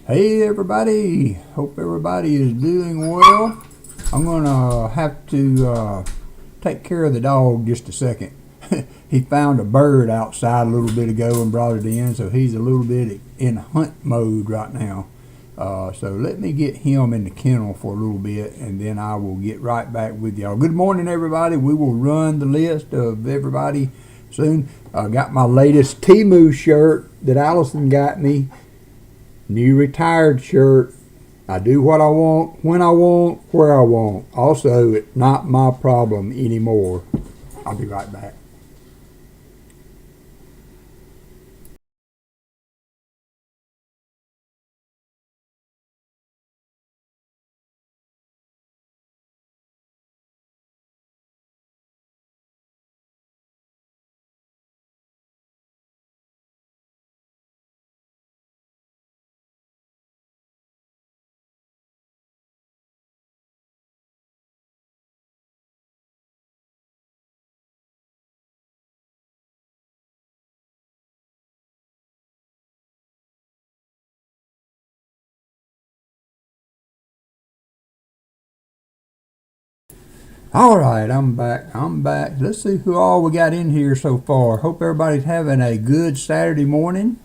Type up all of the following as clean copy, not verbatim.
Hey everybody, hope everybody is doing well. I'm gonna have to take care of the dog just a second. He found a bird outside a little bit ago and brought it in, so he's a little bit in hunt mode right now. So let me get him in the kennel for a little bit, and then I will get right back with y'all. Good morning everybody. We will run the list of everybody soon. I got my latest Temu shirt that Allison got me. New retired shirt. I do what I want, when I want, where I want. Also, it's not my problem anymore. I'll be right back. All right, I'm back. Let's see who all we got in here so far. Hope everybody's having a good Saturday morning.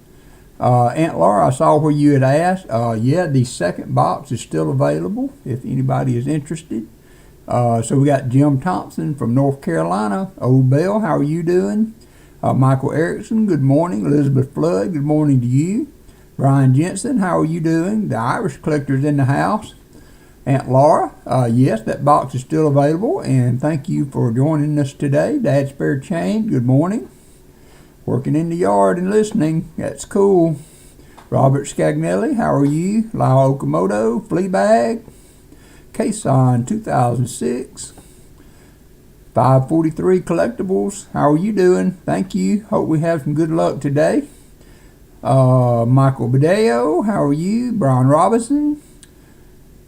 Aunt Laura, I saw where you had asked. Yeah, the second box is still available if anybody is interested. So we got Jim Thompson from North Carolina. Old Bell, how are you doing? Michael Erickson, good morning. Elizabeth Flood, good morning to you. Brian Jensen, how are you doing? The Irish collector's in the house. Aunt Laura, yes, that box is still available, and thank you for joining us today. Dad Spare Chain, good morning. Working in the yard and listening, that's cool. Robert Scagnelli, how are you? Lyle Okamoto, Fleabag. Kason 2006. 543 Collectibles, how are you doing? Thank you. Hope we have some good luck today. Michael Badeo, how are you? Brian Robinson.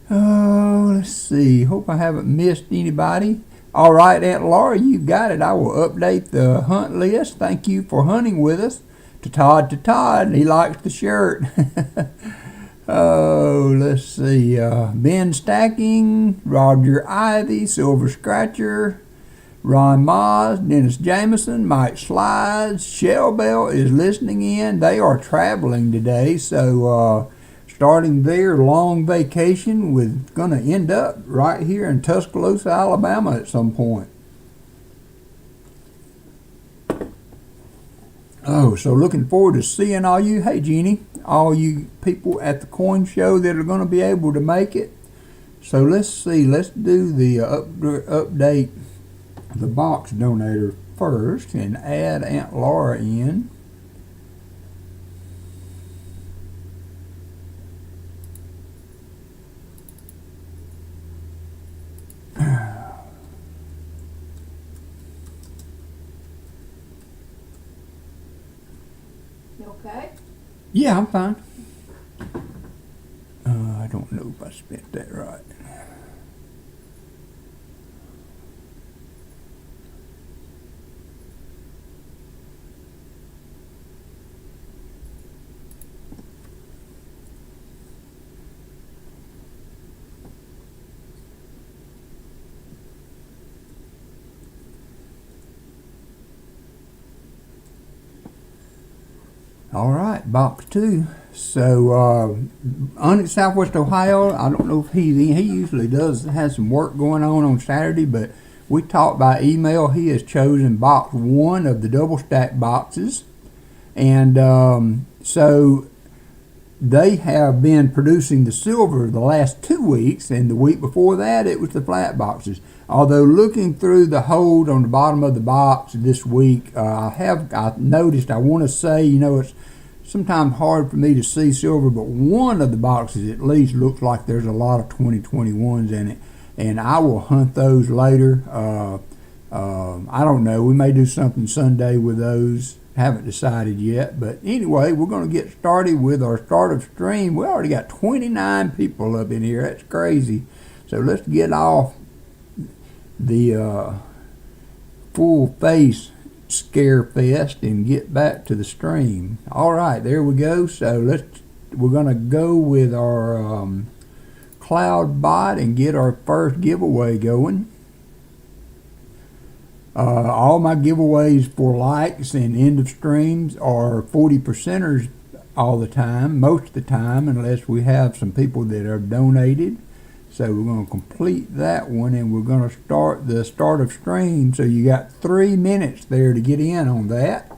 Let's see. Hope I haven't missed anybody. All right, Aunt Laura, you got it. I will update the hunt list. Thank you for hunting with us. To Todd, he likes the shirt. Oh, let's see. Ben Stacking, Roger Ivy, Silver Scratcher, Ron Moss, Dennis Jameson, Mike Slides, Shell Bell is listening in. They are traveling today, so starting their long vacation with gonna end up right here in Tuscaloosa, Alabama at some point. Oh, so looking forward to seeing all you. Hey Jeannie, all you people at the coin show that are gonna be able to make it. So let's see, let's do the update the box donator first and add Aunt Laura in. Okay. Yeah, I'm fine. I don't know if I spent that right. All right, box 2. So, Onyx Southwest Ohio, I don't know if he usually has some work going on Saturday, but we talked by email. He has chosen box 1 of the double stack boxes. And so they have been producing the silver the last 2 weeks, and the week before that it was the flat boxes. Although looking through the hold on the bottom of the box this week, I noticed, I want to say, it's sometimes hard for me to see silver, but one of the boxes at least looks like there's a lot of 2021s in it, and I will hunt those later. I don't know, we may do something Sunday with those. Haven't decided yet, but anyway, we're going to get started with our start of stream. We already got 29 people up in here. That's crazy. So let's get off the full face scare fest and get back to the stream. All right, there we go. So let's we're gonna go with our cloud bot and get our first giveaway going. All my giveaways for likes and end of streams are 40%ers all the time, most of the time, unless we have some people that have donated. So we're going to complete that one, and we're going to start the start of stream. So you got 3 minutes there to get in on that.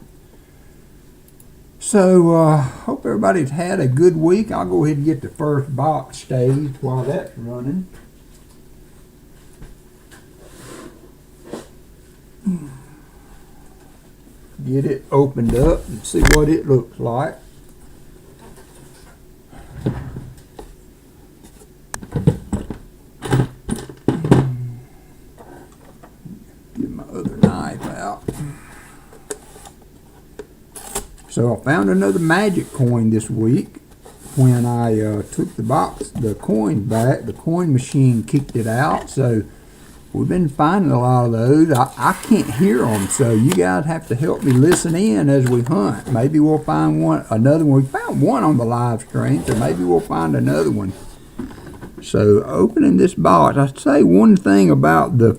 So hope everybody's had a good week. I'll go ahead and get the first box staged while that's running. Get it opened up and see what it looks like. Get my other knife out. So I found another magic coin this week. When I took the coins back, the coin machine kicked it out. So we've been finding a lot of those. I can't hear them, so you guys have to help me listen in as we hunt. Maybe we'll find another one. We found one on the live stream, so maybe we'll find another one. So opening this box, I say one thing about the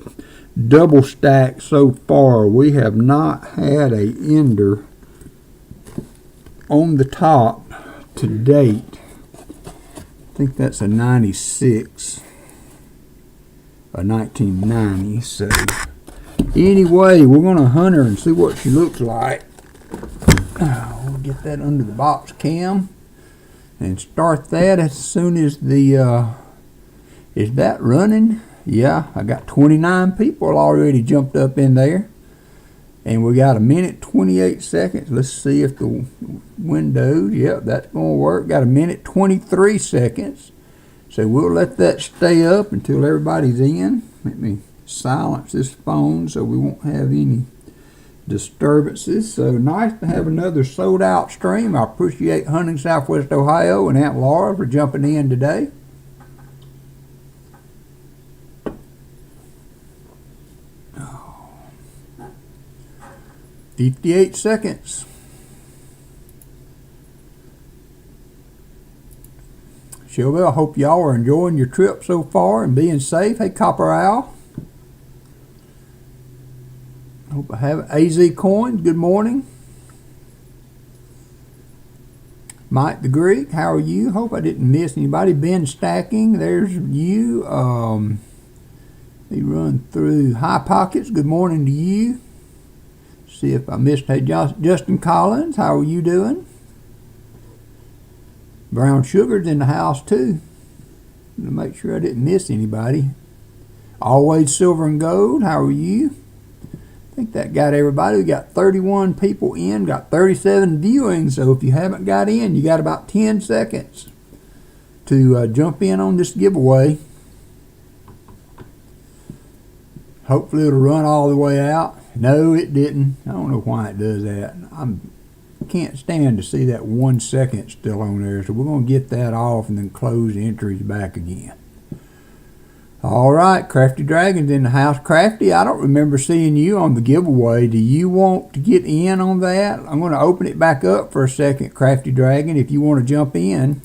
double stack so far, we have not had a ender on the top to date. I think that's a 96. A 1990. So anyway, we're gonna hunt her and see what she looks like. We'll get that under the box cam and start that as soon as the is that running? Yeah, I got 29 people already jumped up in there, and we got 1 minute 28 seconds. Let's see if the windows, yep, that's gonna work. Got 1 minute 23 seconds. So we'll let that stay up until everybody's in. Let me silence this phone so we won't have any disturbances. So nice to have another sold out stream. I appreciate Hunting Southwest Ohio and Aunt Laura for jumping in today. Oh. 58 seconds. Shelby, I hope y'all are enjoying your trip so far and being safe. Hey, Copper Owl. Hope I have it. AZ Coins, good morning. Mike the Greek, how are you? Hope I didn't miss anybody. Ben Stacking, there's you. Let me run through High Pockets, good morning to you. See if I missed. Hey, Justin Collins, how are you doing? Brown Sugar's in the house too. To make sure I didn't miss anybody. Always Silver and Gold, how are you? I think that got everybody. We got 31 people in, got 37 viewing. So if you haven't got in, you got about 10 seconds to jump in on this giveaway. Hopefully it'll run all the way out. No, it didn't. I don't know why it does that. Can't stand to see that 1 second still on there, so we're going to get that off and then close the entries back again. All right, Crafty Dragon's in the house. Crafty, I don't remember seeing you on the giveaway. Do you want to get in on that? I'm going to open it back up for a second, Crafty Dragon, if you want to jump in.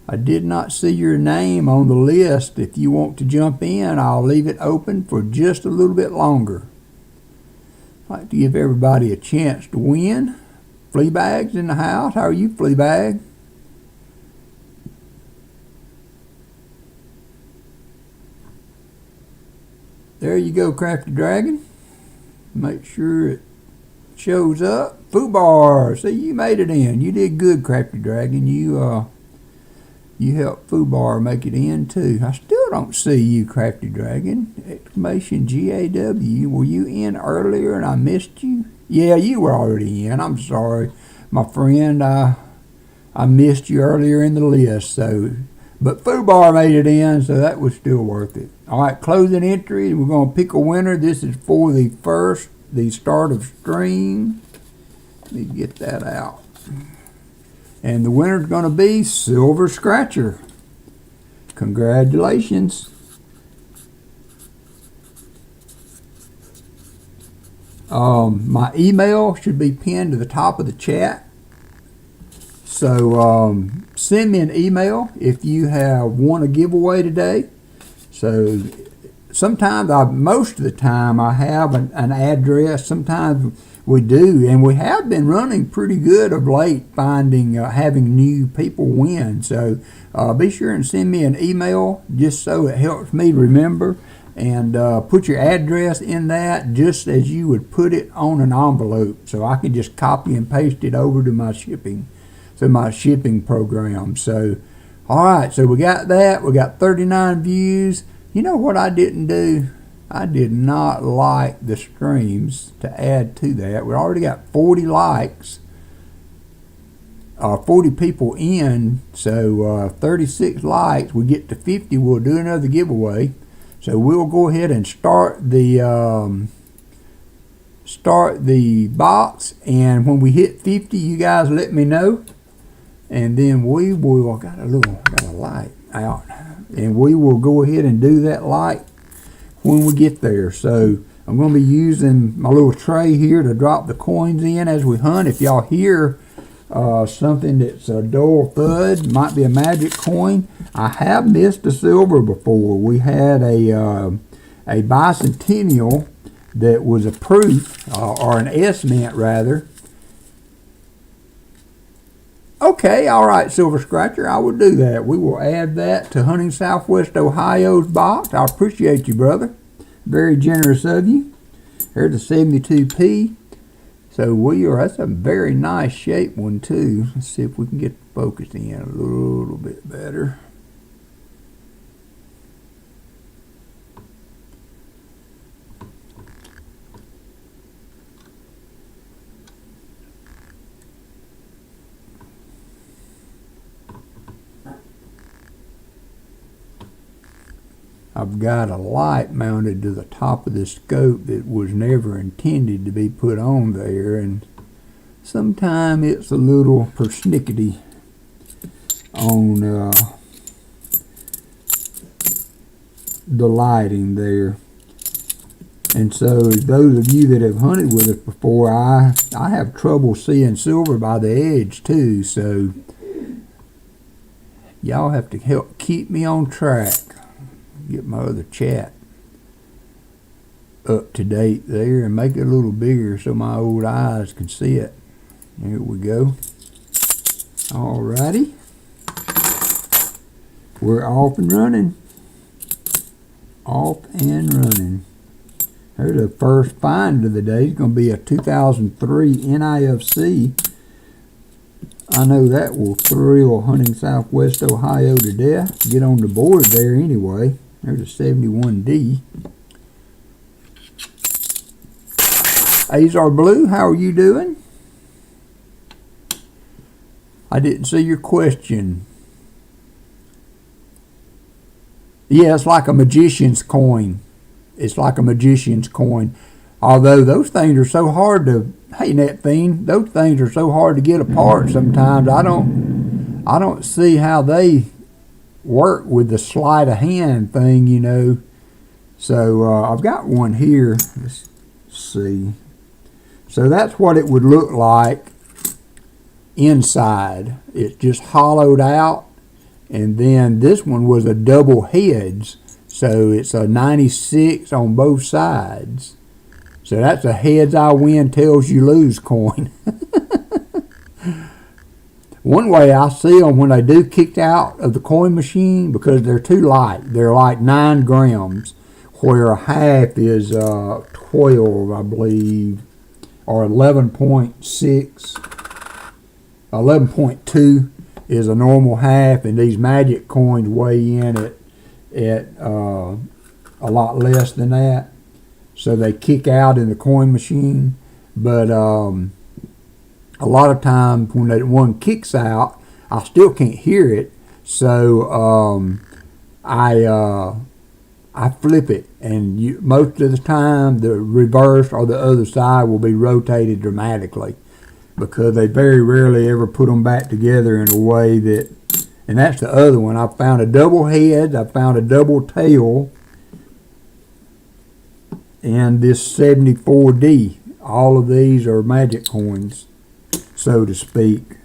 I did not see your name on the list. If you want to jump in, I'll leave it open for just a little bit longer. I'd like to give everybody a chance to win. Fleabag's in the house. How are you, Fleabag? There you go, Crafty Dragon. Make sure it shows up. Fubar, see, you made it in. You did good, Crafty Dragon. You helped Fubar make it in too. I still don't see you, Crafty Dragon. Exclamation GAW. Were you in earlier and I missed you? Yeah, you were already in. I'm sorry, my friend. I missed you earlier in the list. But Fubar made it in, so that was still worth it. All right, closing entry. We're going to pick a winner. This is for the start of stream. Let me get that out. And the winner's going to be Silver Scratcher. Congratulations. My email should be pinned to the top of the chat. So send me an email if you have won a giveaway today. So sometimes, most of the time, I have an address. Sometimes we do, and we have been running pretty good of late, finding having new people win. So be sure and send me an email just so it helps me remember, and put your address in that just as you would put it on an envelope, so I can just copy and paste it over to my shipping program. So all right, so we got that. We got 39 views. You know what I didn't do? I did not like the streams to add to that. We already got 40 likes, 40 people in, so 36 likes. We get to 50, we'll do another giveaway. So we'll go ahead and start the box, and when we hit 50, you guys let me know, and then we will got a light out, and we will go ahead and do that light when we get there. So I'm going to be using my little tray here to drop the coins in as we hunt. If y'all hear something that's a dull thud, might be a magic coin. I have missed a silver before. We had a bicentennial that was a proof, or an S-mint rather. Okay, all right, Silver Scratcher, I will do that. We will add that to Hunting Southwest Ohio's box. I appreciate you, brother. Very generous of you. There's the 72p. So that's a very nice shaped one too. Let's see if we can get focused in a little bit better. I've got a light mounted to the top of this scope that was never intended to be put on there, and sometimes it's a little persnickety on the lighting there. And so those of you that have hunted with us before, I have trouble seeing silver by the edge too, so y'all have to help keep me on track. Get my other chat up to date there and make it a little bigger so my old eyes can see it. There we go. Alrighty. We're off and running. Off and running. There's the first find of the day. It's going to be a 2003 NIFC. I know that will thrill Hunting Southwest Ohio to death. Get on the board there anyway. There's a 71D. Azar Blue, how are you doing? I didn't see your question. Yeah, it's like a magician's coin. It's like a magician's coin. Although those things are so hard to, hey Net Fiend, those things are so hard to get apart sometimes. I don't see how they work with the sleight of hand thing, you know. So I've got one here. Let's see. So that's what it would look like inside. It's just hollowed out, and then this one was a double heads, so it's a 96 on both sides. So that's a heads I win, tails you lose coin. One way I see them when they do kick out of the coin machine, because they're too light. They're like 9 grams, where a half is 12, I believe, or 11.6. 11.2 is a normal half, and these magic coins weigh in at a lot less than that. So they kick out in the coin machine, but a lot of times when that one kicks out, I still can't hear it. So I flip it, and most of the time the reverse or the other side will be rotated dramatically, because they very rarely ever put them back together in a way that, and that's the other one. I found a double head, I found a double tail, and this 74D. All of these are magic coins, so to speak.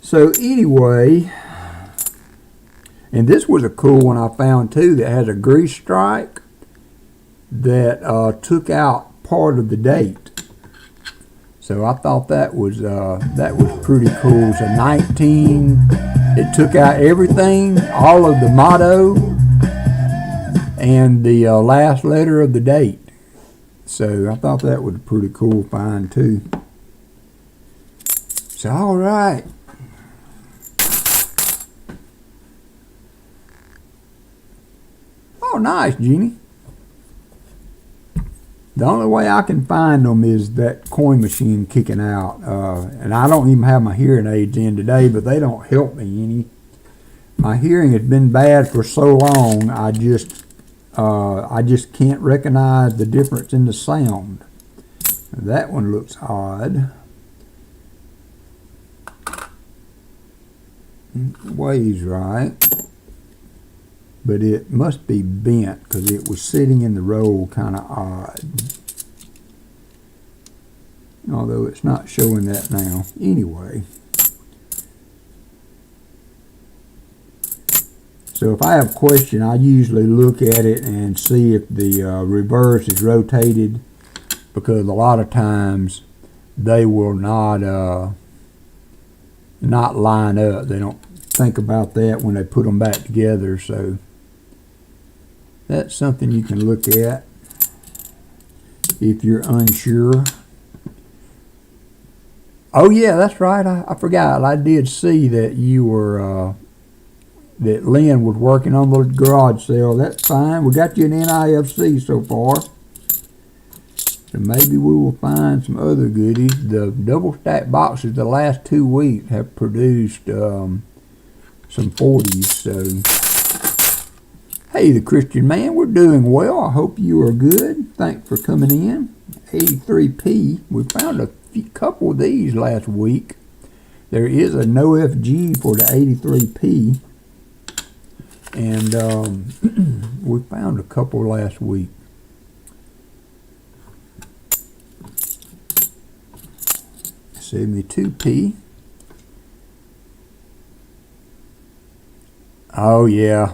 So anyway, and this was a cool one I found too that has a grease strike that took out part of the date. So I thought that was pretty cool. So 19, it took out everything, all of the motto, and the last letter of the date. So I thought that was a pretty cool find too. So all right. Oh, nice, Jeannie. The only way I can find them is that coin machine kicking out. And I don't even have my hearing aids in today, but they don't help me any. My hearing has been bad for so long, I just can't recognize the difference in the sound. That one looks odd. Weighs right. But it must be bent because it was sitting in the roll kind of odd. Although it's not showing that now. Anyway. So if I have a question, I usually look at it and see if the reverse is rotated, because a lot of times they will not line up. They don't think about that when they put them back together. So that's something you can look at if you're unsure. Oh yeah, that's right. I forgot. I did see that you were that Lynn was working on the garage sale. That's fine. We got you an NIFC so far. So maybe we will find some other goodies. The double stack boxes the last 2 weeks have produced some 40s. So hey, the Christian man, we're doing well. I hope you are good. Thanks for coming in. 83p. We found a couple of these last week. There is a no FG for the 83p. And we found a couple last week. $72p. Oh yeah.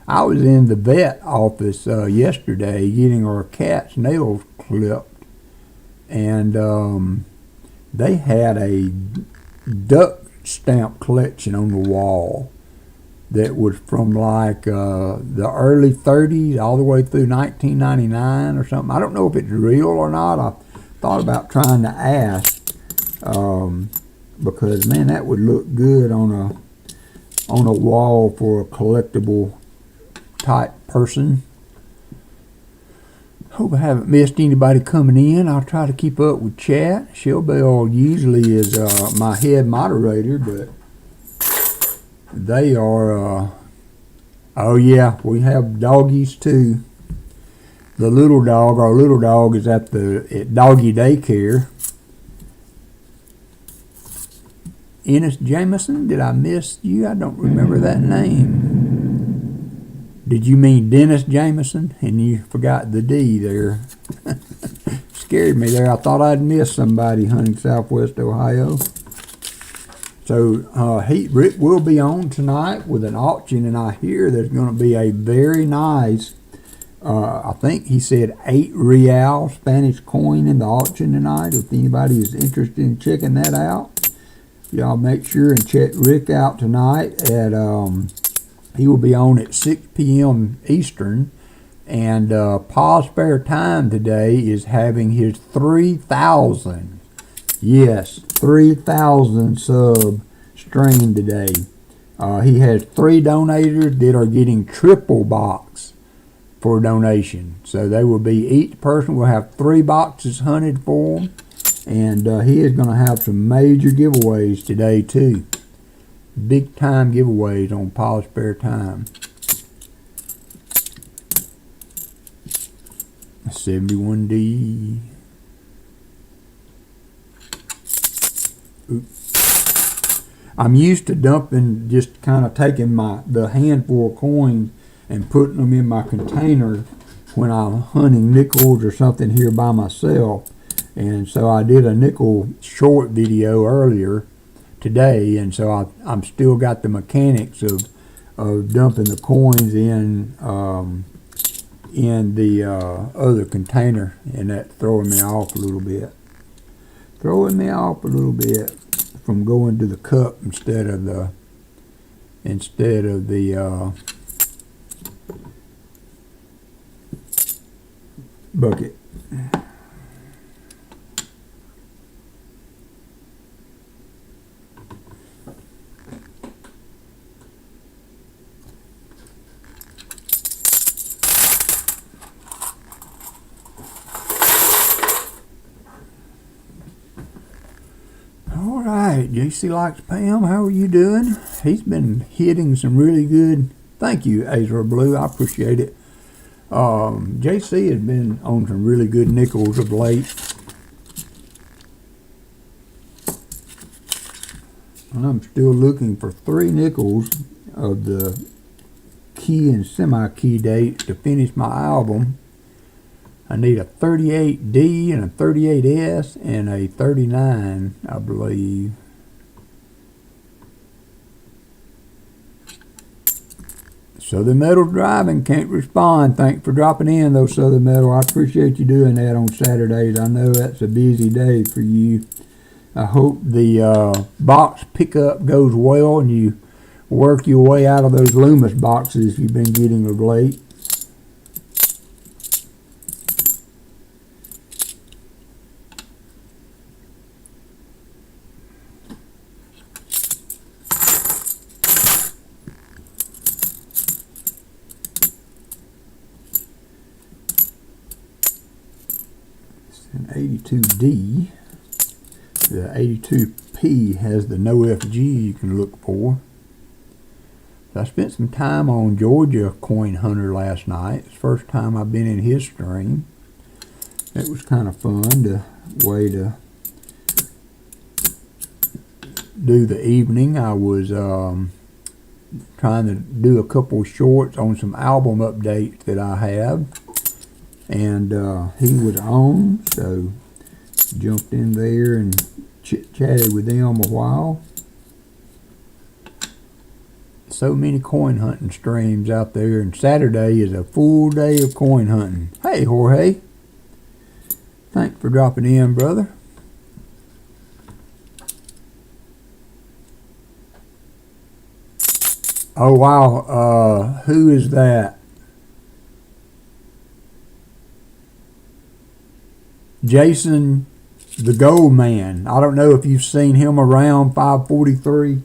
I was in the vet office yesterday getting our cat's nails clipped, and they had a duck stamp collection on the wall that was from like the early 30s all the way through 1999 or something. I don't know if it's real or not. I thought about trying to ask, because man, that would look good on a wall for a collectible type person. Hope I haven't missed anybody coming in. I'll try to keep up with chat. Shellbell usually is my head moderator, but they are oh yeah, we have doggies too. The little dog, our little dog, is at doggy daycare. Ennis Jameson, did I miss you? I don't remember that name. Did you mean Dennis Jameson? And you forgot the D there. Scared me there. I thought I'd missed somebody hunting Southwest Ohio. So Rick will be on tonight with an auction, and I hear there's going to be a very nice, I think he said 8 real Spanish coin in the auction tonight. If anybody is interested in checking that out, y'all make sure and check Rick out tonight at he will be on at 6 p.m. Eastern, and Pa's Spare Time today is having his 3,000, yes, 3,000 sub stream today. He has 3 donators that are getting triple box for donation. So they will be, each person will have 3 boxes hunted for them, and he is going to have some major giveaways today too. Big time giveaways on Pa's Spare Time. 71D. Oops. I'm used to dumping, just kind of taking the handful of coins and putting them in my container when I'm hunting nickels or something here by myself. And so I did a nickel short video earlier today, and so I'm still got the mechanics of dumping the coins in the other container, and that throwing me off a little bit. From going to the cup instead of the bucket. All right, JC Likes Pam, how are you doing? He's been hitting some really good. Thank you, Azra Blue, I appreciate it. JC has been on some really good nickels of late. I'm still looking for 3 nickels of the key and semi-key dates to finish my album. I need a 38D and a 38S and a 39, I believe. Southern Metal Driving can't respond. Thanks for dropping in, though, Southern Metal. I appreciate you doing that on Saturdays. I know that's a busy day for you. I hope the box pickup goes well and you work your way out of those Loomis boxes you've been getting of late. An 82D. The 82P has the no FG you can look for. So I spent some time on Georgia Coin Hunter last night. It's the first time I've been in his stream. It was kind of fun way to do the evening. I was trying to do a couple of shorts on some album updates that I have. And he was on, so jumped in there and chit-chatted with them a while. So many coin hunting streams out there, and Saturday is a full day of coin hunting. Hey, Jorge. Thanks for dropping in, brother. Oh, wow. Who is that? Jason, the Gold Man. I don't know if you've seen him around 543.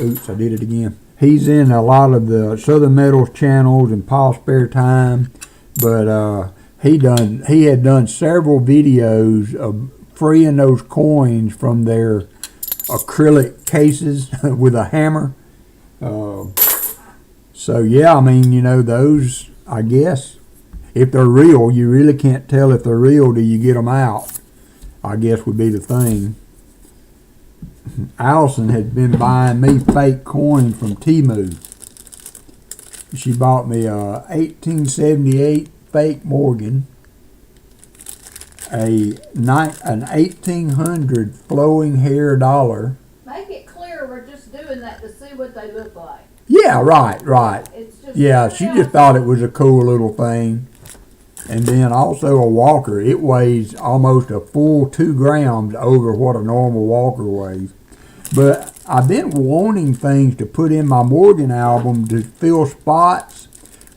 Oops, I did it again. He's in a lot of the Southern Metals channels and Paul's Spare Time, but he had done several videos of freeing those coins from their acrylic cases with a hammer. So yeah, I mean, you know, those, I guess, if they're real, you really can't tell if they're real till you get them out, I guess would be the thing. Allison had been buying me fake coins from Temu. She bought me a 1878 fake Morgan, an 1800 flowing hair dollar. Make it clear we're just doing that to see what they look like. Yeah, right. It's just Yeah, she just thought it was a cool little thing. And then also a Walker. It weighs almost a full 2 grams over what a normal Walker weighs. But I've been wanting things to put in my Morgan album to fill spots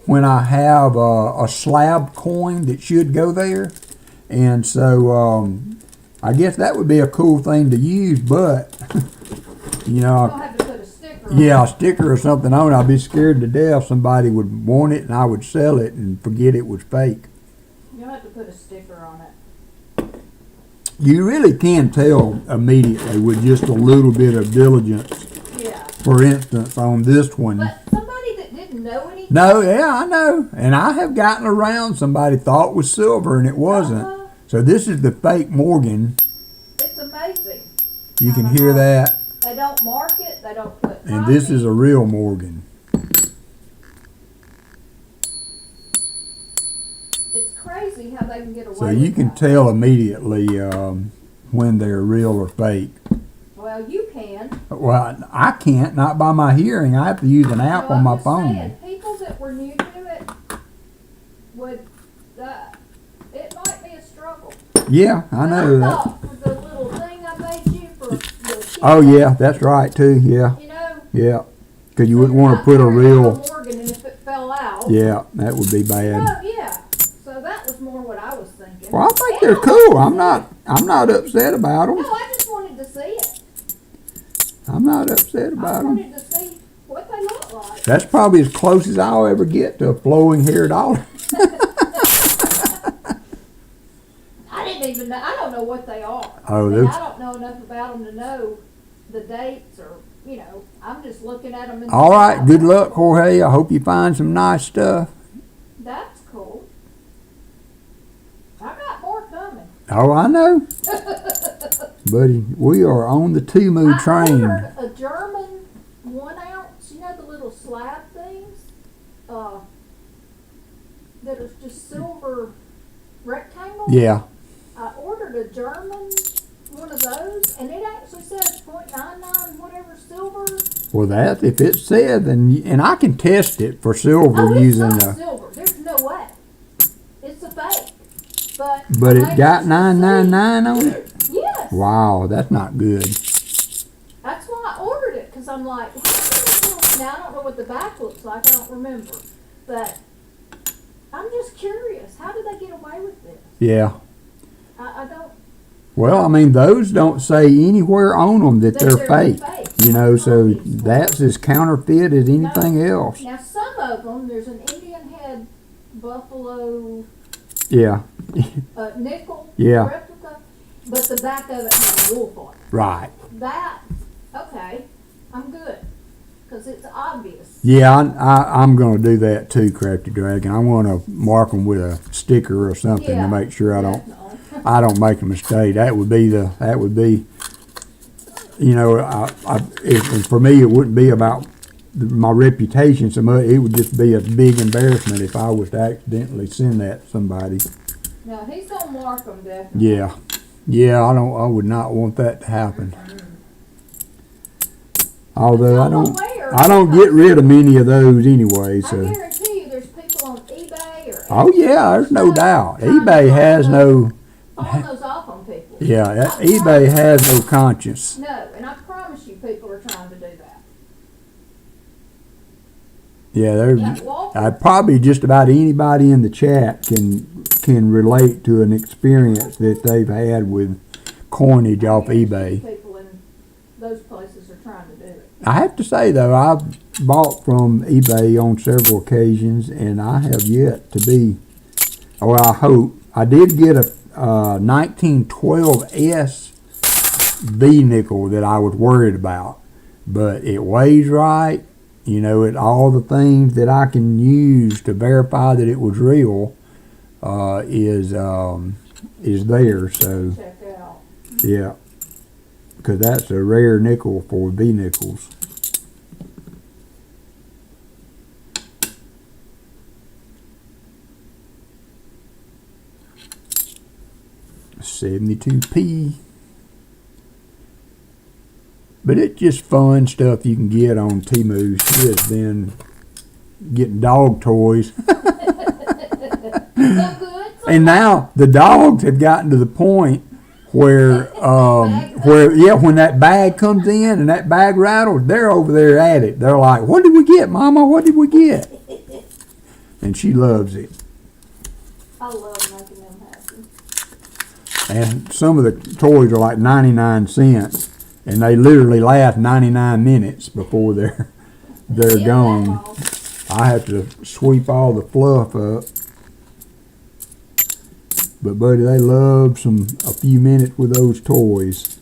when I have a slab coin that should go there. And so I guess that would be a cool thing to use, but you know, I'll have to put a sticker on yeah, a sticker or something on it. I'd be scared to death somebody would want it and I would sell it and forget it was fake. You'll have to put a sticker on it. You really can tell immediately with just a little bit of diligence. Yeah. For instance, on this one. But somebody that didn't know anything. No, yeah, I know. And I have gotten around somebody thought was silver and it wasn't. So this is the fake Morgan. It's amazing. You can hear that. They don't mark it. They don't put. And this is a real Morgan. It's crazy how they can get away. So you can tell immediately when they're real or fake. Well, Well, you can. Well, I can't, not by my hearing. I have to use an app No, on my I'm just phone. saying, people that were new to it would, it might be a struggle. Yeah, I know But I that. thought for the little thing I made you for the Oh yeah, that's right too. Yeah, You know, yeah. Because you so wouldn't you're want to not put a carrying it on real. Morgan, and if it fell out. Yeah, that would be bad. Oh yeah. So that was more what I was thinking. Well, I think And they're I cool. wanted to I'm not upset about see it. them. No, I just wanted to see it. I'm not upset I about them. wanted to see what they look like. That's probably as close as I'll ever get to a flowing hair dollar. I didn't even know. I don't know what they are. Oh, And those- I don't know enough about them to know the dates or, you know, I'm just looking at them. All right, good luck, Jorge. I hope you find some nice stuff. That's cool. I got more coming. Oh, I know. Buddy, we are on the Temu I train. ordered a German 1 ounce, you know the little slab things? That are just silver rectangles? Yeah. I ordered a German one of those, and it actually says 0.99 whatever silver. Well, that if it said, then and I can test it for silver Oh, it's using not a. silver. There's no way. It's a fake. But But it got 999 on it. Yes. Wow, that's not good. That's why I ordered it, because I'm like, now I don't know what the back looks like. I don't remember. But I'm just curious. How did they get away with this? Yeah. I don't. Well, I mean, those don't say anywhere on them that they're fake. You know, so that's as counterfeit as anything else. Now, some of them, there's an Indian head buffalo Yeah. nickel Yeah. replica, but the back of it has a wolf on it. Right. That, okay, I'm good, because it's obvious. Yeah, I'm going to do that too, Crafty Dragon. I want to mark them with a sticker or something Yeah, to make sure definitely. I don't make a mistake. That would be, you know, and for me it wouldn't be about my reputation so much. It would just be a big embarrassment if I was to accidentally send that to somebody. No, he's gonna mark them definitely. Yeah, yeah. I would not want that to happen. Although I don't get rid of many of those anyway. I So. guarantee you, there's people on eBay or Oh yeah, there's no doubt. eBay has no. pulling those off on people. Yeah, eBay has no conscience. No, and I promise you, people are trying to do that. Yeah, there's. Yeah, Walker. Probably just about anybody in the chat can relate to an experience that they've had with coinage off eBay. People in those places are trying to do it. I have to say though, I've bought from eBay on several occasions, and I have yet to be. Well, I hope I did get a 1912S V nickel that I was worried about, but it weighs right. You know, all the things that I can use to verify that it was real is there. So Check out. yeah, because that's a rare nickel for V nickels. $72p. But it's just fun stuff you can get on Temu. She has been getting dog toys. So good. So And now the dogs have gotten to the point where when that bag comes in and that bag rattles, they're over there at it. They're like, "What did we get, Mama? What did we get?" And she loves it. I love making them happy. And some of the toys are like 99 cents, and they literally last 99 minutes before they're Yeah, gone. wow. I have to sweep all the fluff up. But buddy, they love a few minutes with those toys.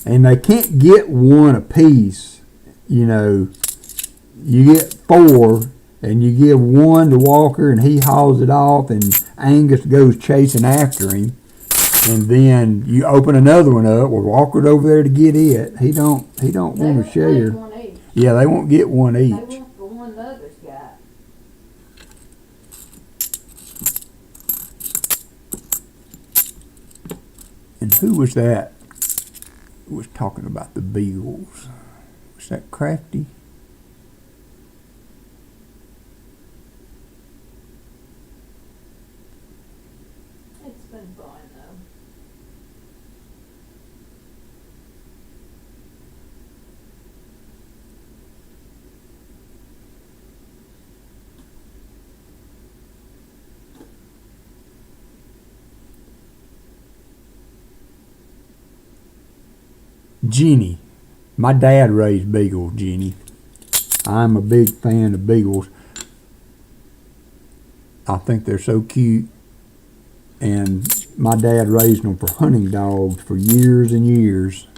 And they can't get one apiece. You know, you get 4 and you give one to Walker and he hauls it off and Angus goes chasing after him. And then you open another one up with Walker's over there to get it. He don't want to share. One each. Yeah, they won't get one They each. want the one the others got. And who was that? was talking about the Beagles. Was that Crafty? It's been fun though. Jenny. My dad raised Beagles, Jenny. I'm a big fan of Beagles. I think they're so cute. And my dad raised them for hunting dogs for years and years.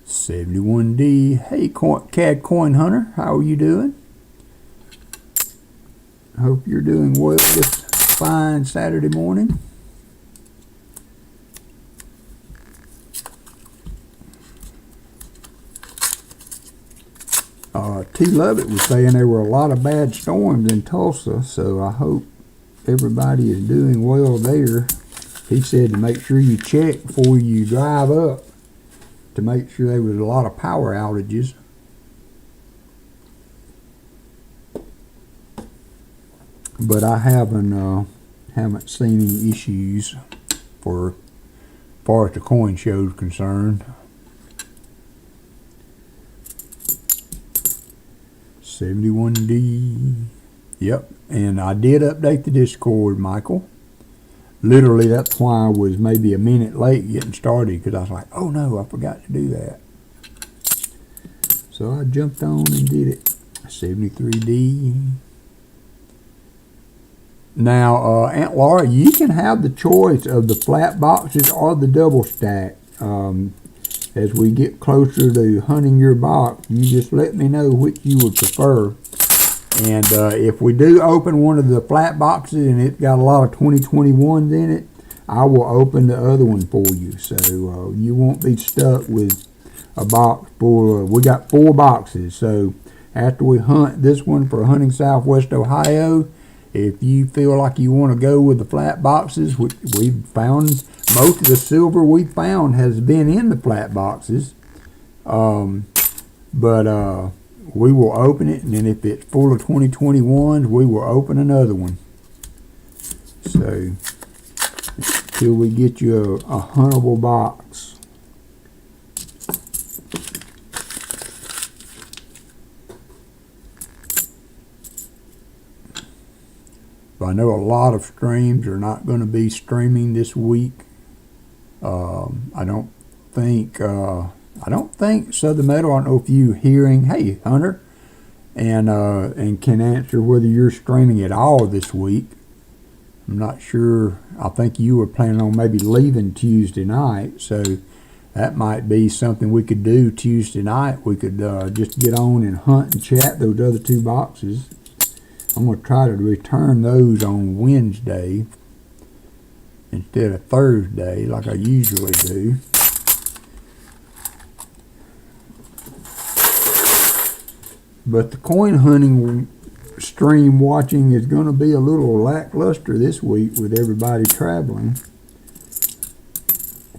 $71D. Hey, Cad Coin Hunter, how are you doing? Hope you're doing well this fine Saturday morning. T. Lovett was saying there were a lot of bad storms in Tulsa, so I hope everybody is doing well there. He said to make sure you check before you drive up to make sure there was a lot of power outages. But I haven't seen any issues for as far as the coin show is concerned. 71D. Yep, and I did update the Discord, Michael. Literally, that's why I was maybe a minute late getting started, because I was like, oh no, I forgot to do that. So I jumped on and did it. 73D. Now, Aunt Laura, you can have the choice of the flat boxes or the double stack. As we get closer to hunting your box, you just let me know which you would prefer. And if we do open one of the flat boxes and it's got a lot of 2021s in it, I will open the other one for you. So you won't be stuck with a box full of, we got 4 boxes. So after we hunt this one for hunting Southwest Ohio, if you feel like you want to go with the flat boxes, which we've found most of the silver we found has been in the flat boxes, but we will open it, and then if it's full of 2021s, we will open another one. So till we get you a huntable box. But I know a lot of streams are not going to be streaming this week. I don't think Southern Metal. I don't know if you hearing. Hey, Hunter, and can answer whether you're streaming at all this week. I'm not sure. I think you were planning on maybe leaving Tuesday night, so that might be something we could do Tuesday night. We could just get on and hunt and chat those other 2 boxes. I'm going to try to return those on Wednesday instead of Thursday like I usually do. But the coin hunting stream watching is going to be a little lackluster this week with everybody traveling.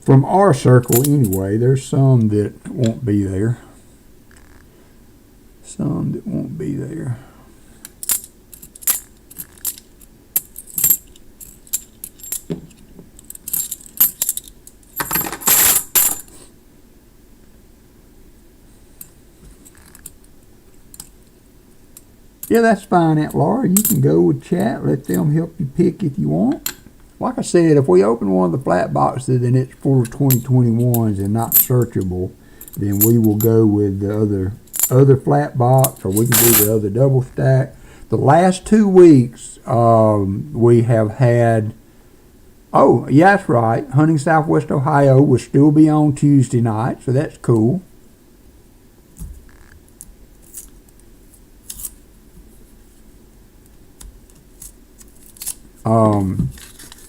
From our circle anyway, there's some that won't be there. Some that won't be there. Yeah, that's fine, Aunt Laura. You can go with chat. Let them help you pick if you want. Like I said, if we open one of the flat boxes and it's full of 2021s and not searchable, then we will go with the other flat box, or we can do the other double stack. The last 2 weeks, we have had, oh, yeah, that's right. Hunting Southwest Ohio will still be on Tuesday night, so that's cool.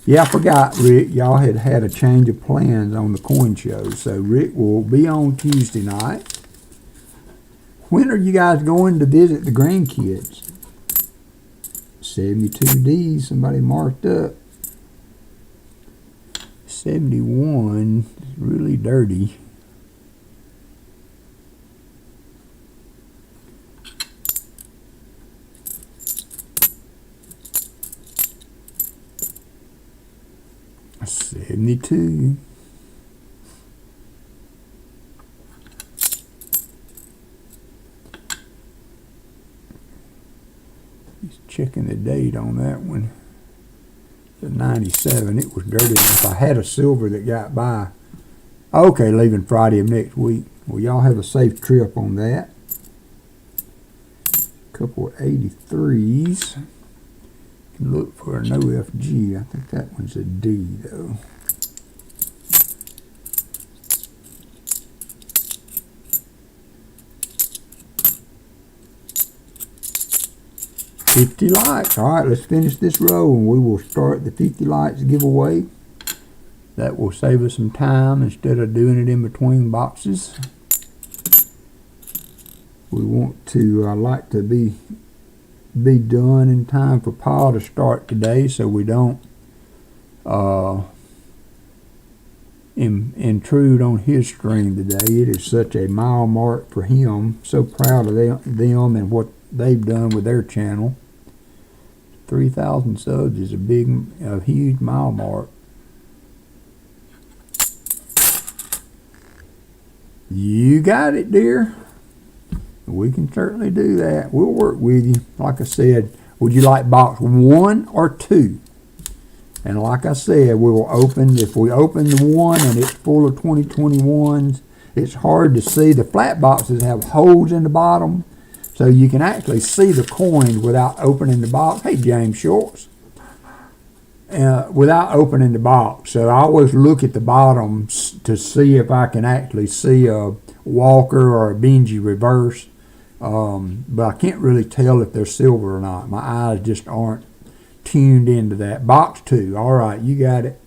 Yeah, I forgot, Rick. Y'all had a change of plans on the coin show. So Rick will be on Tuesday night. When are you guys going to visit the grandkids? 72D, somebody marked up. 71 is really dirty. $72. He's checking the date on that one. The 97. It was dirty enough. I had a silver that got by. Okay, leaving Friday of next week. Well, y'all have a safe trip on that. Couple of 83s. Can look for an OFG. I think that one's a D though. $50 likes. All right, let's finish this row and we will start the 50 likes giveaway. That will save us some time instead of doing it in between boxes. We want to like to be done in time for Paul to start today, so we don't intrude on his stream today. It is such a mile mark for him. So proud of them and what they've done with their channel. 3,000 subs is a huge mile mark. You got it, dear. We can certainly do that. We'll work with you. Like I said, would you like box 1 or 2? And like I said, we will open, if we open the 1 and it's full of 2021s, it's hard to see. The flat boxes have holes in the bottom, so you can actually see the coins without opening the box. Hey, James Shorts. Without opening the box. So I always look at the bottom to see if I can actually see a Walker or a Benji reverse. But I can't really tell if they're silver or not. My eyes just aren't tuned into that. Box 2. All right, you got it.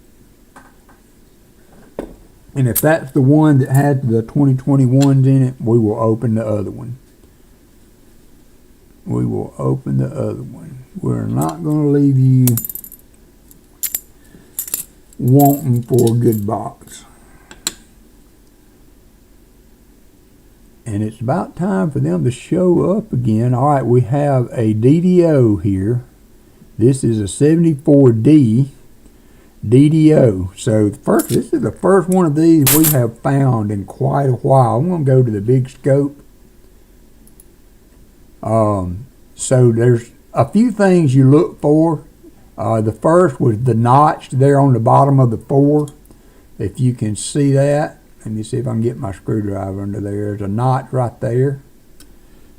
And if that's the one that had the 2021s in it, we will open the other one. We will open the other one. We're not going to leave you wanting for a good box. And it's about time for them to show up again. All right, we have a DDO here. This is a 74D DDO. So this is the first one of these we have found in quite a while. I'm going to go to the big scope. So there's a few things you look for. The first was the notch there on the bottom of the 4. If you can see that. Let me see if I can get my screwdriver under there. There's a notch right there.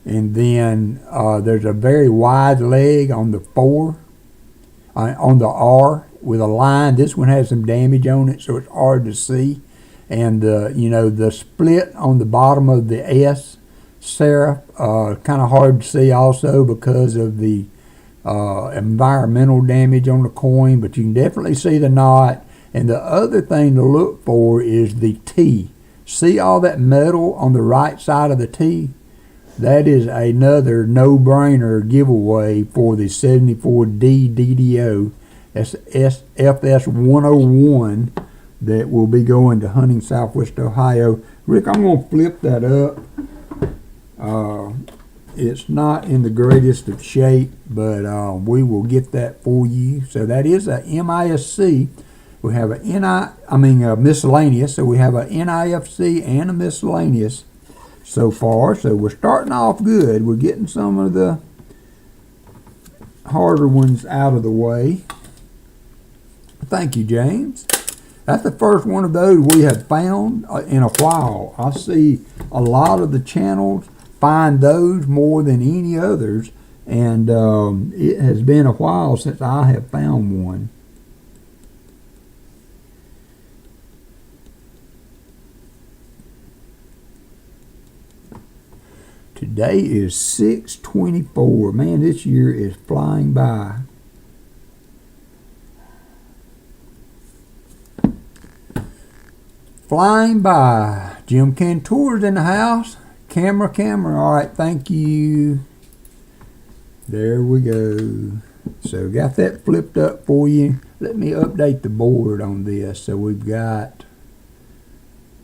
And then there's a very wide leg on the 4. On the R with a line. This one has some damage on it, so it's hard to see. And the split on the bottom of the S serif, kind of hard to see also because of the environmental damage on the coin, but you can definitely see the knot. And the other thing to look for is the T. See all that metal on the right side of the T? That is another no-brainer giveaway for the 74D DDO. That's FS 101 that will be going to Hunting Southwest Ohio. Rick, I'm going to flip that up. It's not in the greatest of shape, but we will get that for you. So that is a MISC. We have a miscellaneous. So we have a NIFC and a miscellaneous so far. So we're starting off good. We're getting some of the harder ones out of the way. Thank you, James. That's the first one of those we have found in a while. I see a lot of the channels find those more than any others, and it has been a while since I have found one. Today is 6/24. Man, this year is flying by. flying by. Jim Cantor's in the house. Camera. All right, thank you. There we go. So got that flipped up for you. Let me update the board on this. So we've got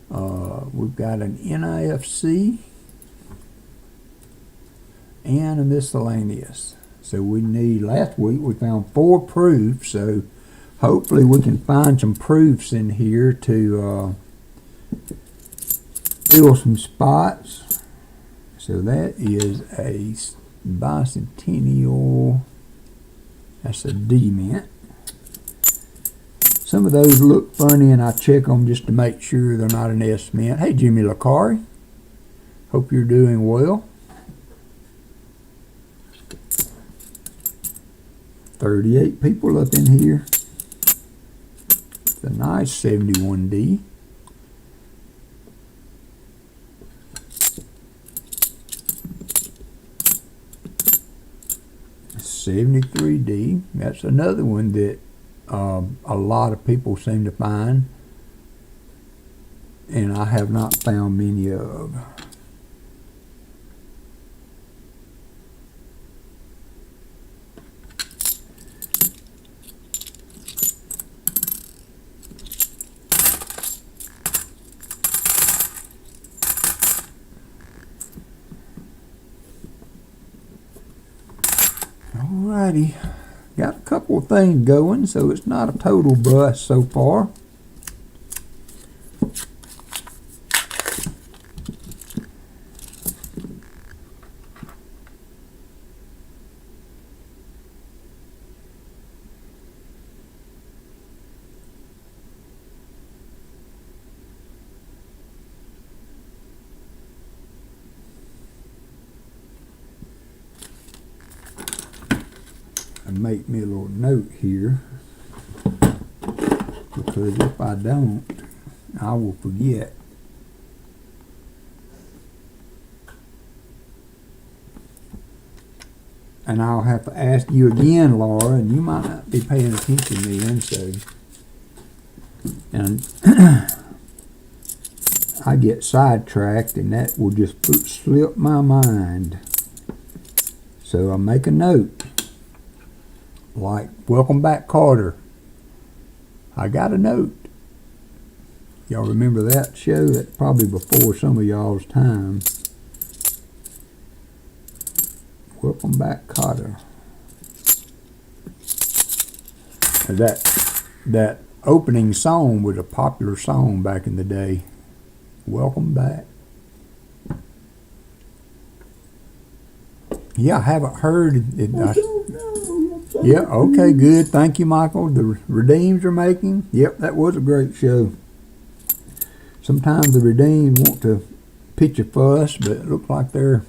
an NIFC and a miscellaneous. So we need, last week we found 4 proofs, so hopefully we can find some proofs in here to fill some spots. So that is a bicentennial, that's a D mint. Some of those look funny and I check them just to make sure they're not an S mint. Hey Jimmy Lacari, hope you're doing well. 38 people up in here. It's a nice 71D. $73D. That's another one that a lot of people seem to find, and I have not found many of. Alrighty, got a couple of things going, so it's not a total bust so far. Make me a little note here, because if I don't, I will forget. And I'll have to ask you again, Laura, and you might not be paying attention then, so. And I get sidetracked and that will just slip my mind. So I'll make a note. Like, welcome back, Carter. I got a note. Y'all remember that show? That's probably before some of y'all's time. Welcome back, Carter. That opening song was a popular song back in the day. Welcome back. Yeah, I haven't heard it. Yeah, okay, good. Thank you, Michael. The Redeems are making. Yep, that was a great show. Sometimes the Redeems want to pitch a fuss, but it looks like they're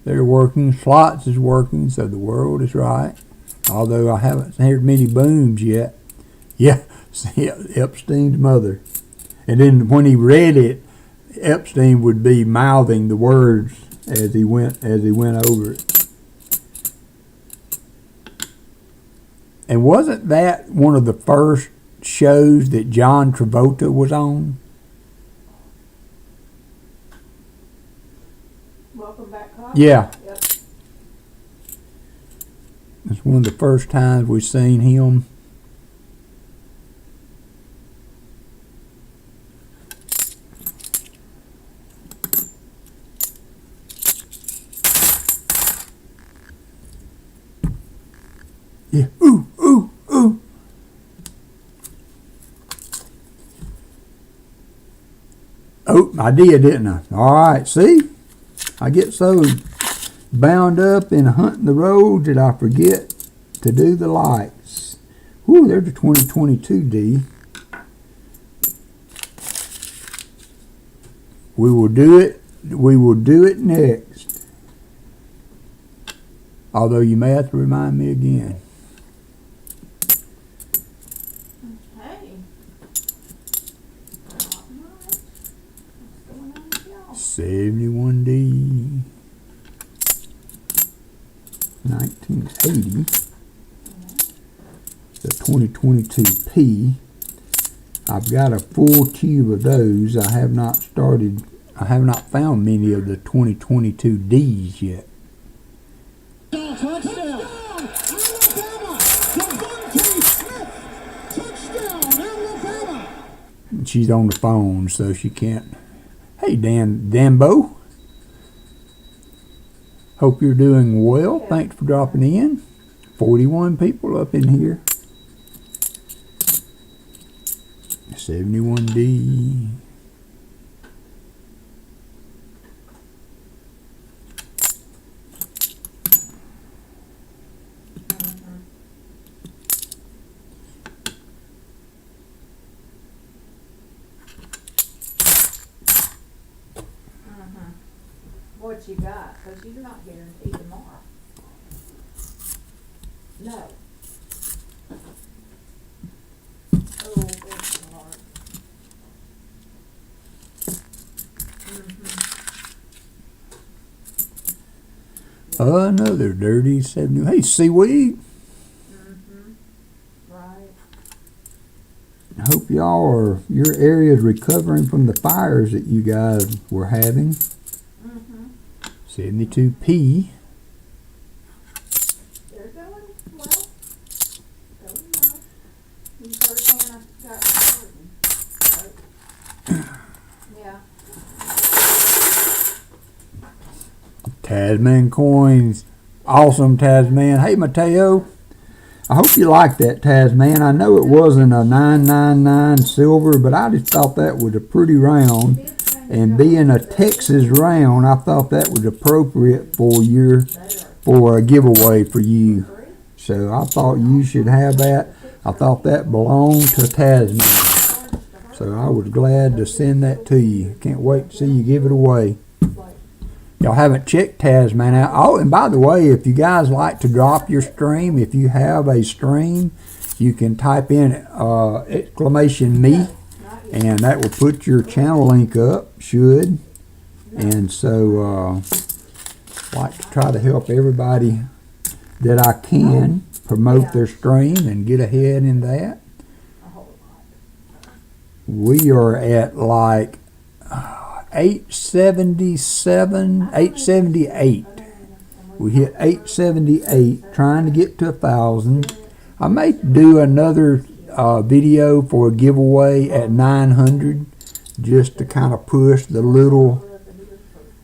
working. Slots is working, so the world is right. Although I haven't heard many booms yet. Yeah, Epstein's mother. And then when he read it, Epstein would be mouthing the words as he went over it. And wasn't that one of the first shows that John Travolta was on? Welcome back, Carter. Yeah. Yep. It's one of the first times we've seen him. Yeah. Ooh, ooh, ooh. Oh, I did, didn't I? All right, see? I get so bound up in hunting the roads that I forget to do the lights. Whew, there's the 2022D. We will do it next. Although you may have to remind me again. Okay. 71D. 1980. The 2022P. I I've got a full tube of those. I have not found many of the 2022 Ds yet. Touchdown, Alabama! Devontae Smith! Touchdown, Alabama! She's on the phone, so she can't. Hey, Danbo. Hope you're doing well. Thanks for dropping in. 41 people up in here. 71D. What you got? Because you're not guaranteed tomorrow. No. Oh, that's hard. Another dirty 70. Hey, seaweed. Right. I hope your area is recovering from the fires that you guys were having. 72P. They're going well. Going well. You first hand I got started. Yeah. Tasman coins. Awesome, Tasman. Hey, Mateo. I hope you like that, Tasman. I know it wasn't a 999 silver, but I just thought that was a pretty round. And being a Texas round, I thought that was appropriate for a giveaway for you. So I thought you should have that. I thought that belonged to Tasman. So I was glad to send that to you. Can't wait to see you give it away. Y'all haven't checked Tasman out. Oh, and by the way, if you guys like to drop your stream, if you have a stream, you can type in !me. And that will put your channel link up, should. And so, like to try to help everybody that I can promote their stream and get ahead in that. We are at like 877, 878. We hit 878, trying to get to 1,000. I may do another video for a giveaway at 900, just to kind of push the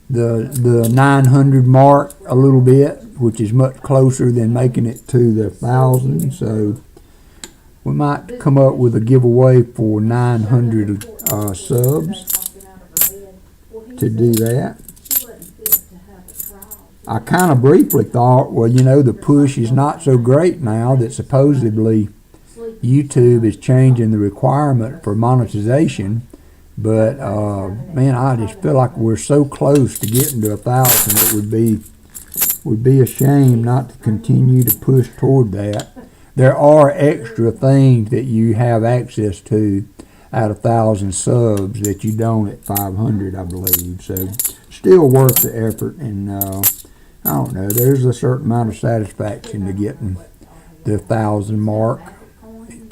900 mark a little bit, which is much closer than making it to the 1,000. So we might come up with a giveaway for 900 subs to do that. I kind of briefly thought, well, you know, the push is not so great now that supposedly YouTube is changing the requirement for monetization, but man, I just feel like we're so close to getting to 1,000. It would be a shame not to continue to push toward that. There are extra things that you have access to at 1,000 subs that you don't at 500, I believe. So still worth the effort, and I don't know. There's a certain amount of satisfaction to getting the 1,000 mark.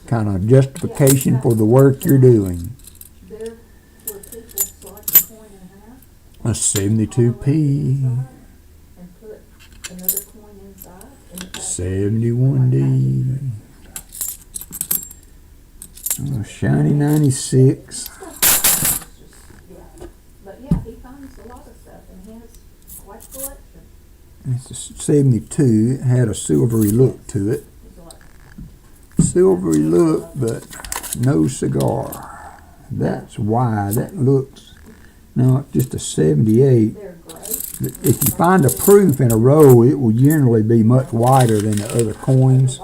Kind of justification for the work you're doing. A 72P. 71D. A shiny 96. But yeah, he finds a lot of stuff and he has quite a collection. It's a 72. It had a silvery look to it. Silvery look, but no cigar. That's why that looks. No, it's just a 78. If you find a proof in a row, it will generally be much wider than the other coins.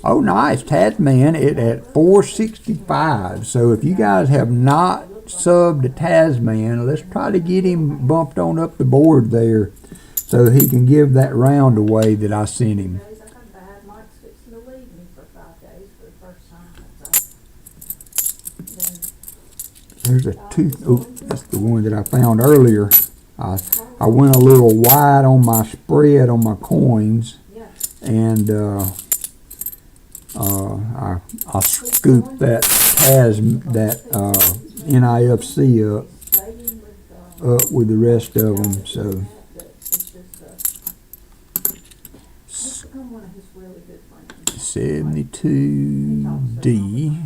Oh, nice, Tasman. It at 465. So if you guys have not subbed to Tasman, let's try to get him bumped on up the board there, so he can give that round away that I sent him. There's a tooth. Oh, that's the one that I found earlier. I went a little wide on my spread on my coins, and I scooped that has that NIFC up with the rest of them. So He's become one of his really good friends. 72D.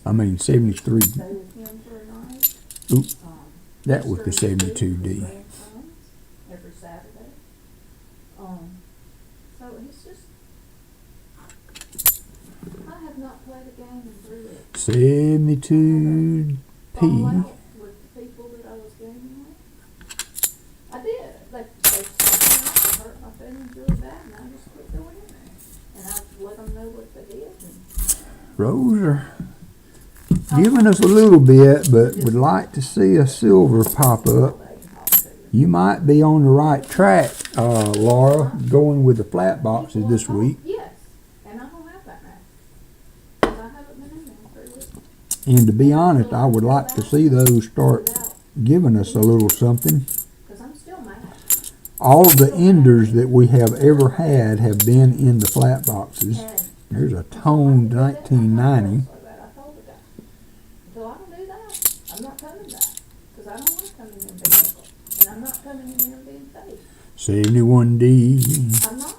I mean 73. Stay with him for a night. Oop, that was the 72D. Every Saturday. So he's just. I have not played a game in 3 weeks. 72P. Fall out with the people that I was gaming with. I did. They hurt my feelings really bad, and I just quit going in there. And I let them know what they did. And Rose are giving us a little bit, but would like to see a silver pop up. they can talk to you. You might be on the right track, Laura, going with the flat boxes this week. Yes, and I don't have that now. 'Cause I haven't been in there in 3 weeks. And to be honest, I would like to see those start giving us a little something. Because I'm still mad. All of the enders that we have ever had have been in the flat boxes. And There's a toned 1990. so bad, I told the guy, until I don't do that, I'm not coming back. Because I don't want to come in here and be ugly. And I'm not coming in here and being fake. 71D. I'm not.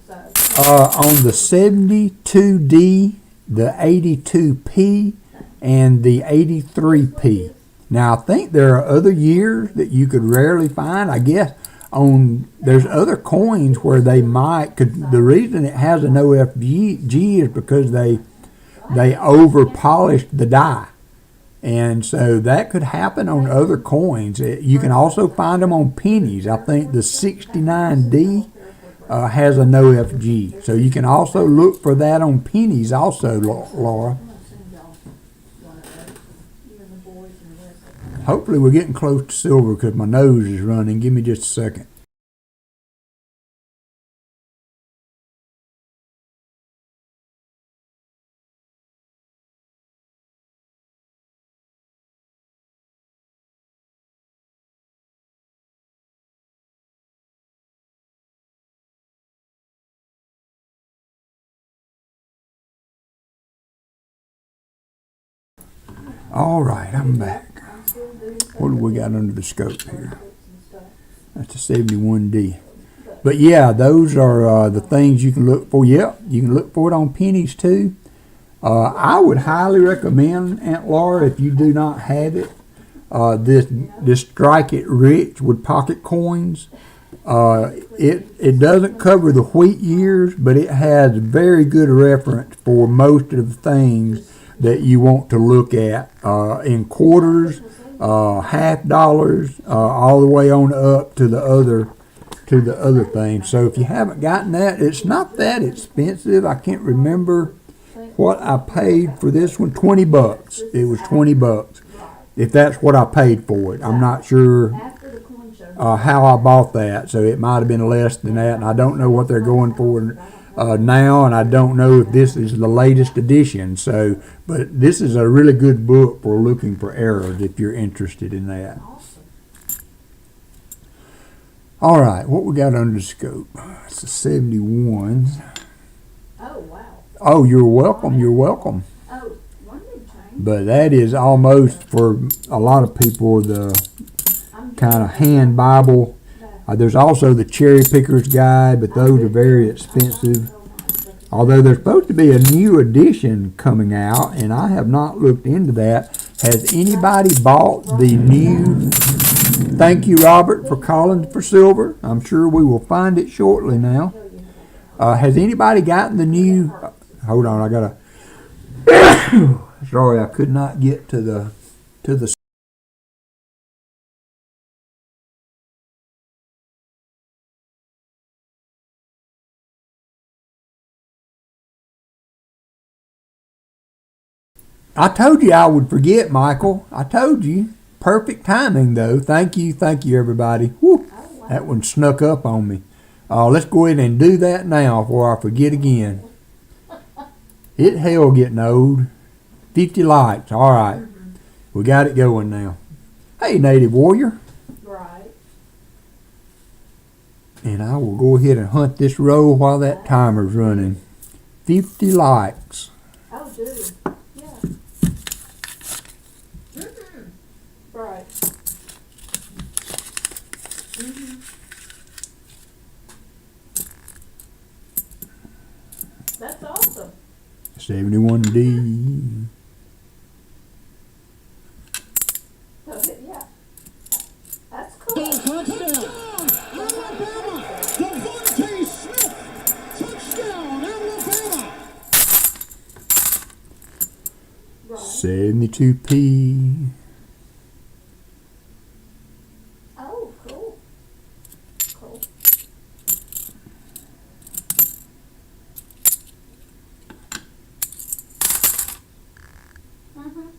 So, On the 72D, the 82P, and the 83P. Now, I think there are other years that you could rarely find. I guess there's other coins where they might. The reason it has an OFG is because they over polished the die, and so that could happen on other coins. You can also find them on pennies. I think the 69D has an OFG, so you can also look for that on pennies also, Laura. I'm going to send y'all one of those. You and the boys and the rest of them. Hopefully we're getting close to silver because my nose is running. Give me just a second. All right, I'm back. I'm still doing What do we got under the scope here? and stuff. That's a 71D. But yeah, those are the things you can look for. Yep, you can look for it on pennies too. I would highly recommend, Aunt Laura, if you do not have it, this Strike It Rich with pocket coins. It doesn't cover the wheat years, but it has very good reference for most of the things that you want to look at in quarters, half dollars, all the way on up to the other things. So if you haven't gotten that, it's not that expensive. I can't remember what I paid for this one. $20. It was $20. If that's what I paid for it, I'm not sure After the coin show. how I bought that. So it might have been less than that, and I don't know what they're going for now, and I don't know if this is the latest edition. So, but this is a really good book for looking for errors if you're interested in that. Awesome. All right, what we got under the scope? It's a 71. Oh, wow. Oh, you're welcome. You're welcome. Oh, one didn't change. But that is almost for a lot of people the I'm kind of hand Bible. There's also the Cherry Picker's Guide, but those are very expensive. Although there's supposed to be a new edition coming out, and I have not looked into that. Has anybody bought the new? Thank you, Robert, for calling for silver. I'm sure we will find it shortly now. Has anybody gotten the new? Hold on, I gotta. Sorry, I could not get to the. I told you I would forget, Michael. I told you. Perfect timing, though. Thank you, everybody. Whew, that one snuck up on me. Let's go ahead and do that now before I forget again. It hell getting old. 50 likes. All right. We got it going now. Hey, Native Warrior. Right. And I will go ahead and hunt this row while that timer's running. 50 likes. Oh, dude. Yeah, Right. Mm-hmm. That's awesome. 71D. So, yeah. That's cool. Touchdown, Alabama. Devontae Smith. Touchdown, Alabama. Right. 72P. Oh, cool. Cool. Mm-hmm.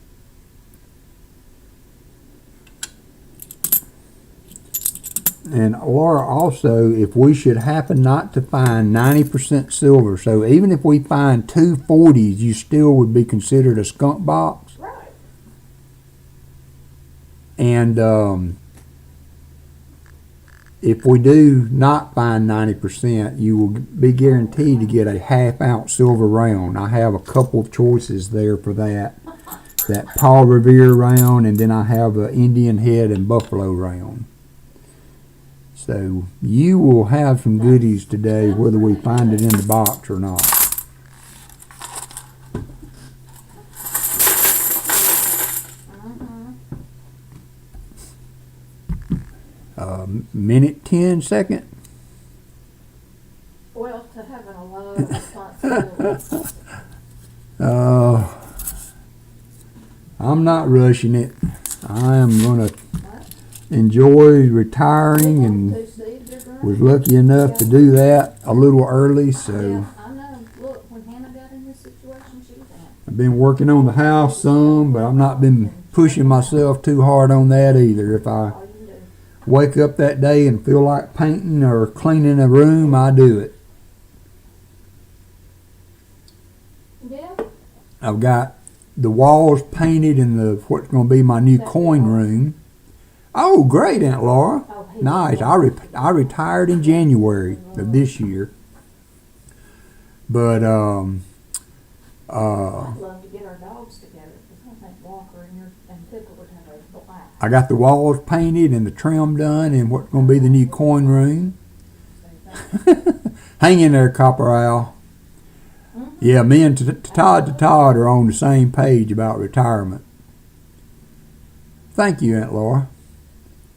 And Laura, also, if we should happen not to find 90% silver, so even if we find 240s, you still would be considered a skunk box. Right. And if we do not find 90%, you will be guaranteed to get a half-ounce silver round. I have a couple of choices there for that. That Paul Revere round, and then I have an Indian head and buffalo round. So you will have some goodies today, whether we find it in the box or not. Minute 10 second. Well, to having a lot of responsibility. I'm not rushing it. I am going to enjoy retiring and was lucky enough to do that a little early. So Yeah, I know. Look, when Hannah got in this situation, she was in. I've been working on the house some, but I've not been pushing myself too hard on that either. If I All you can do. wake up that day and feel like painting or cleaning a room, I do it. Yeah. I've got the walls painted in the what's going to be my new coin room. Oh, great, Aunt Laura. Oh, he Nice. I retired in January of this year. But I'd love to get our dogs together because I think Walker and Pickle would have a blast. I got the walls painted and the trim done in what's going to be the new coin room. Hang in there, Copper Owl. Yeah, me and Todd are on the same page about retirement. Thank you, Aunt Laura.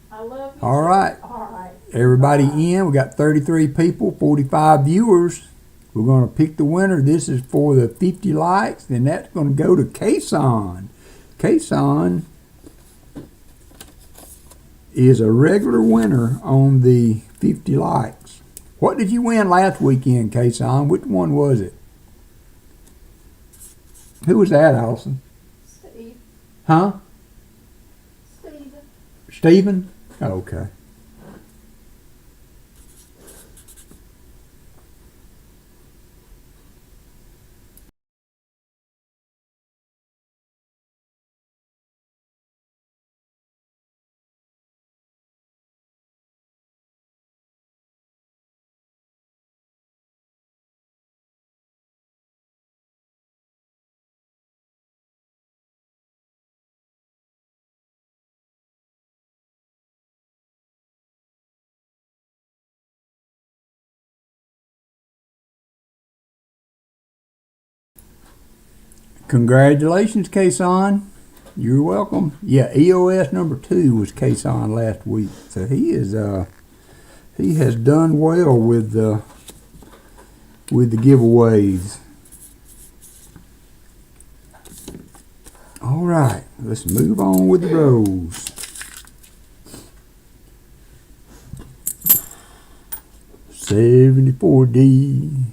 I love you. All right. All right. Everybody in. We got 33 people, 45 viewers. We're going to pick the winner. This is for the 50 likes, and that's going to go to Kason. Kason is a regular winner on the 50 likes. What did you win last weekend, Kason? Which one was it? Who was that, Allison? Steve. Huh? Steve. Stephen? Oh, okay. Congratulations, Kason. You're welcome. Yeah, EOS number 2 was Kason last week. So he has done well with the giveaways. All right, let's move on with the rolls. $74D.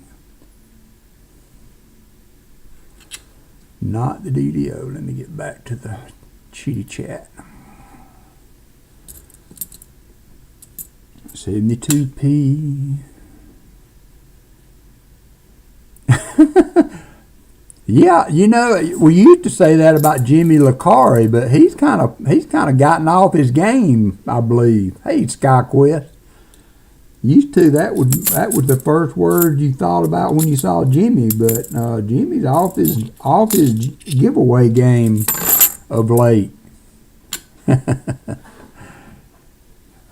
Not the DDO. Let me get back to the chitty chat. 72P. Yeah, you know, we used to say that about Jimmy Lacari, but he's kind of gotten off his game, I believe. Hey, SkyQuest. Used to that was the first word you thought about when you saw Jimmy, but Jimmy's off his giveaway game of late.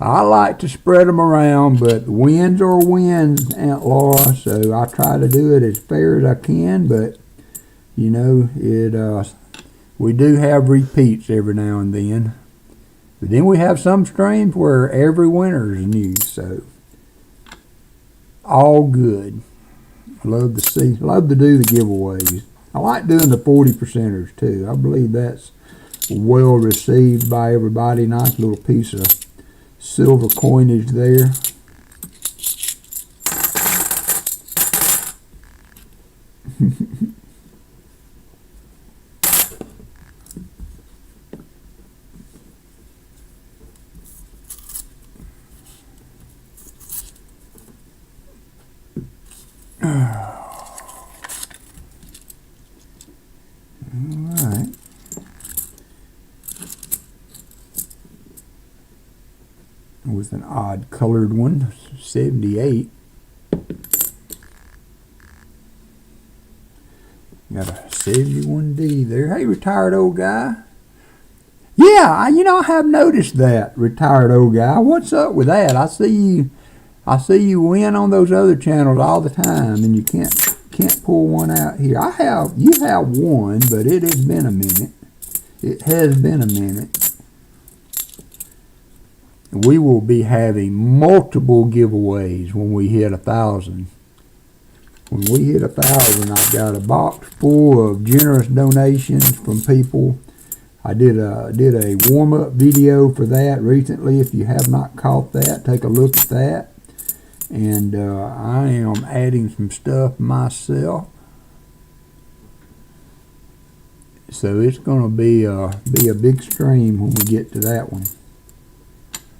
I like to spread them around, but wins are wins, Aunt Laura, so I try to do it as fair as I can, but, you know, we do have repeats every now and then. But then we have some streams where every winner is new, so all good. Love to do the giveaways. I like doing the 40%ers too. I believe that's well received by everybody. Nice little piece of silver coinage there. Alright. With an odd colored one, 78. Got a 71D there. Hey, retired old guy. Yeah, I have noticed that, retired old guy. What's up with that? I see you win on those other channels all the time, and you can't pull one out here. You have one, but it has been a minute. It has been a minute. We will be having multiple giveaways when we hit 1,000. When we hit 1,000, I've got a box full of generous donations from people. I did a warm-up video for that recently. If you have not caught that, take a look at that. And I am adding some stuff myself. So it's going to be a big stream when we get to that one.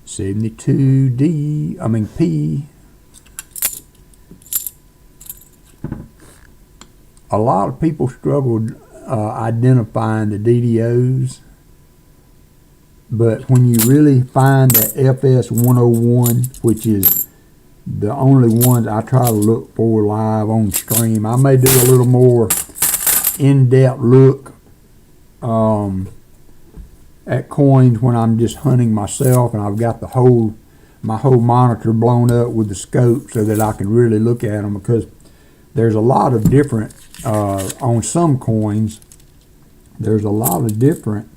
72P. A lot of people struggled identifying the DDOs, but when you really find the FS101, which is the only ones I try to look for live on stream, I may do a little more in-depth look at coins when I'm just hunting myself and I've got my whole monitor blown up with the scope so that I can really look at them, because there's a lot of different on some coins. There's a lot of different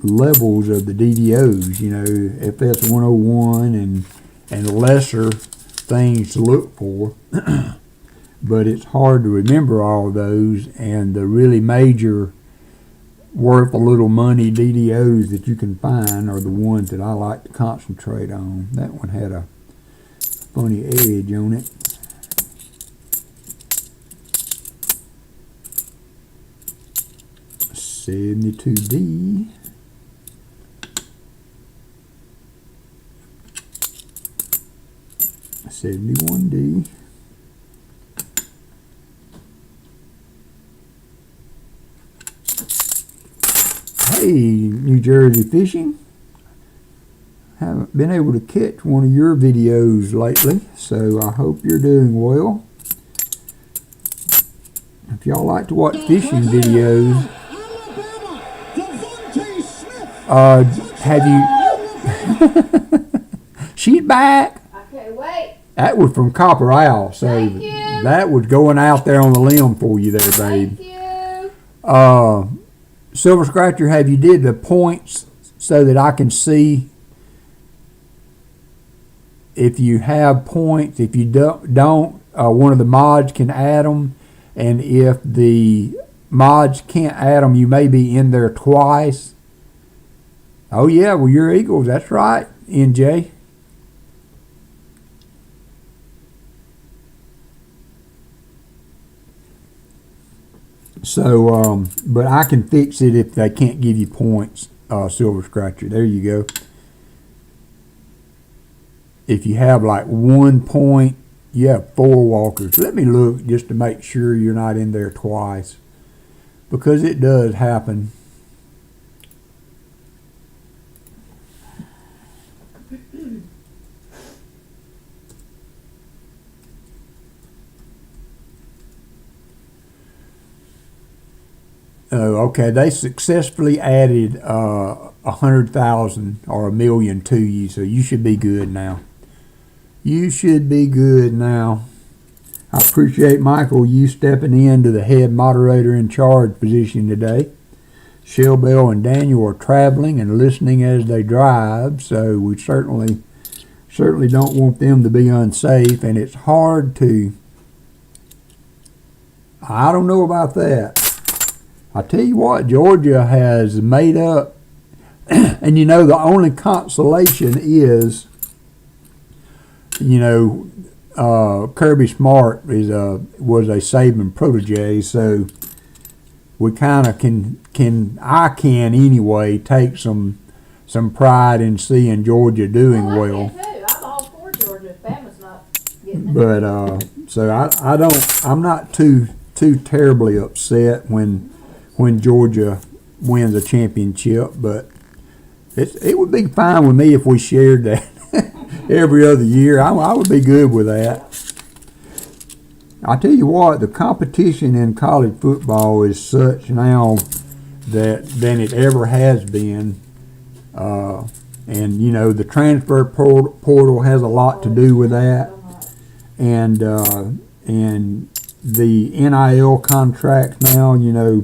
levels of the DDOs, you know, FS101 and lesser things to look for. But it's hard to remember all those, and the really major worth a little money DDOs that you can find are the ones that I like to concentrate on. That one had a funny edge on it. $72D. $71D. Hey, New Jersey Fishing. Haven't been able to catch one of your videos lately, so I hope you're doing well. If y'all like to watch fishing videos, have you... She's back. I can't wait. That was from Copper Owl, so Thank you. that was going out there on the limb for you there, babe. Thank you. Silver Scratcher, have you did the points so that I can see if you have points? If you don't, one of the mods can add them, and if the mods can't add them, you may be in there twice. Oh yeah, well, you're Eagles, that's right, NJ. So, but I can fix it if they can't give you points, Silver Scratcher. There you go. If you have like 1 point, you have 4 walkers. Let me look just to make sure you're not in there twice, because it does happen. Oh, okay. They successfully added 100,000 or 1,000,000 to you, so you should be good now. You should be good now. I appreciate, Michael, you stepping into the head moderator in charge position today. Shelbell and Daniel are traveling and listening as they drive, so we certainly don't want them to be unsafe, and it's hard to, I don't know about that. I tell you what, Georgia has made up, and you know, the only consolation is, you know, Kirby Smart was a Saban protege, so we kind of I can anyway take some pride in seeing Georgia doing well. I can too. I'm all for Georgia if Bama's not getting it. But so I'm not too terribly upset when Georgia wins a championship, but it would be fine with me if we shared that every other year. I would be good with that. I tell you what, the competition in college football is such now than it ever has been, and you know, the transfer portal has a lot to do with that, and the NIL contracts now. You know,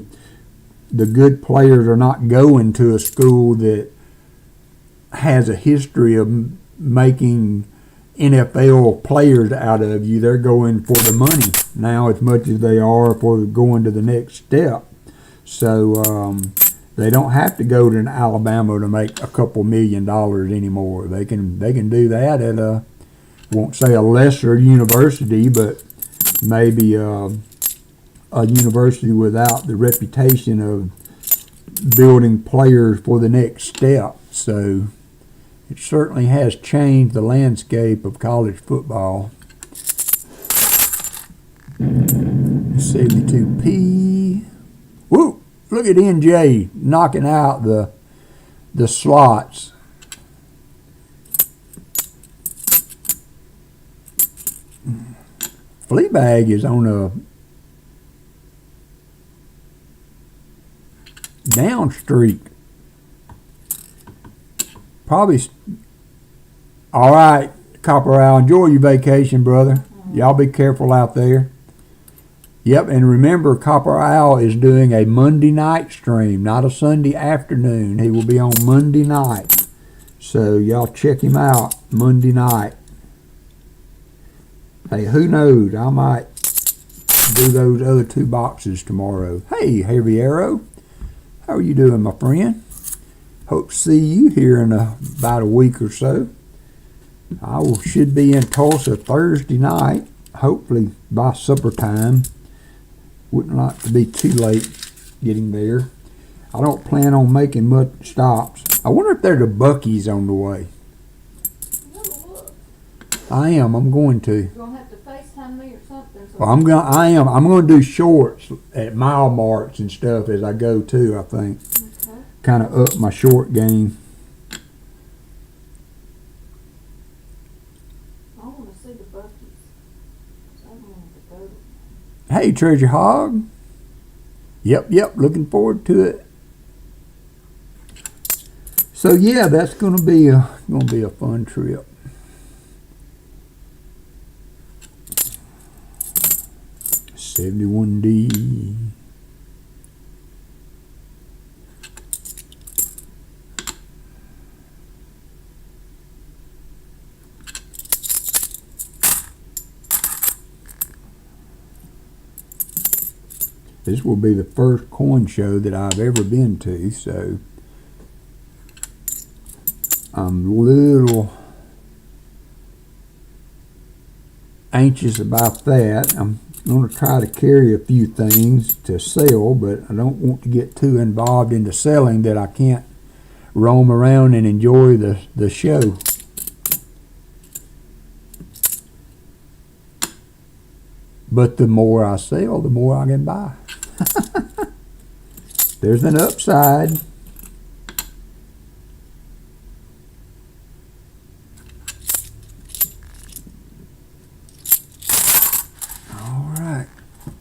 the good players are not going to a school that has a history of making NFL players out of you. They're going for the money now as much as they are for going to the next step. So they don't have to go to an Alabama to make a couple $1 million anymore. They can do that at a, won't say a lesser university, but maybe a university without the reputation of building players for the next step. So it certainly has changed the landscape of college football. 72P. Woo! Look at NJ knocking out the slots. Fleabag is on a down streak. Probably. All right, Copper Owl, enjoy your vacation, brother. Y'all be careful out there. Yep, and remember, Copper Owl is doing a Monday night stream, not a Sunday afternoon. He will be on Monday night. So y'all check him out Monday night. Hey, who knows? I might do those other 2 boxes tomorrow. Hey, Heavy Arrow. How are you doing, my friend? Hope to see you here in about a week or so. Should be in Tulsa Thursday night, hopefully by supper time. Wouldn't like to be too late getting there. I don't plan on making much stops. I wonder if there's a Buc-ee's on the way. I am. I'm going to. You're gonna have to FaceTime me or something. So Well, I'm going to do shorts at mile marks and stuff as I go too. I think okay. kind of up my short game. I want to see the Buc-ee's. So I'm going to go. Hey, Treasure Hog. Yep. Looking forward to it. So yeah, that's going to be a fun trip. $71D. This will be the first coin show that I've ever been to, so I'm a little anxious about that. I'm going to try to carry a few things to sell, but I don't want to get too involved into selling that I can't roam around and enjoy the show. But the more I sell, the more I can buy. There's an upside. All right,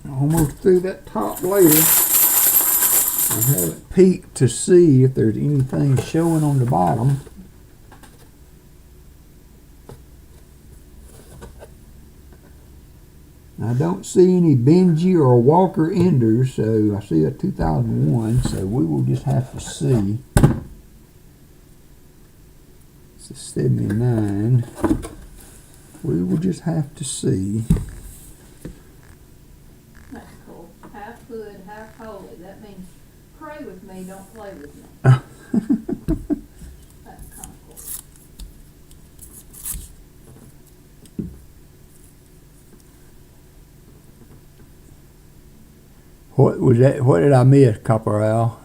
almost through that top layer. I haven't peeked to see if there's anything showing on the bottom. I don't see any Benji or Walker enders, so I see a 2001, so we will just have to see. It's a 79. We will just have to see. That's cool. Half good, half holy. That means pray with me, don't play with me. That's kind of cool. What was that? What did I miss, Copper Al?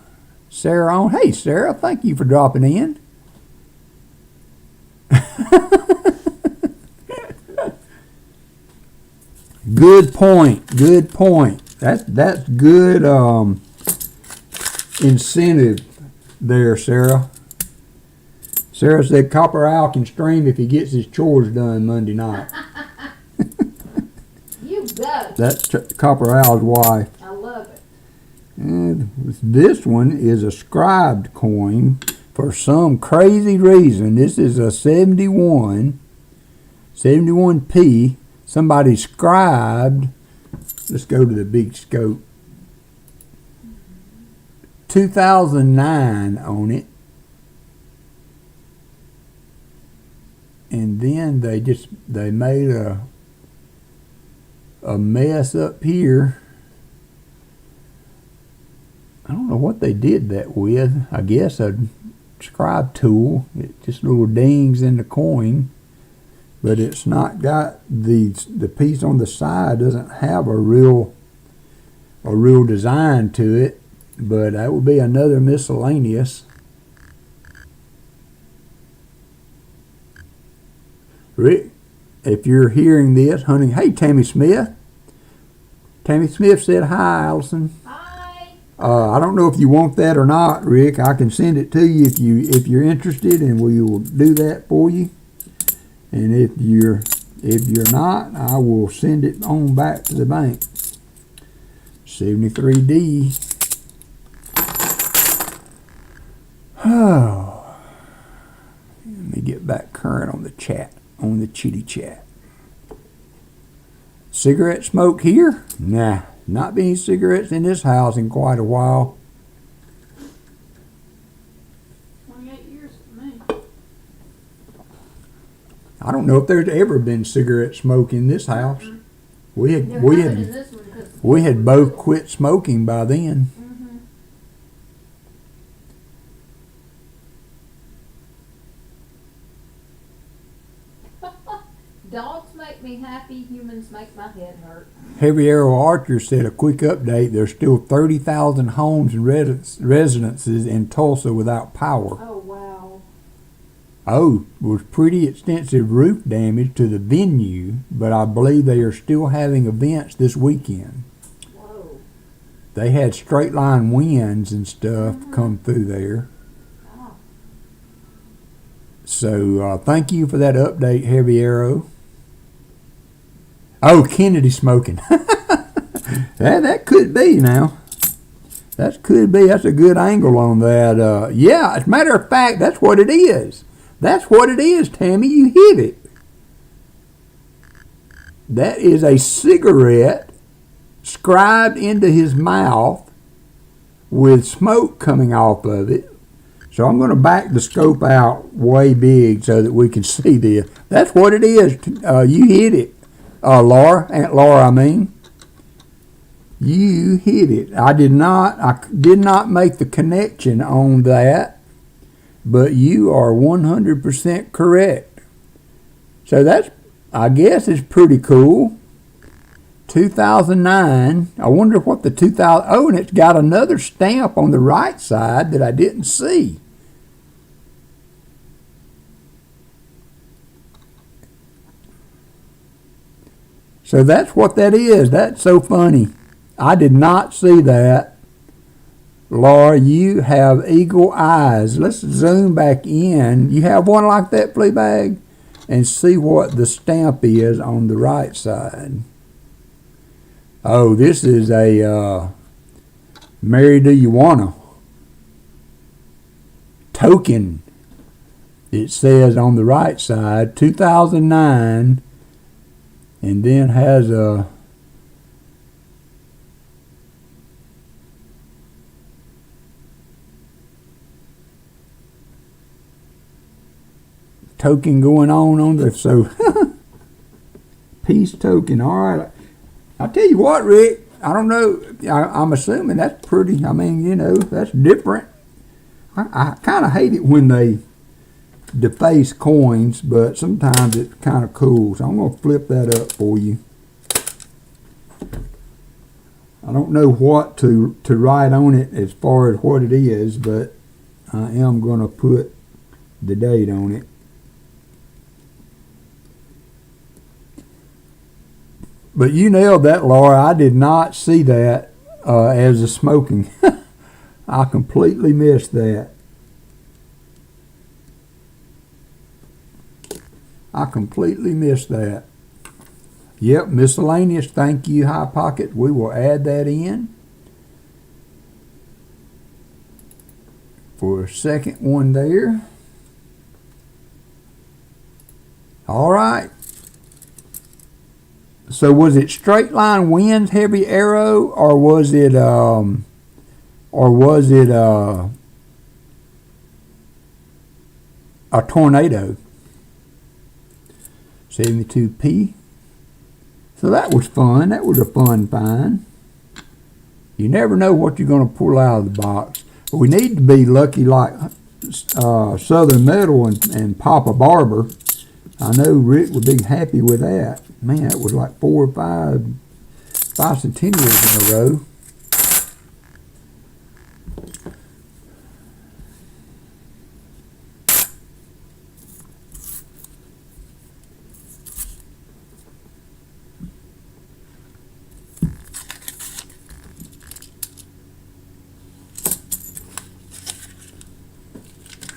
Sarah on. Hey, Sarah, thank you for dropping in. Good point. Good point. That's good incentive there, Sarah. Sarah said Copper Al can stream if he gets his chores done Monday night. You go. That's Copper Al's wife. I love it. And this one is a scribed coin for some crazy reason. This is a 71p. Somebody scribed. Let's go to the big scope. 2009 on it. And then they made a mess up here. I don't know what they did that with. I guess a scribe tool. It just little dings in the coin, but it's not got the piece on the side doesn't have a real design to it. But that would be another miscellaneous. Rick, if you're hearing this, honey, hey Tammy Smith. Tammy Smith said hi, Allison. I don't know if you want that or not, Rick. I can send it to you if you're interested, and we will do that for you. And if you're not, I will send it on back to the bank. 73D. Oh, let me get back current on the chat, on the chitty chat. Cigarette smoke here? Nah. Not been any cigarettes in this house in quite a while. 28 years for me. I don't know if there's ever been cigarette smoke in this house. Mm-hmm. We had both quit smoking by then. Dogs make me happy, humans make my head hurt. Heavy Arrow Archer said a quick update. There's still 30,000 homes and residences in Tulsa without power. Oh, wow. Oh, was pretty extensive roof damage to the venue, but I believe they are still having events this weekend. Whoa. They had straight line winds and stuff come through there. Oh. So thank you for that update, Heavy Arrow. Oh, Kennedy smoking. that could be now. That could be. That's a good angle on that. Yeah, as a matter of fact, that's what it is. That's what it is, Tammy. You hit it. That is a cigarette scribed into his mouth with smoke coming off of it. So I'm going to back the scope out way big so that we can see this. That's what it is. You hit it. Laura, Aunt Laura, I mean. You hit it. I did not make the connection on that, but you are 100% correct. So that's, I guess, is pretty cool. 2009. I wonder what the 2000. Oh, and it's got another stamp on the right side that I didn't see. So that's what that is. That's so funny. I did not see that. Laura, you have eagle eyes. Let's zoom back in. You have one like that, Fleabag? And see what the stamp is on the right side. Oh, this is a Mary Do You Wanna. token. It says on the right side 2009, and then has a token going on there. So peace token. All right. I'll tell you what, Rick. I don't know. I'm assuming that's pretty. I mean, you know, that's different. I kind of hate it when they deface coins, but sometimes it's kind of cool. So I'm going to flip that up for you. I don't know what to write on it as far as what it is, but I am going to put the date on it. But you nailed that, Laura. I did not see that as a smoking. I completely missed that. I completely missed that. Yep, miscellaneous. Thank you, High Pocket. We will add that in for a second one there. All right. So was it straight line winds, heavy arrow, or was it a tornado? 72p. So that was fun. That was a fun find. You never know what you're going to pull out of the box. But we need to be lucky like Southern Metal and Papa Barber. I know Rick would be happy with that. Man, that was like 4 or 5 centennials in a row.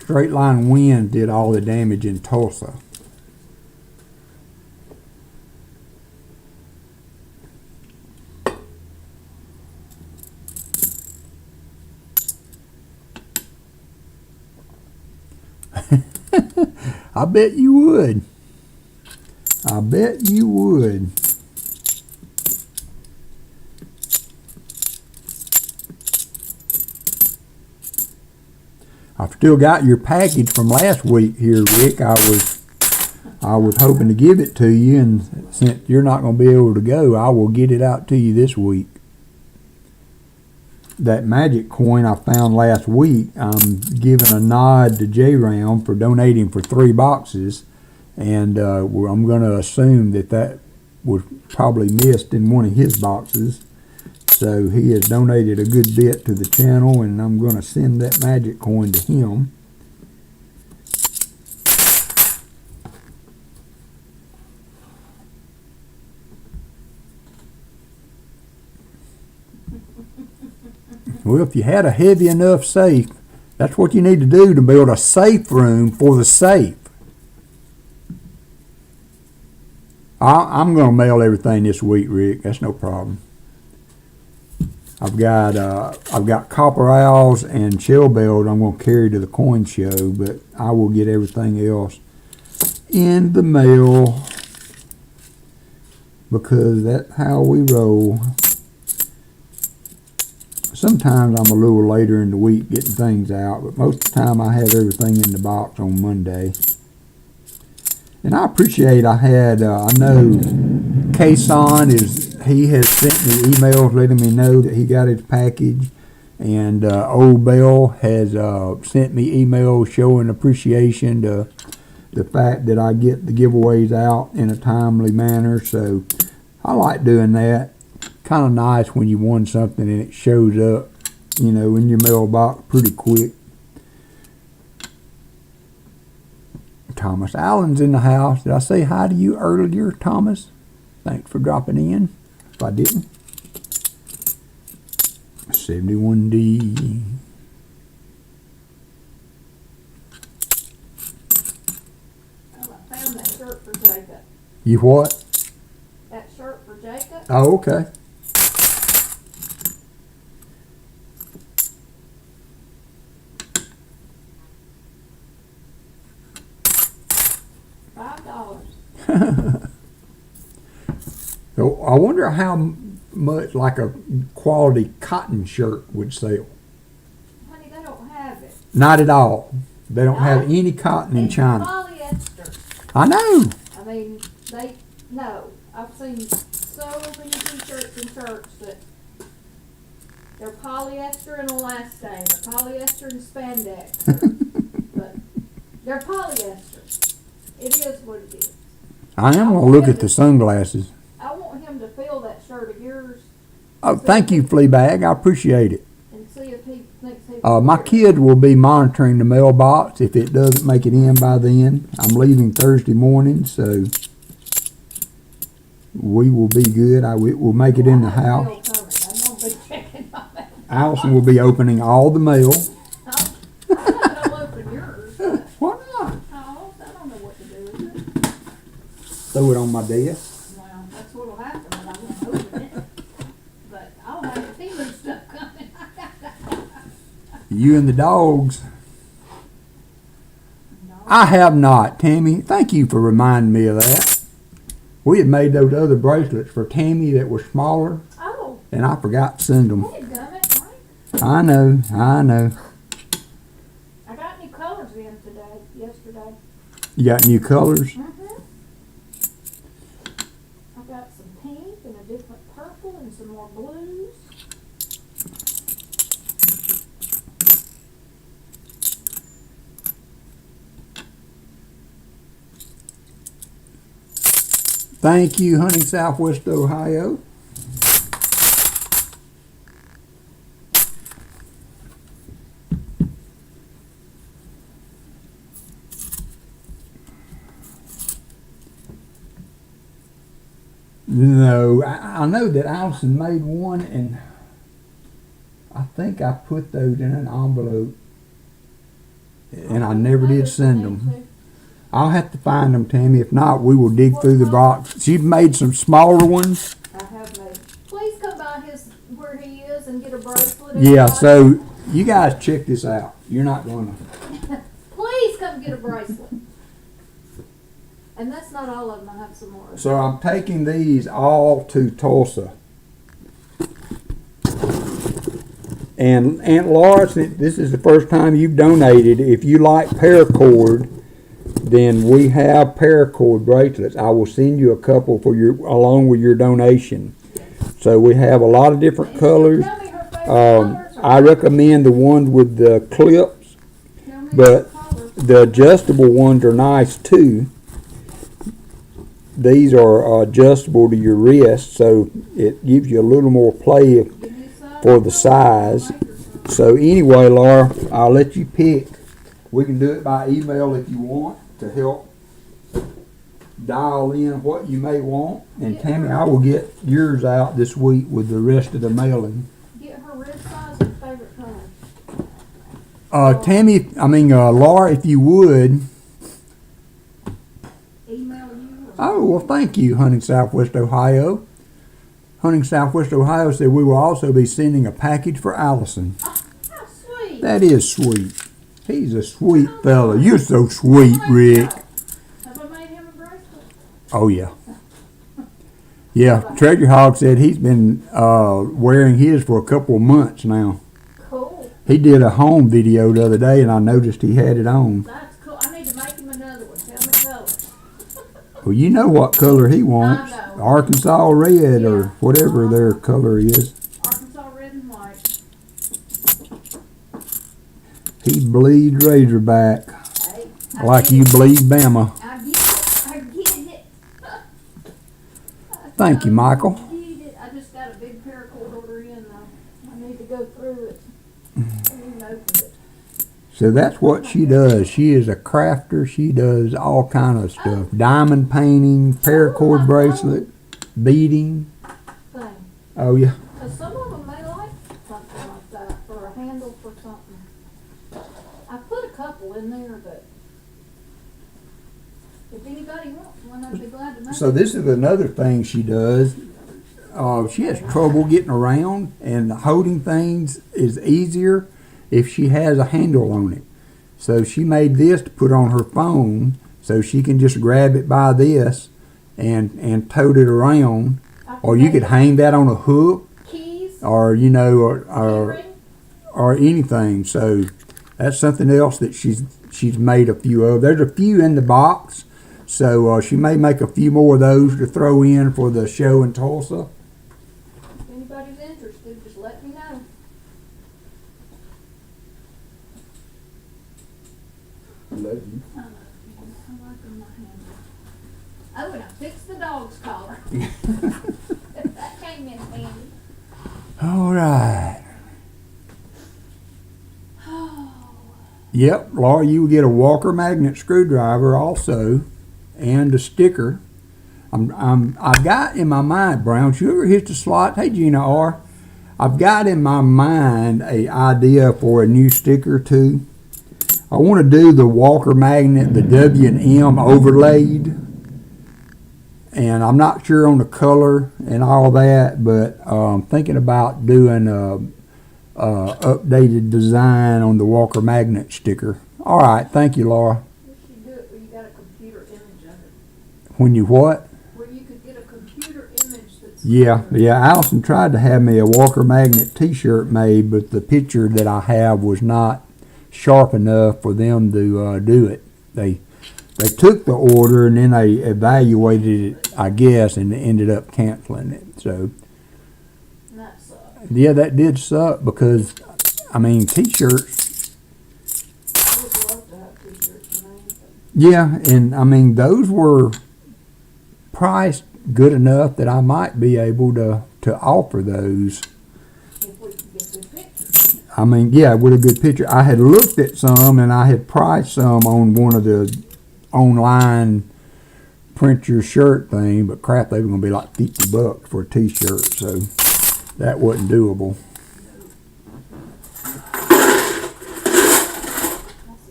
Straight line wind did all the damage in Tulsa. I bet you would. I bet you would. I've still got your package from last week here, Rick. I was hoping to give it to you, and since you're not going to be able to go, I will get it out to you this week. That magic coin I found last week, I'm giving a nod to J-Round for donating for 3 boxes, and I'm going to assume that was probably missed in one of his boxes. So he has donated a good bit to the channel, and I'm going to send that magic coin to him. Well, if you had a heavy enough safe, that's what you need to do to build a safe room for the safe. I'm going to mail everything this week, Rick. That's no problem. I've got copper owls and shell bells I'm going to carry to the coin show, but I will get everything else in the mail because that's how we roll. Sometimes I'm a little later in the week getting things out, but most of the time I have everything in the box on Monday. And I appreciate I know Kason he has sent me emails letting me know that he got his package, and Old Bell has sent me emails showing appreciation to the fact that I get the giveaways out in a timely manner. So I like doing that. Kind of nice when you won something and it shows up, you know, in your mailbox pretty quick. Thomas Allen's in the house. Did I say hi to you earlier, Thomas? Thanks for dropping in. If I didn't. 71D. I found that shirt for Jacob. You what? That shirt for Jacob. Oh, okay. So I wonder how much like a quality cotton shirt would sell. Honey, they don't have it. Not at all. They don't have No. any cotton in It's China. polyester. I know. I mean, no. I've seen so many t-shirts and shirts that they're polyester and elastane, or polyester and spandex, but they're polyester. It is what it is. I am gonna look at the sunglasses. I want him to fill that shirt of yours Oh, thank you, Fleabag. I appreciate it. and see if he thinks he My kid will be monitoring the mailbox if it doesn't make it in by then. I'm leaving Thursday morning, so we will be good. We'll make it in the house. I'm gonna be checking my mail. Allison will be opening all the mail. I'm not gonna open yours. But, Why not? oh, I don't know what to do with it. Throw it on my desk. Well, that's what'll happen when I won't open it. But I'll have feeling stuff coming. You and the dogs. No. I have not, Tammy. Thank you for reminding me of that. We had made those other bracelets for Tammy that were smaller, Oh, and I forgot to send them. hey, gummit, right? I know. I got new colors in yesterday. You got new colors? Mm-hmm. I got some pink and a different purple and some more blues. Thank you, Hunting Southwest Ohio. No, I know that Allison made one, and I think I put those in an envelope, and I never did send them. I'll have to find them, Tammy. If not, we will dig through the box. She's made some smaller ones. I have made. Please come by where he is and get a bracelet. Yeah, everybody. so you guys check this out. You're not going to. Please come get a bracelet. And that's not all of them. I have some more. So I'm taking these all to Tulsa. And Aunt Laura, since this is the first time you've donated, if you like paracord, then we have paracord bracelets. I will send you a couple along with your donation. So we have a lot of different colors. Tell me her favorite colors. I recommend the ones with the clips, Tell me but her colors. the adjustable ones are nice too. These are adjustable to your wrist, so it gives you a little more play Did you decide for the size. So anyway, Laura, I'll let you pick. We can do it by email if you want to help dial in what you may want. And Tammy, I will get yours out this week with the rest of the mailing. Get her wrist size and favorite color. Laura, if you would. Email you. Oh, well, thank you, Hunting Southwest Ohio. Hunting Southwest Ohio said we will also be sending a package for Allison. Oh, how sweet. That is sweet. He's a sweet fella. You're so sweet, Rick. Have I made him a bracelet? Oh, yeah. Yeah, Treasure Hog said he's been wearing his for a couple of months now. Cool. He did a home video the other day, and I noticed he had it on. That's cool. I need to make him another one. Tell me color. Well, you know what color he wants. I know. Arkansas red or Yeah. whatever their color is. Arkansas red and white. He bleeds Razorback Hey, like you bleed Bama. I get it. I get it. Thank you, Michael. I get it. I just got a big paracord order in though. I need to go through it. I haven't even opened it. So that's what she does. She is a crafter. She does all kind of stuff. Diamond painting, paracord bracelet, beading. Thing. Oh, yeah. Cause some of them may like something like that, or a handle for something. I put a couple in there, but if anybody wants one, I'd be glad to make So it. this is another thing she does. She has trouble getting around, and holding things is easier if she has a handle on it. So she made this to put on her phone, so she can just grab it by this, and tote it around, I or you could make hang that on a hook, keys, or you know, keyring. or anything. So that's something else that she's made a few of. There's a few in the box, so she may make a few more of those to throw in for the show in Tulsa. If anybody's interested, just let me know. Love you. I like them, my handle. Oh, and I fixed the dog's collar. That came in handy. All right. Oh, Yep, Laura, you will get a WalkerMagnet screwdriver also, and a sticker. I've got in my mind, Brown Sugar hits the slot. Hey, Gina R. I've got in my mind a idea for a new sticker too. I want to do the WalkerMagnet, the W&M overlaid, and I'm not sure on the color and all that, but I'm thinking about doing a updated design on the WalkerMagnet sticker. All right, thank you, Laura. you should do it where you got a computer image of it. When you what? Where you could get a computer image that's. Yeah. Allison tried to have me a WalkerMagnet T-shirt made, but the picture that I have was not sharp enough for them to do it. They took the order and then they evaluated it, I guess, and ended up canceling it. So And that sucks. yeah, that did suck because I mean T-shirts. I would love to have t-shirts made, but Yeah, and I mean those were priced good enough that I might be able to offer those. if we could get good pictures. I mean, yeah, with a good picture. I had looked at some and I had priced some on one of the online print your shirt thing, but crap, they were going to be like $50 for a T-shirt, so that wasn't doable. That's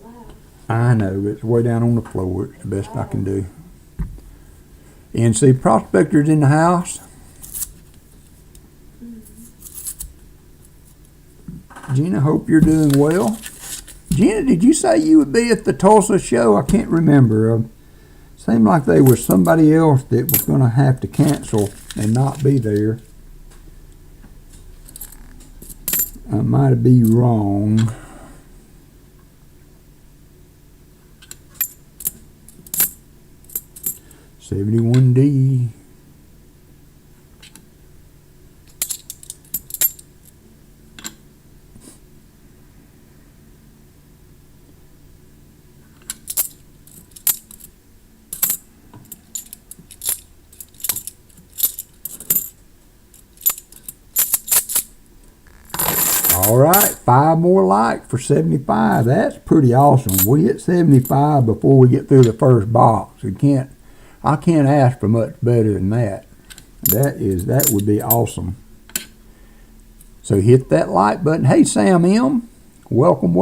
loud. I know, it's way down on the floor. It's the best I can do. NC Prospector's in the house. Gina, hope you're doing well. Gina, did you say you would be at the Tulsa show? I can't remember. Seemed like there was somebody else that was going to have to cancel and not be there. I might be wrong. $71D. All right, 5 more likes for 75. That's pretty awesome. We hit 75 before we get through the first box. I can't ask for much better than that. That would be awesome. So hit that like button. Hey, Sam M, welcome.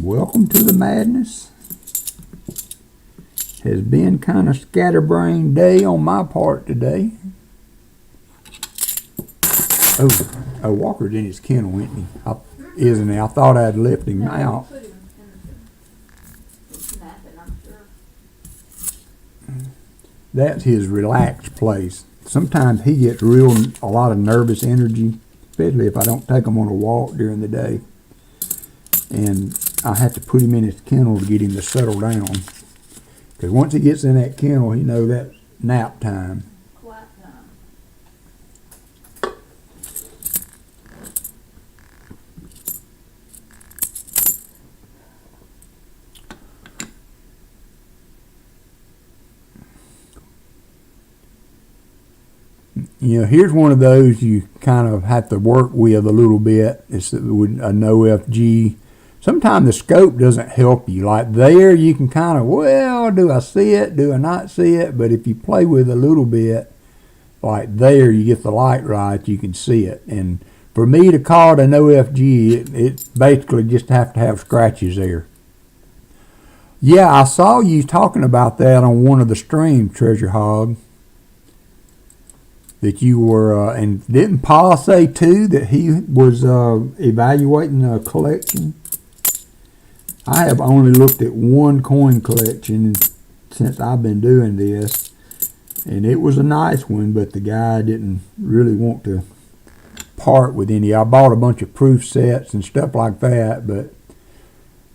Welcome to the madness. Has been kind of scatterbrained day on my part today. Oh, Walker's in his kennel, isn't he? I thought I'd left him out. Put him in the napping, I'm sure. That's his relaxed place. Sometimes he gets a lot of nervous energy, especially if I don't take him on a walk during the day. And I have to put him in his kennel to get him to settle down. Because once he gets in that kennel, you know that's nap time. Quiet time. You know, here's one of those you kind of have to work with a little bit. It's with a NoFG. Sometimes the scope doesn't help you. Like there, you can kind of, well, do I see it? Do I not see it? But if you play with it a little bit, like there, you get the light right, you can see it. And for me to call it a NoFG, it basically just have to have scratches there. Yeah, I saw you talking about that on one of the streams, Treasure Hog. That you were, and didn't Paul say too that he was evaluating a collection? I have only looked at one coin collection, since I've been doing this. And it was a nice one, but the guy didn't really want to part with any. I bought a bunch of proof sets and stuff like that, but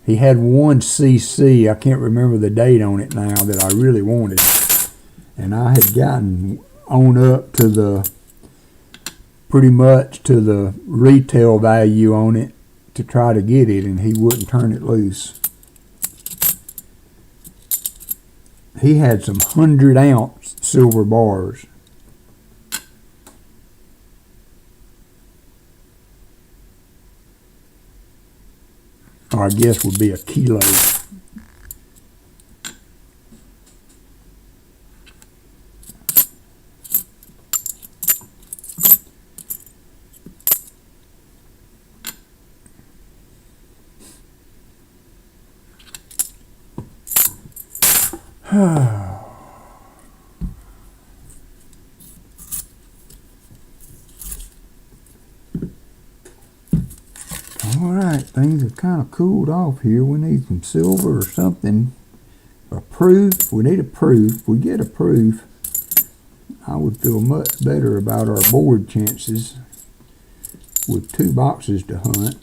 he had one CC, I can't remember the date on it now, that I really wanted. And I had gotten on up to the, pretty much to the retail value on it to try to get it, and he wouldn't turn it loose. He had some 100-ounce silver bars. Or I guess would be a kilo. Alright, things have kind of cooled off here. We need some silver or something. A proof. We need a proof. If we get a proof, I would feel much better about our board chances with 2 boxes to hunt.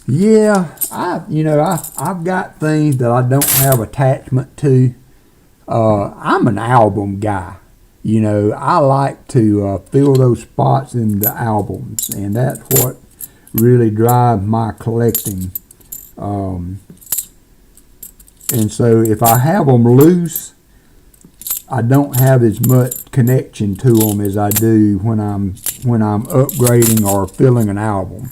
Yeah, I've got things that I don't have attachment to. I'm an album guy. I like to fill those spots in the albums, and that's what really drives my collecting. And so if I have them loose, I don't have as much connection to them as I do when I'm upgrading or filling an album.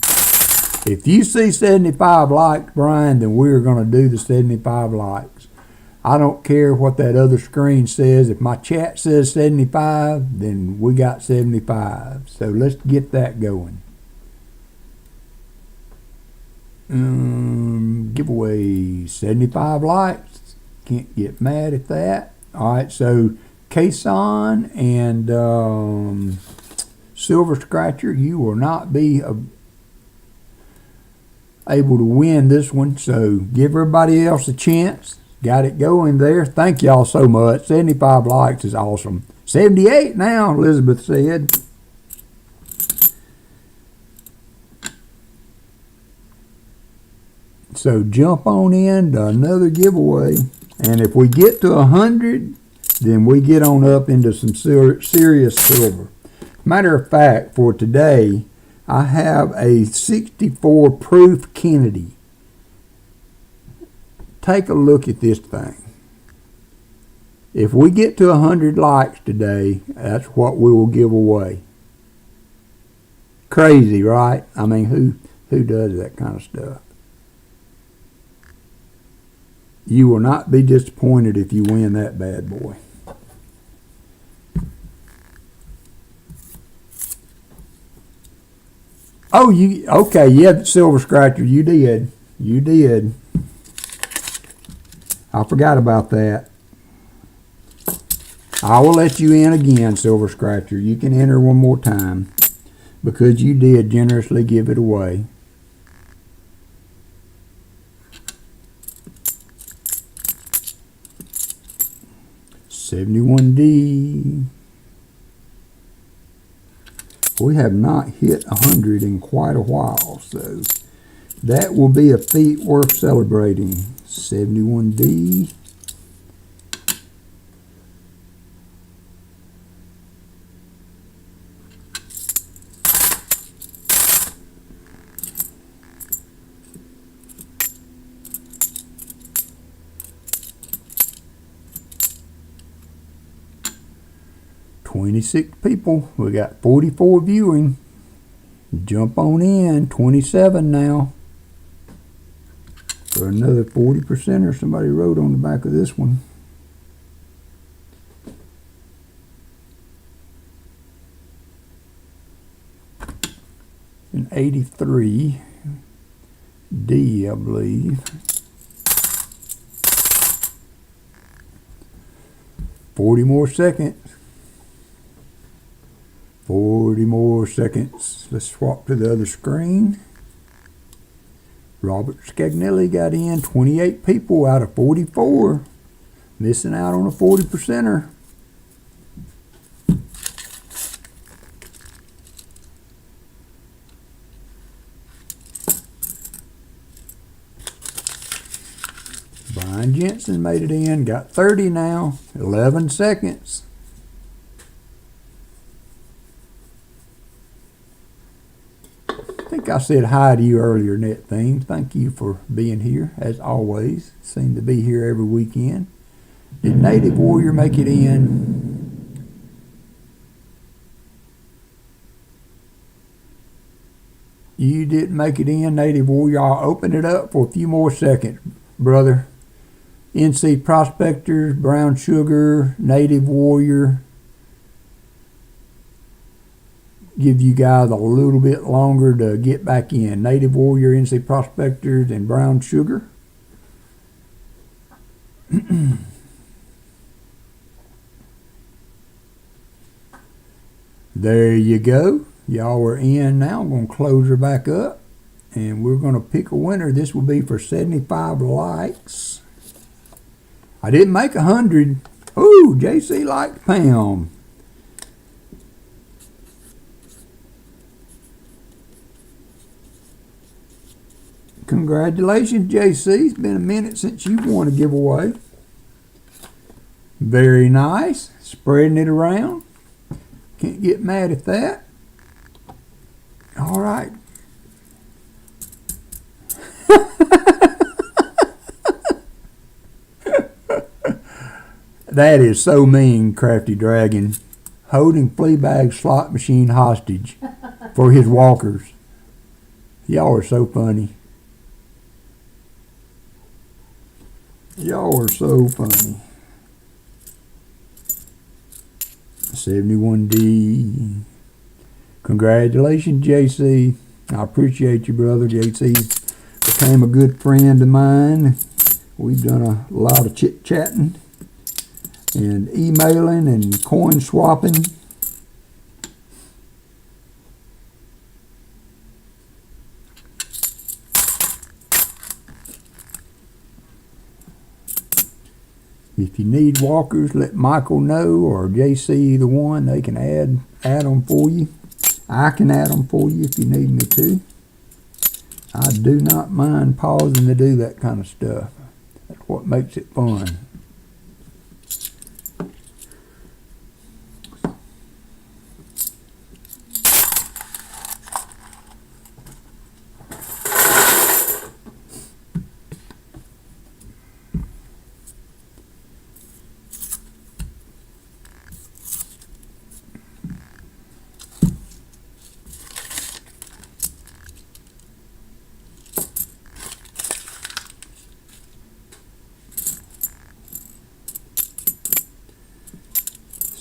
If you see 75 likes, Brian, then we're going to do the 75 likes. I don't care what that other screen says. If my chat says 75, then we got 75. So let's get that going. Giveaway 75 likes. Can't get mad at that. All right, so Kason and Silver Scratcher, you will not be able to win this one. So give everybody else a chance. Got it going there. Thank y'all so much. 75 likes is awesome. 78 now, Elizabeth said. So jump on in to another giveaway. And if we get to 100, then we get on up into some serious silver. Matter of fact, for today, I have a 64 proof Kennedy. Take a look at this thing. If we get to 100 likes today, that's what we will give away. Crazy, right? I mean, who does that kind of stuff? You will not be disappointed if you win that bad boy. Oh, okay, yeah, Silver Scratcher, you did. You did. I forgot about that. I will let you in again, Silver Scratcher. You can enter one more time because you did generously give it away. $71D. We have not hit 100 in quite a while, so that will be a feat worth celebrating. 71D. $26 people. We got 44 viewing. Jump on in. 27 now. For another 40%, or somebody wrote on the back of this one. An 83 D, I believe. 40 more seconds. 40 more seconds. Let's swap to the other screen. Robert Scagnelli got in. 28 people out of 44. Missing out on a 40%er. Brian Jensen made it in. Got 30 now. 11 seconds. I think I said hi to you earlier, Net Theme. Thank you for being here, as always. Seem to be here every weekend. Did Native Warrior make it in? You didn't make it in, Native Warrior. I'll open it up for a few more seconds, brother. NC Prospectors, Brown Sugar, Native Warrior. Give you guys a little bit longer to get back in. Native Warrior, NC Prospectors, and Brown Sugar. There you go. Y'all are in now. I'm going to close her back up. And we're going to pick a winner. This will be for 75 likes. I didn't make 100. Ooh, JC liked Pam. Congratulations, JC. It's been a minute since you won a giveaway. Very nice. Spreading it around. Can't get mad at that. All right. That is so mean, Crafty Dragon. Holding Fleabag slot machine hostage for his walkers. Y'all are so funny. Y'all are so funny. 71D. Congratulations, JC. I appreciate you, brother. JC became a good friend of mine. We've done a lot of chit-chatting and emailing and coin swapping. If you need walkers, let Michael know or JC, either one. They can add them for you. I can add them for you if you need me to. I do not mind pausing to do that kind of stuff. That's what makes it fun.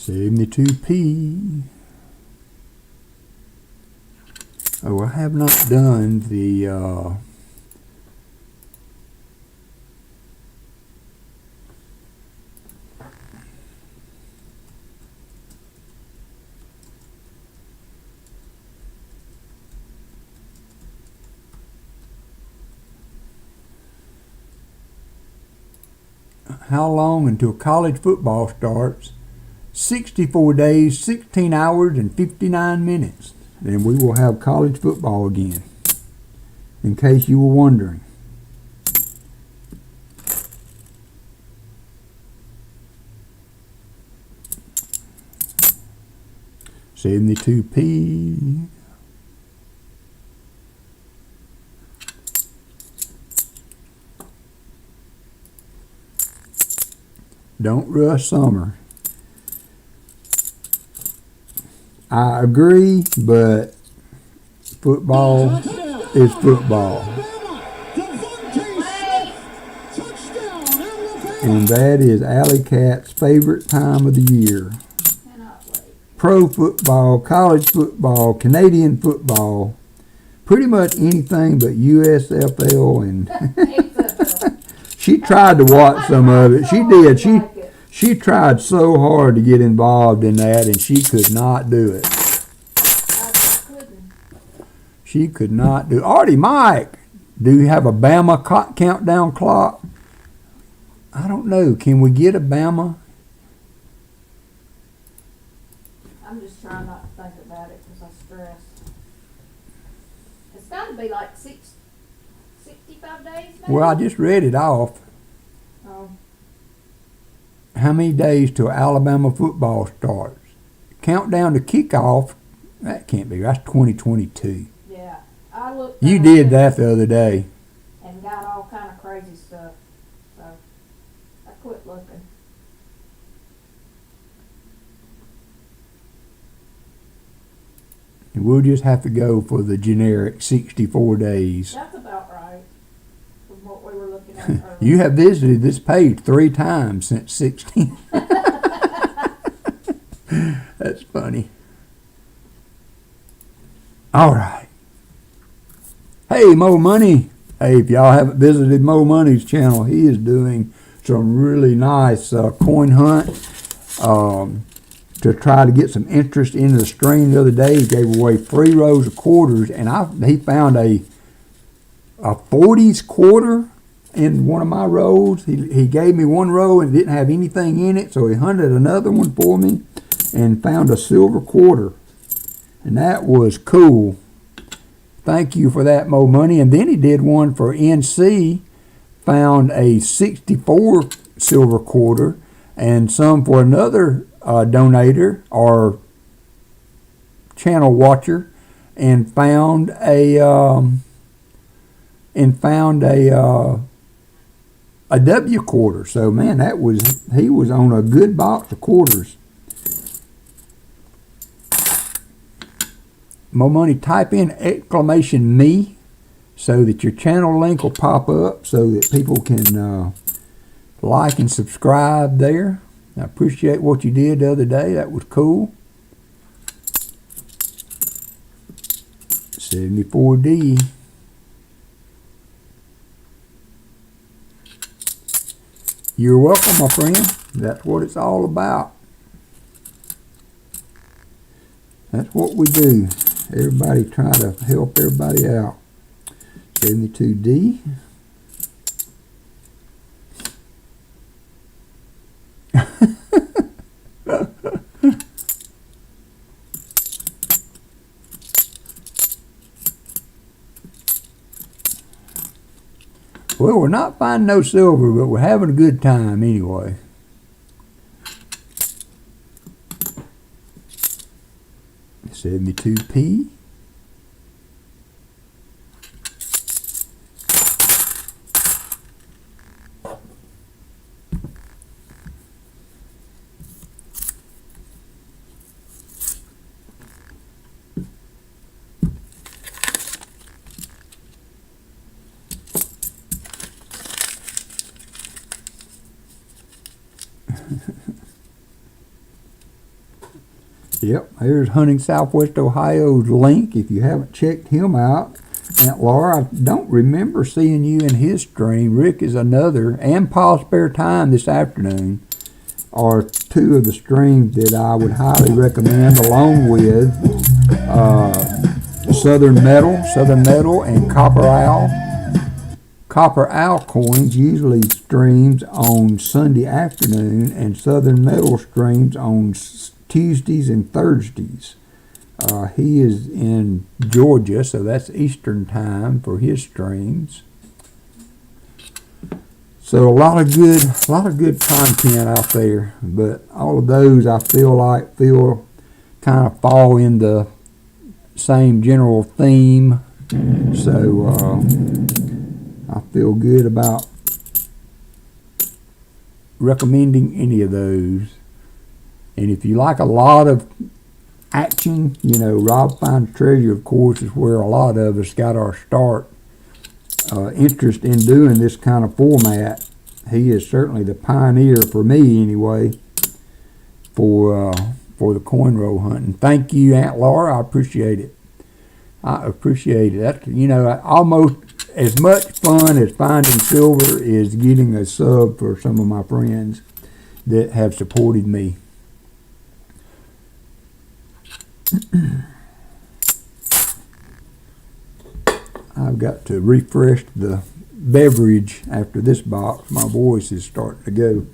$72p. Oh, I have not done the how long until college football starts. 64 days, 16 hours, and 59 minutes. Then we will have college football again, in case you were wondering. $72p. Don't rush summer. I agree, but football is football. And that is Alley Cat's favorite time of the year. Pro football, college football, Canadian football, pretty much anything but USFL. And she tried to watch some of it. She did. She tried so hard to get involved in that, and she could not do it. She could not do it. Artie Mike, Do you have a Bama countdown clock? I don't know. Can we get a Bama? I'm just trying not to think about it because I stress. It's got to be like 65 days, maybe? Well, I just read it off. Oh, How many days till Alabama football starts? Countdown to kickoff. That can't be. That's 2022. yeah. I looked. You up did that the other day. and got all kind of crazy stuff. So I quit looking. We'll just have to go for the generic 64 days. That's about right from what we were looking at earlier. You have visited this page 3 times since 16. That's funny. All right. Hey, Mo Money. Hey, if y'all haven't visited Mo Money's channel, he is doing some really nice coin hunt to try to get some interest into the stream. The other day, he gave away 3 rows of quarters, and he found a 40s quarter in one of my rows. He gave me 1 row and didn't have anything in it, so he hunted another one for me and found a silver quarter, and that was cool. Thank you for that, Mo Money. And then he did one for NC, found a 64 silver quarter, and some for another donator or channel watcher, and found a W quarter. So man, he was on a good box of quarters. Mo Money, type in !me so that your channel link will pop up so that people can like and subscribe there. I appreciate what you did the other day. That was cool. 74D. You're welcome, my friend. That's what it's all about. That's what we do. Everybody try to help everybody out. 72D. Well, we're not finding no silver, but we're having a good time anyway. $72P. Yep, here's Hunting Southwest Ohio's link. If you haven't checked him out, Aunt Laura, I don't remember seeing you in his stream. Rick is another, and Paul Spare Time this afternoon are 2 of the streams that I would highly recommend, along with Southern Metal, and Copper Owl. Copper Owl Coins usually streams on Sunday afternoon, and Southern Metal streams on Tuesdays and Thursdays. He is in Georgia, so that's Eastern time for his streams. So a lot of good content out there, but all of those I feel kind of fall in the same general theme. So I feel good about recommending any of those. And if you like a lot of action, Rob Finds Treasure, of course, is where a lot of us got our start interest in doing this kind of format. He is certainly the pioneer, for me anyway, for the coin roll hunting. Thank you, Aunt Laura. I appreciate it. That's, almost as much fun as finding silver is getting a sub for some of my friends that have supported me. I've got to refresh the beverage after this box. My voice is starting to go.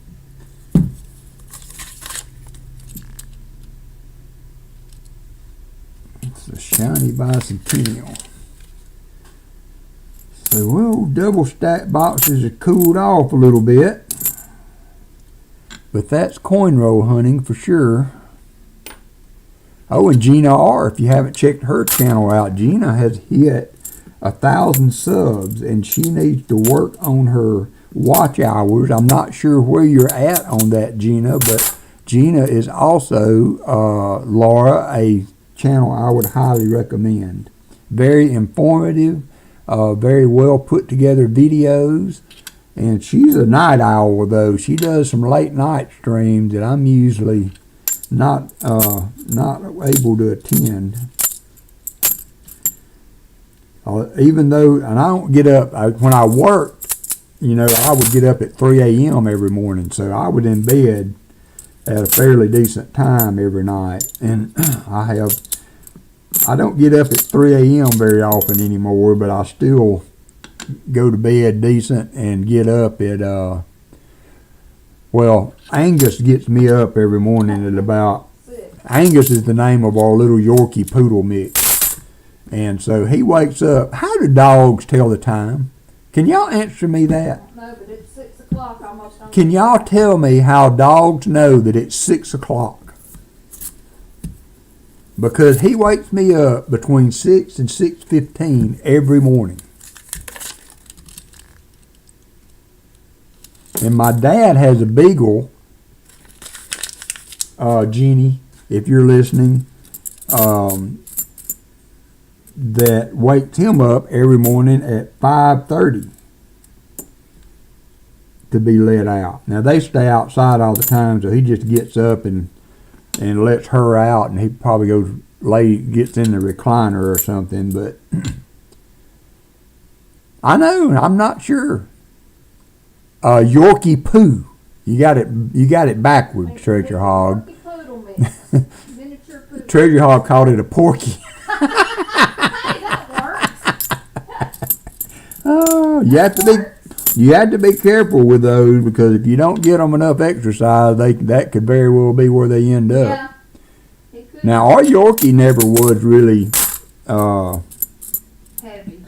It's a shiny bicentennial. So, well, double stack boxes have cooled off a little bit. But that's coin roll hunting for sure. Oh, and Gina R., if you haven't checked her channel out, Gina has hit 1,000 subs, and she needs to work on her watch hours. I'm not sure where you're at on that, Gina, but Gina is also, Laura, a channel I would highly recommend. Very informative, very well put together videos, and she's a night owl, though. She does some late night streams that I'm usually not able to attend. Even though, and I don't get up, when I worked, you know, I would get up at 3 a.m. every morning, so I was in bed at a fairly decent time every night, and I don't get up at 3 a.m. very often anymore, but I still go to bed decent and get up at, well, Angus gets me up every morning at about, Angus is the name of our little Yorkie poodle mix. And so he wakes up. How do dogs tell the time? Can y'all answer me that? No, but it's 6 o'clock almost. Can y'all tell me how dogs know that it's 6 o'clock? Because he wakes me up between 6 and 6:15 every morning. And my dad has a beagle, Jeannie, if you're listening, that wakes him up every morning at 5:30 to be let out. Now, they stay outside all the time, so he just gets up and lets her out, and he probably gets in the recliner or something, but I know, I'm not sure. Yorkie poo. You got it backwards, Treasure Hog. Treasure Hog called it a porky. Hey, that works. Oh, you have to be careful with those, because if you don't get them enough exercise, that could very well be where they end up. Yeah, it could. Now, our Yorkie never was really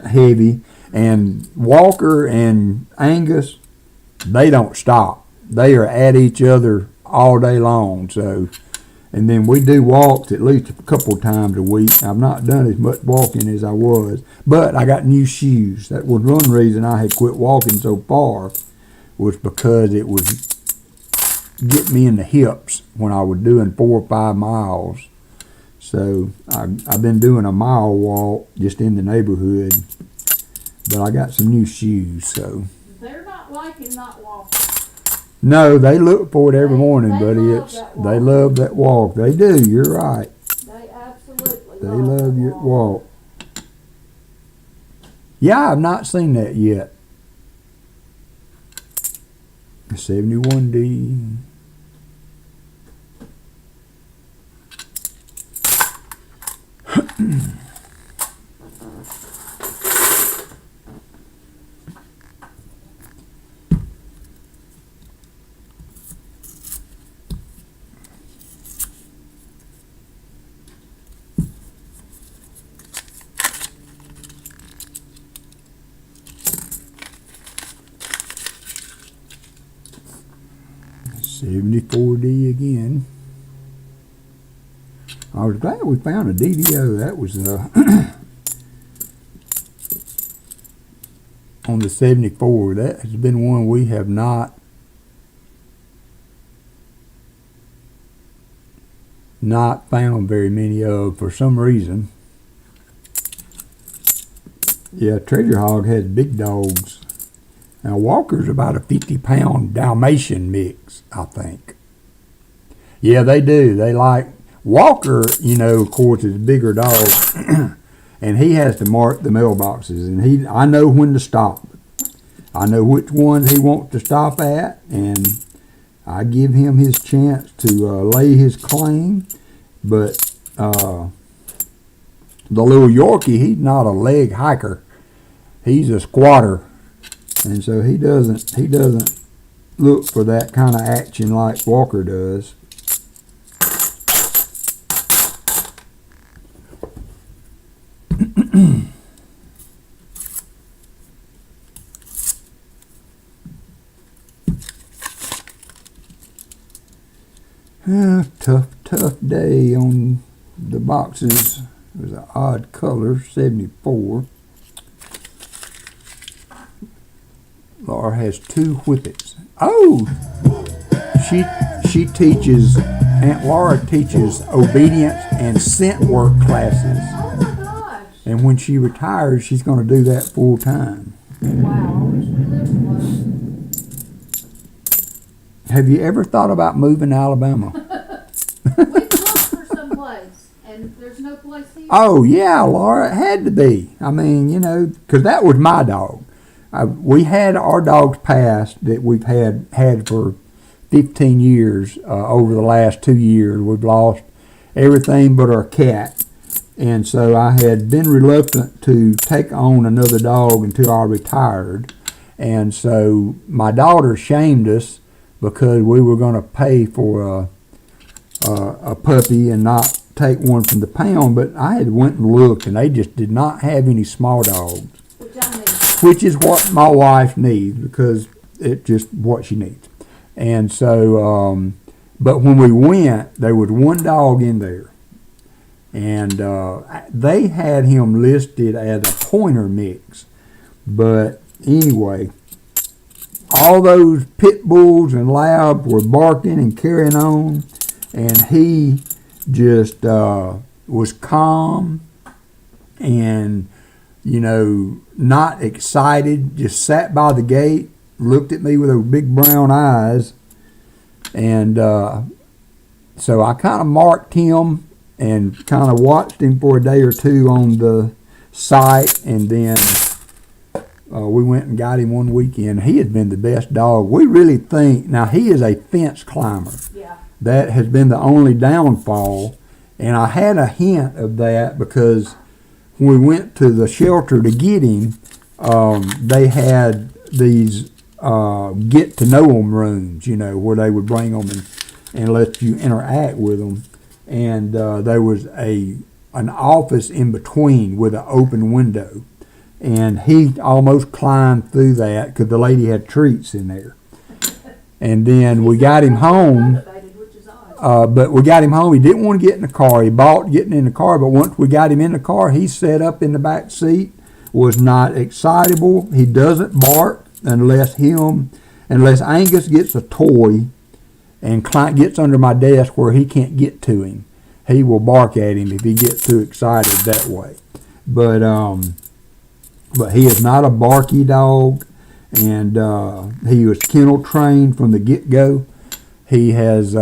heavy, and Walker and Angus, they don't stop. They are at each other all day long. So, and then we do walks at least a couple times a week. I've not done as much walking as I was, but I got new shoes. That was one reason I had quit walking so far, was because it was getting me in the hips when I was doing 4 or 5 miles. So I've been doing a mile walk just in the neighborhood, but I got some new shoes, so. They're not liking not walking. No, they look for it every morning, they buddy. They love that walk. They do. You're right. They absolutely They love your walk. Yeah, I've not seen that yet. 71D. $74D again. I was glad we found a DDO. That was on the 74. That has been one we have not found very many of for some reason. Yeah, Treasure Hog has big dogs. Now, Walker's about a 50-pound Dalmatian mix, I think. Yeah, they do. They like Walker, you know, of course, is a bigger dog, and he has to mark the mailboxes, and I know when to stop. I know which ones he wants to stop at, and I give him his chance to lay his claim. But the little Yorkie, he's not a leg hiker. he's a squatter, and so he doesn't look for that kind of action like Walker does. Tough day on the boxes. It was an odd color, 74. Laura has 2 whippets. Oh, she teaches. Aunt Laura teaches obedience and scent work classes. Oh my gosh. And when she retires, she's going to do that full time. Wow, I wish we lived close. Have you ever thought about moving to Alabama? We've looked for some place, and there's no place here. Oh, yeah, Laura, it had to be. I mean, you know, because that was my dog. We had our dogs passed that we've had for 15 years. Over the last 2 years, we've lost everything but our cat. And so I had been reluctant to take on another dog until I retired. And so my daughter shamed us because we were going to pay for a puppy and not take one from the pound. But I had went and looked, and they just did not have any small dogs. Which I need. Which is what my wife needs, because it's just what she needs. And so, but when we went, there was one dog in there. And they had him listed as a pointer mix. But anyway, all those pit bulls and labs were barking and carrying on. And he just was calm and, you know, not excited, just sat by the gate, looked at me with those big brown eyes. And so I kind of marked him and kind of watched him for a day or two on the site, and then we went and got him one weekend. He had been the best dog. We really think, now he is a fence climber. Yeah. That has been the only downfall, and I had a hint of that because when we went to the shelter to get him, they had these get to know them rooms, you know, where they would bring them and let you interact with them. And there was an office in between with an open window. And he almost climbed through that because the lady had treats in there. And then we got him home. But we got him home. He didn't want to get in the car. He bought getting in the car, but once we got him in the car, he sat up in the back seat, was not excitable. He doesn't bark unless Angus gets a toy and Clint gets under my desk where he can't get to him. He will bark at him if he gets too excited that way. But he is not a barky dog, and he was kennel trained from the get-go. He has...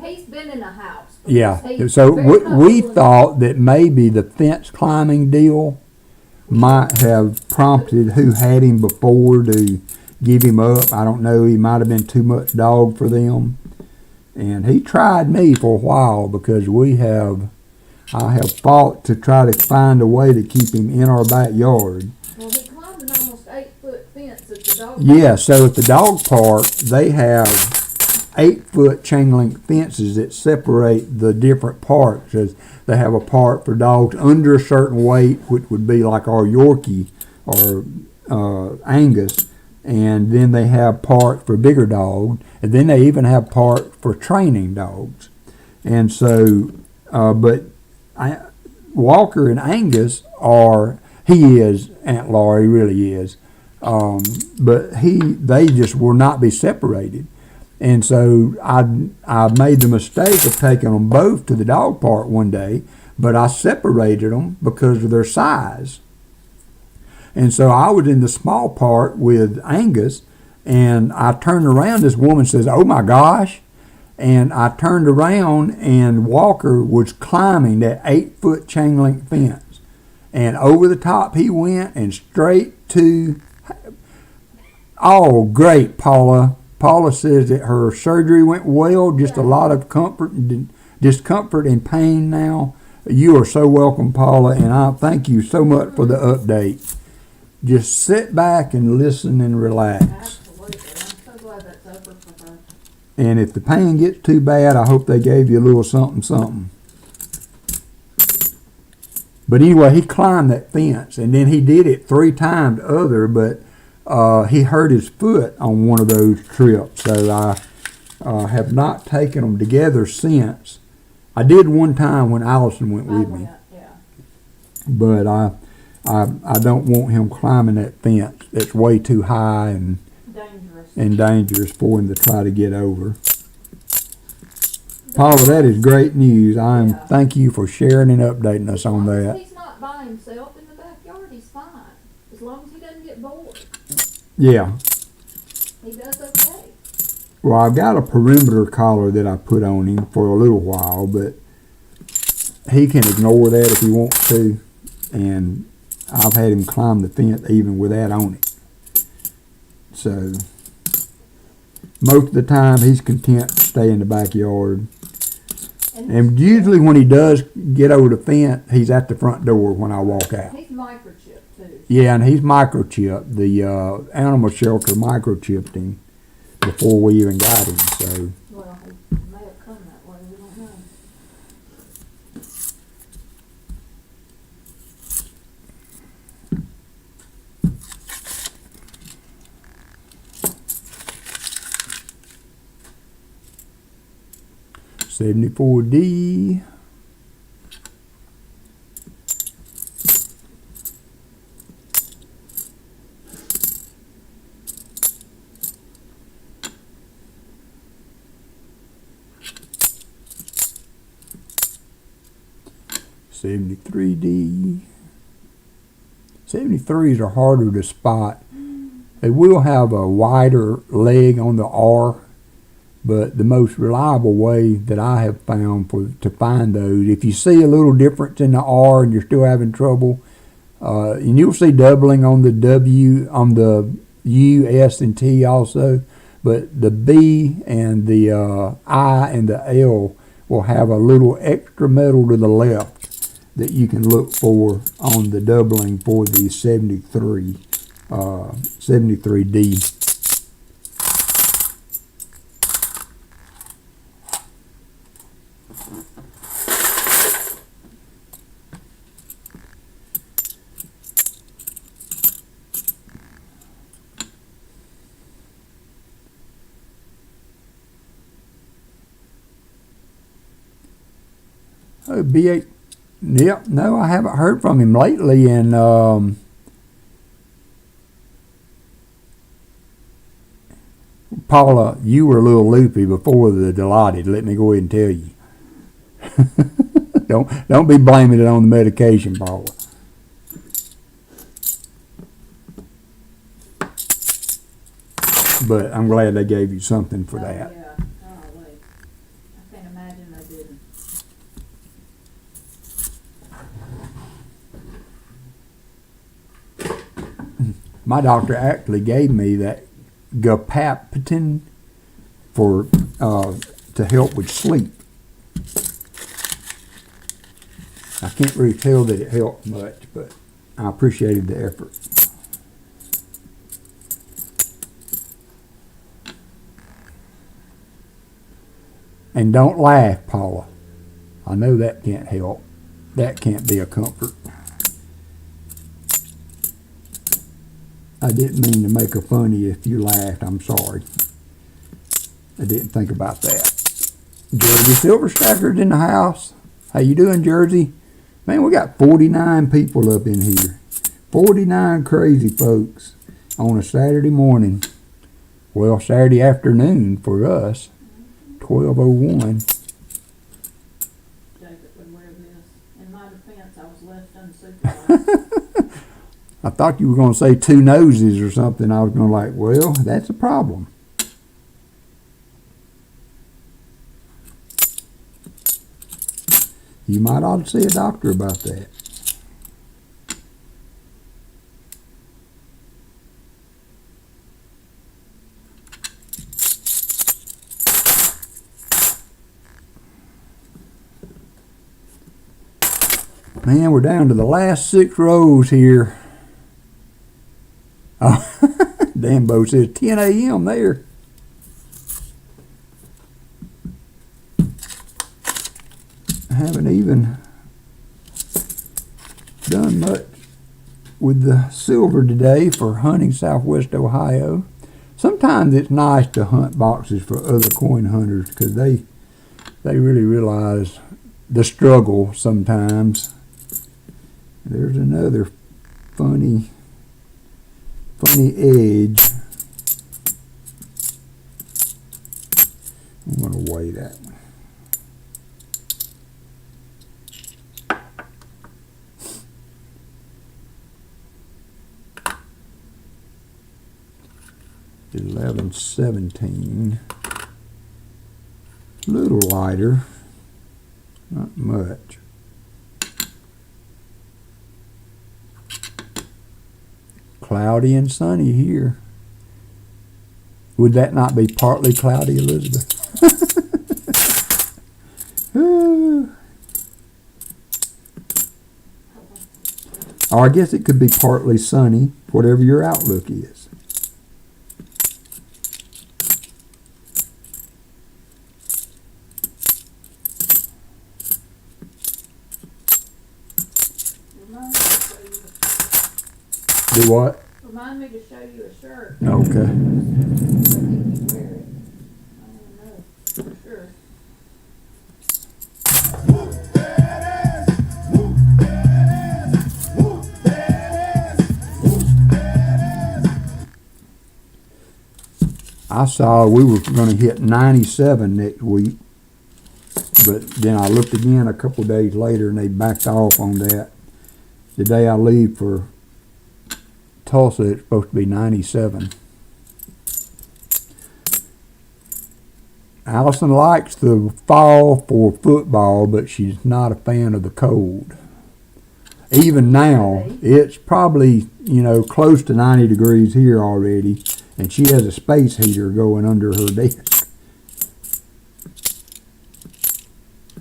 He's been in a house. Yeah, so we thought that maybe the fence climbing deal might have prompted who had him before to give him up. I don't know, he might have been too much dog for them. And he tried me for a while because I have fought to try to find a way to keep him in our backyard. Well, he climbed an almost 8-foot fence at the dog park. Yeah, so at the dog park, they have 8-foot chain link fences that separate the different parks. They have a part for dogs under a certain weight, which would be like our Yorkie or Angus, and then they have part for bigger dogs, and then they even have part for training dogs. And so, Walker and Angus he is Aunt Laura, he really is, but they just will not be separated. And so I made the mistake of taking them both to the dog park one day, but I separated them because of their size. And so I was in the small part with Angus, and I turned around. This woman says, "Oh my gosh." And I turned around, and Walker was climbing that 8-foot chain link fence. And over the top he went and straight to, oh, great, Paula. Paula says that her surgery went well, just a lot of discomfort and pain now. You are so welcome, Paula, and I thank you so much for the update. just sit back and listen and relax. Absolutely. I'm so glad that's over for her. And if the pain gets too bad, I hope they gave you a little something, something. But anyway, he climbed that fence, and then he did it 3 times other, but he hurt his foot on one of those trips. So I have not taken them together since. I did one time when Allison went with me. Yeah. But I don't want him climbing that fence. It's way too high and dangerous for him to try to get over. Paula, that is great news. Thank you for sharing and updating us on that. He's not by himself in the backyard, he's fine. As long as he doesn't get bored. Yeah. He does okay. Well, I've got a perimeter collar that I put on him for a little while, but he can ignore that if he wants to. And I've had him climb the fence even with that on it. So most of the time he's content to stay in the backyard. And usually when he does get over the fence, he's at the front door when I walk out. He's microchipped too. Yeah, and he's microchipped. The animal shelter microchipped him before we even got him. So. Well, he may have come that way. We don't know. $74D. $73D. 73s are harder to spot. They will have a wider leg on the R, but the most reliable way that I have found to find those, if you see a little difference in the R and you're still having trouble, and you'll see doubling on the W, on the U, S, and T also, but the B and the I and the L will have a little extra metal to the left that you can look for on the doubling for the 73D. Oh, B8. Yep, no, I haven't heard from him lately, and Paula, you were a little loopy before the Dilaudid. Let me go ahead and tell you. Don't be blaming it on the medication, Paula. But I'm glad they gave you something for that. Yeah. Oh, wait. I can't imagine they didn't. My doctor actually gave me that gabapentin for to help with sleep. I can't really tell that it helped much, but I appreciated the effort. And don't laugh, Paula. I know that can't help. That can't be a comfort. I didn't mean to make a funny if you laughed. I'm sorry. I didn't think about that. Jersey Silverstacker's in the house. How you doing, Jersey? Man, we got 49 people up in here. 49 crazy folks on a Saturday morning. Well, Saturday afternoon for us. 12:01. Jacob would wear this. In my defense, I was left unsupervised. I thought you were going to say 2 noses or something. I was going to like, well, that's a problem. You might ought to see a doctor about that. Man, we're down to the last 6 rows here. Dambo says 10 a.m. there. I haven't even done much with the silver today for hunting Southwest Ohio. Sometimes it's nice to hunt boxes for other coin hunters because they really realize the struggle sometimes. There's another funny edge. I'm going to weigh that one. $11.17. A little lighter, not much. Cloudy and sunny here. Would that not be partly cloudy, Elizabeth? Or I guess it could be partly sunny, whatever your outlook is. Do what? Remind me to show you a shirt. Okay. I need to wear it. I don't know for sure. I saw we were going to hit 97 next week, but then I looked again a couple days later and they backed off on that. The day I leave for Tulsa, it's supposed to be 97. Allison likes the fall for football, but she's not a fan of the cold. Even now, it's probably, close to 90 degrees here already, and she has a space heater going under her desk.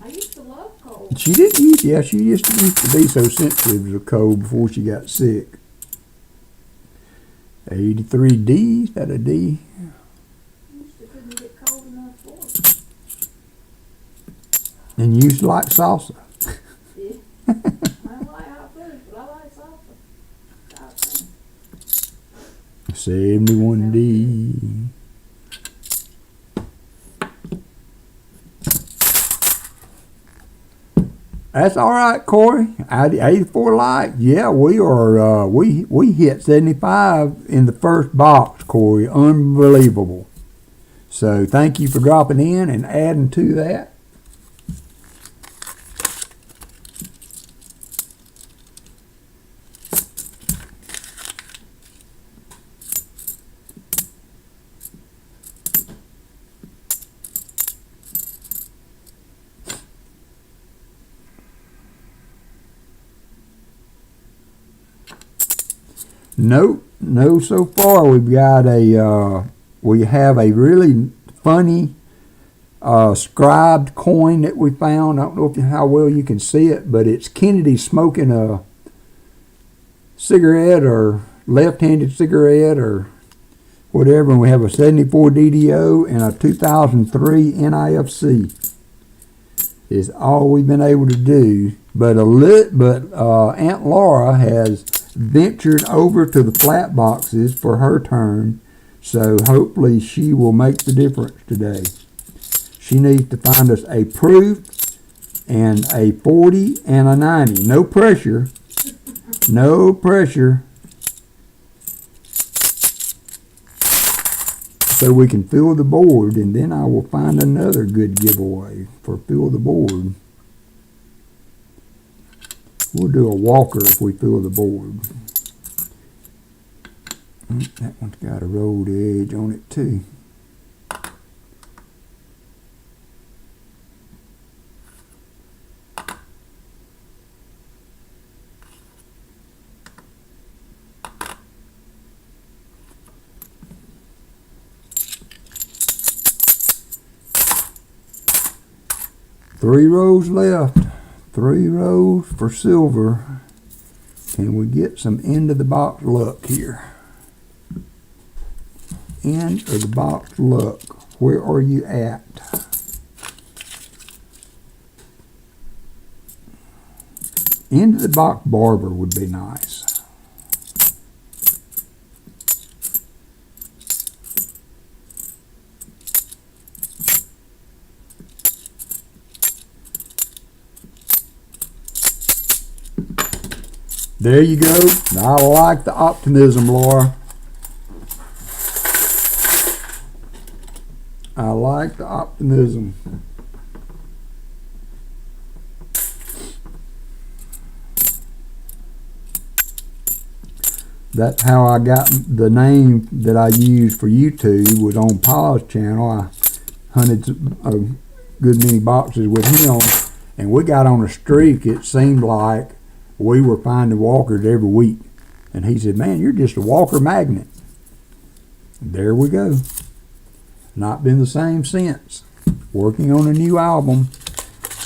I used to love cold. She used to be so sensitive to the cold before she got sick. 83D, is that a D? Used to couldn't get cold enough for it. And you used to like salsa. Yeah. I don't like hot food, but I like salsa. 71D. That's all right, Corey. 84 likes. Yeah, we are. We hit 75 in the first box, Corey. Unbelievable. So thank you for dropping in and adding to that. Nope, no. So far, we have a really funny scribed coin that we found. I don't know how well you can see it, but it's Kennedy smoking a cigarette or left-handed cigarette or whatever. And we have a 74 DDO and a 2003 NIFC. Is all we've been able to do. But Aunt Laura has ventured over to the flat boxes for her turn, so hopefully she will make the difference today. She needs to find us a proof and a 40 and a 90. No pressure. No pressure. So we can fill the board, and then I will find another good giveaway for fill the board. We'll do a Walker if we fill the board. That one's got a rolled edge on it too. Three rows left. 3 rows for silver. Can we get some end of the box luck here? end of the box look? Where are you at? End of the box barber would be nice. There you go. I like the optimism, Laura. I like the optimism. That's how I got the name that I used for YouTube, was on Pa's channel. I hunted a good many boxes with him, and we got on a streak. It seemed like we were finding walkers every week. And he said, man, you're just a WalkerMagnet. There we go. Not been the same since. Working on a new album.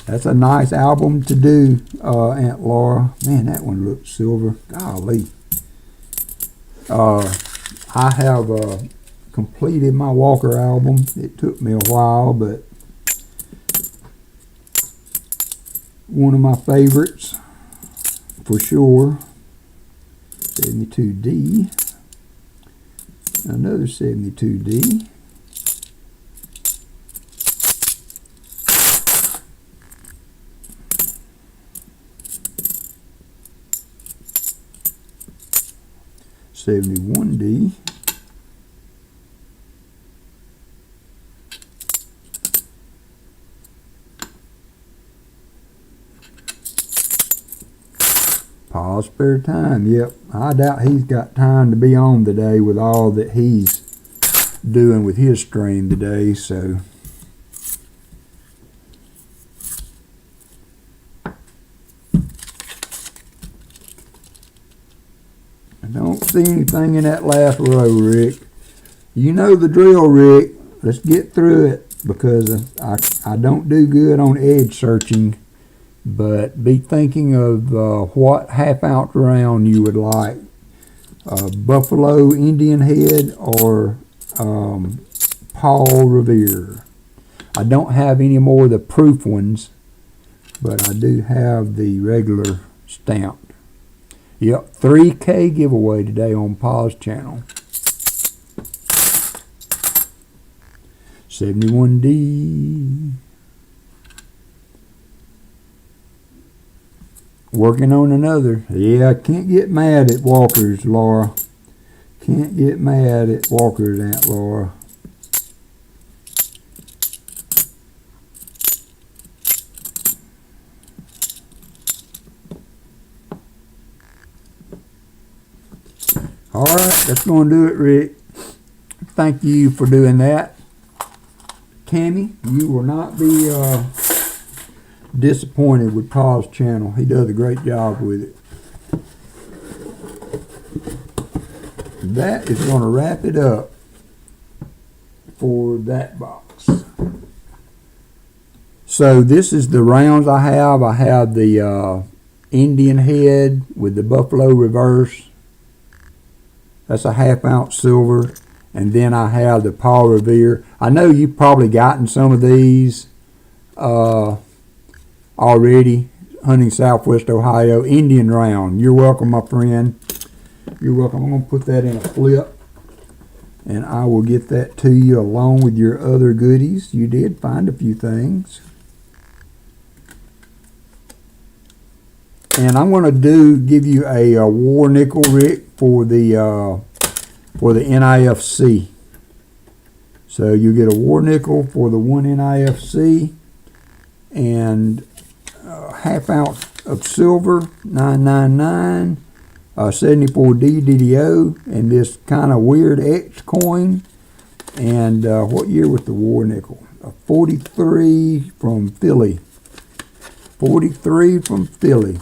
That's a nice album to do, Aunt Laura. Man, that one looks silver. Golly. I have completed my Walker album. It took me a while, but one of my favorites for sure. 72D. Another 72D. $71D. Pa's spare time. Yep, I doubt he's got time to be on today with all that he's doing with his stream today, so I don't see anything in that last row, Rick. You know the drill, Rick. Let's get through it, because I don't do good on edge searching. But be thinking of what half-ounce round you would like. Buffalo Indian Head or Paul Revere. I don't have any more of the proof ones, but I do have the regular stamped. Yep, 3K giveaway today on Pa's channel. 71D. Working on another. Yeah, I can't get mad at walkers, Laura. Can't get mad at walkers, Aunt Laura. Alright, that's going to do it, Rick. Thank you for doing that. Tammy, you will not be disappointed with Pa's channel. He does a great job with it. That is going to wrap it up for that box. So this is the rounds I have. I have the Indian Head with the Buffalo Reverse. That's a half-ounce silver. And then I have the Paul Revere. I know you've probably gotten some of these already, hunting Southwest Ohio. Indian round. You're welcome, my friend. You're welcome. I'm going to put that in a flip, and I will get that to you along with your other goodies. You did find a few things. And I'm going to give you a war nickel, Rick, for the NIFC. So you get a war nickel for the one NIFC, and half ounce of silver, 999, 74D DDO, and this kind of weird X coin. And what year was the war nickel? 43 from Philly. 43 from Philly.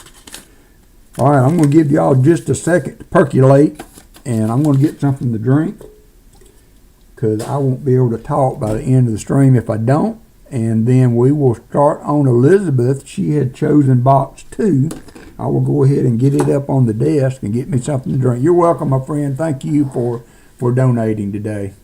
All right, I'm going to give y'all just a second to percolate, and I'm going to get something to drink, because I won't be able to talk by the end of the stream if I don't. And then we will start on Elizabeth. She had chosen box 2. I will go ahead and get it up on the desk and get me something to drink. You're welcome, my friend. Thank you for donating today.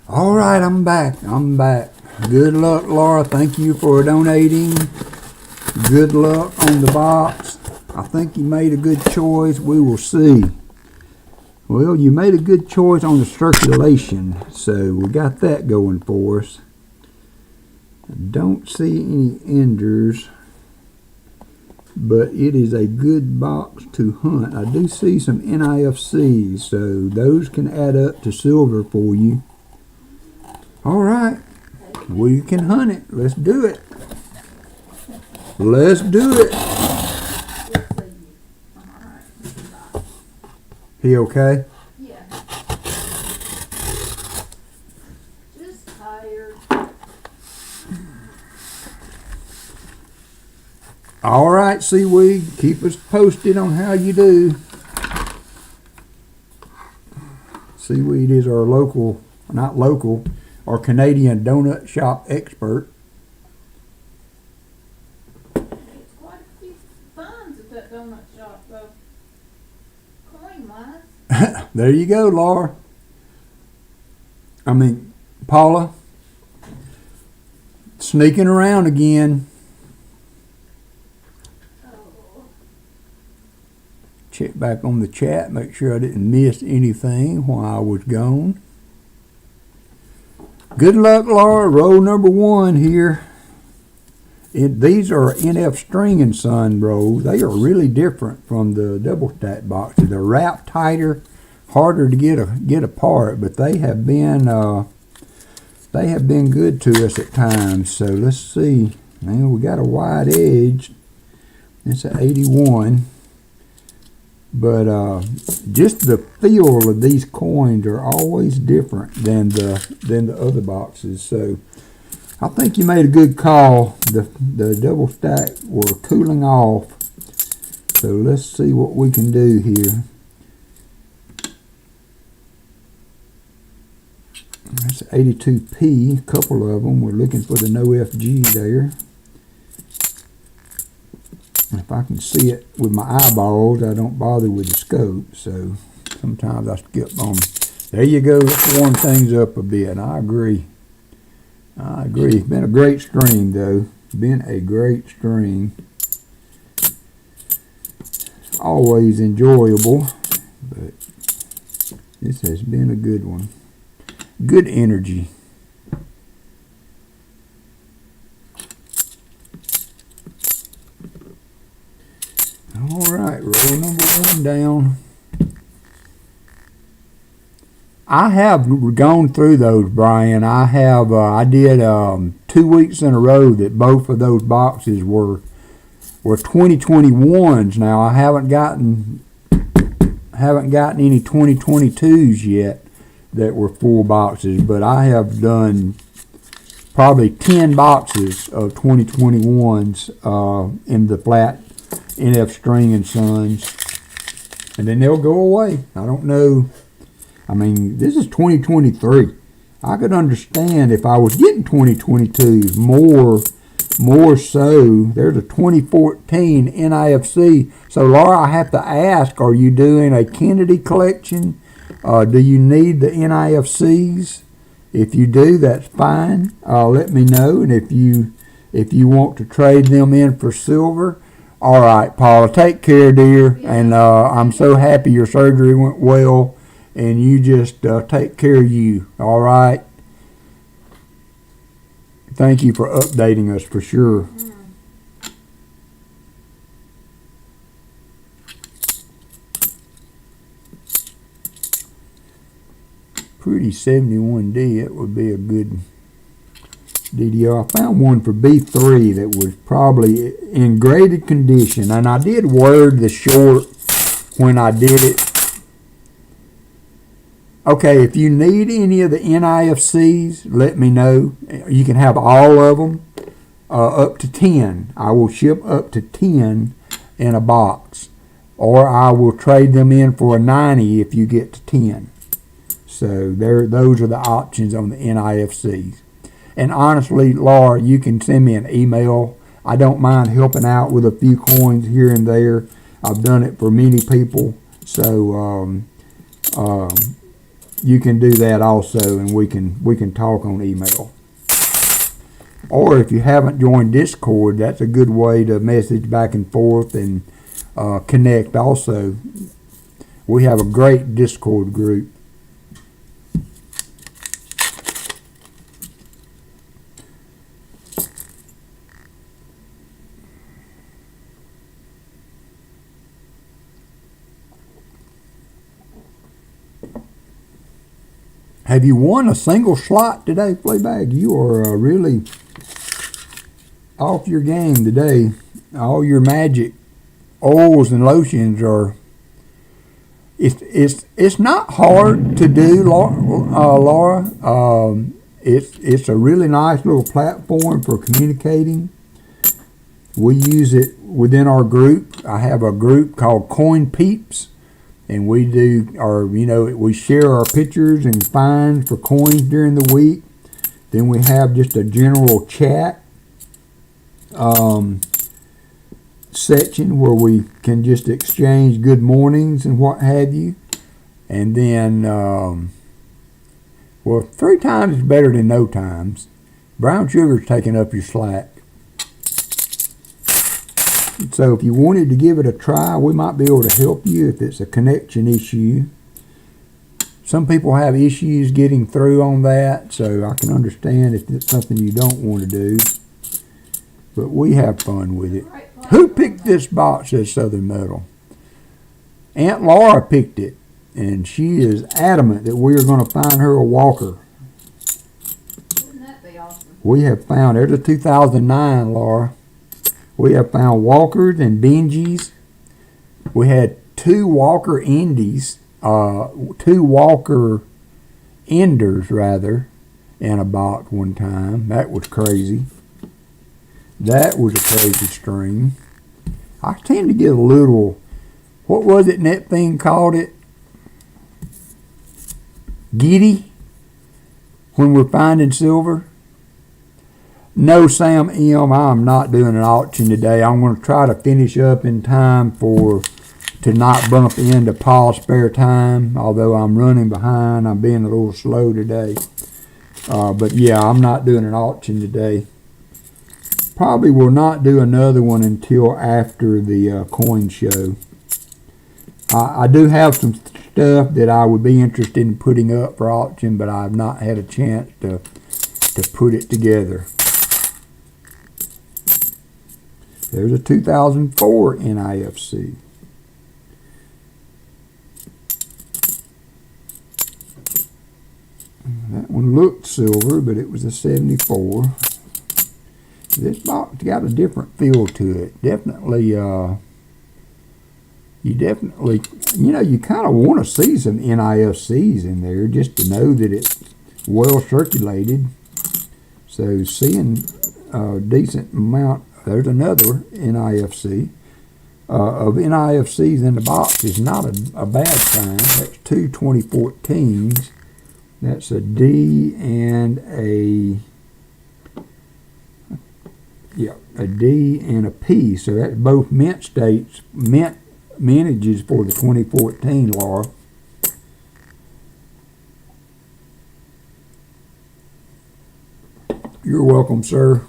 All right, I'm back. Good luck, Laura. Thank you for donating. Good luck on the box. I think you made a good choice. We will see. Well, you made a good choice on the circulation, so we got that going for us. I don't see any enders, but it is a good box to hunt. I do see some NIFCs, so those can add up to silver for you. All right, we can hunt it. Let's do it. Let's do it. He okay? Yeah. Just tired. All right, Seaweed. Keep us posted on how you do. Seaweed is our local, not local, our Canadian donut shop expert. It's quite a few finds at that donut shop, though. Coin-wise. There you go, Laura. Paula. Sneaking around again. Oh. Check back on the chat, make sure I didn't miss anything while I was gone. Good luck, Laura. Roll number 1 here. These are NF String and Son rolls. They are really different from the double stack boxes. They're wrapped tighter, harder to get apart, but they have been good to us at times. So let's see. Now we got a wide edge. It's an 81. But just the feel of these coins are always different than the other boxes. So I think you made a good call. The double stack were cooling off. So let's see what we can do here. That's 82p, a couple of them. We're looking for the no FG there. If I can see it with my eyeballs, I don't bother with the scope, so sometimes I skip on. There you go, let's warm things up a bit. I agree. It's been a great string, though. Been a great string. Always enjoyable, but this has been a good one. Good energy. All right, roll number 1 down. I have gone through those, Brian. I did 2 weeks in a row that both of those boxes were 2021s. Now I haven't gotten any 2022s yet that were full boxes, but I have done probably 10 boxes of 2021s in the flat NF String and Sons, and then they'll go away. I don't know. This is 2023. I could understand if I was getting 2022s more so. There's a 2014 NIFC. So Laura, I have to ask, are you doing a Kennedy collection? Do you need the NIFCs? If you do, that's fine. Let me know, and if you want to trade them in for silver. All right, Paula, take care, dear. And I'm so happy your surgery went well, and you just take care of you. All right. Thank you for updating us for sure. Pretty 71D. It would be a good DDR. I found one for B3 that was probably in graded condition, and I did word the short when I did it. Okay, if you need any of the NIFCs, let me know. You can have all of them, up to 10. I will ship up to 10 in a box, or I will trade them in for a 90 if you get to 10. So those are the options on the NIFCs. And honestly, Laura, you can send me an email. I don't mind helping out with a few coins here and there. I've done it for many people. So you can do that also, and we can talk on email. Or if you haven't joined Discord, that's a good way to message back and forth and connect also. We have a great Discord group. Have you won a single slot today, Fleabag? You are really off your game today. All your magic oils and lotions are. It's not hard to do, Laura. It's a really nice little platform for communicating. We use it within our group. I have a group called Coin Peeps. And we do we share our pictures and finds for coins during the week. Then we have just a general chat section where we can just exchange good mornings and what have you. And then, 3 times is better than no times. Brown sugar's taking up your slack. So if you wanted to give it a try, we might be able to help you if it's a connection issue. Some people have issues getting through on that, so I can understand if it's something you don't want to do. But we have fun with it. Who picked this box at Southern Metal? Aunt Laura picked it, and she is adamant that we are going to find her a Walker. Wouldn't that be awesome? We have found, there's a 2009, Laura. We have found Walkers and Benjis. We had 2 Walker Indies, 2 Walker Enders rather, in a box one time. That was crazy. That was a crazy string. I tend to get a little, what was it Net Thing called it? Giddy when we're finding silver. No, Sam M., I'm not doing an auction today. I'm going to try to finish up in time to not bump into Paul's spare time, although I'm running behind. I'm being a little slow today. But yeah, I'm not doing an auction today. Probably will not do another one until after the coin show. I do have some stuff that I would be interested in putting up for auction, but I've not had a chance to put it together. There's a 2004 NIFC. That one looked silver, but it was a 74. This box got a different feel to it. Definitely, you kind of want to see some NIFCs in there just to know that it's well circulated. So seeing a decent amount. There's another NIFC. Of NIFCs in the box is not a bad sign. That's 2 2014s. That's a D and a D and a P. So that's both mint states, mintages for the 2014, Laura. You're welcome, sir.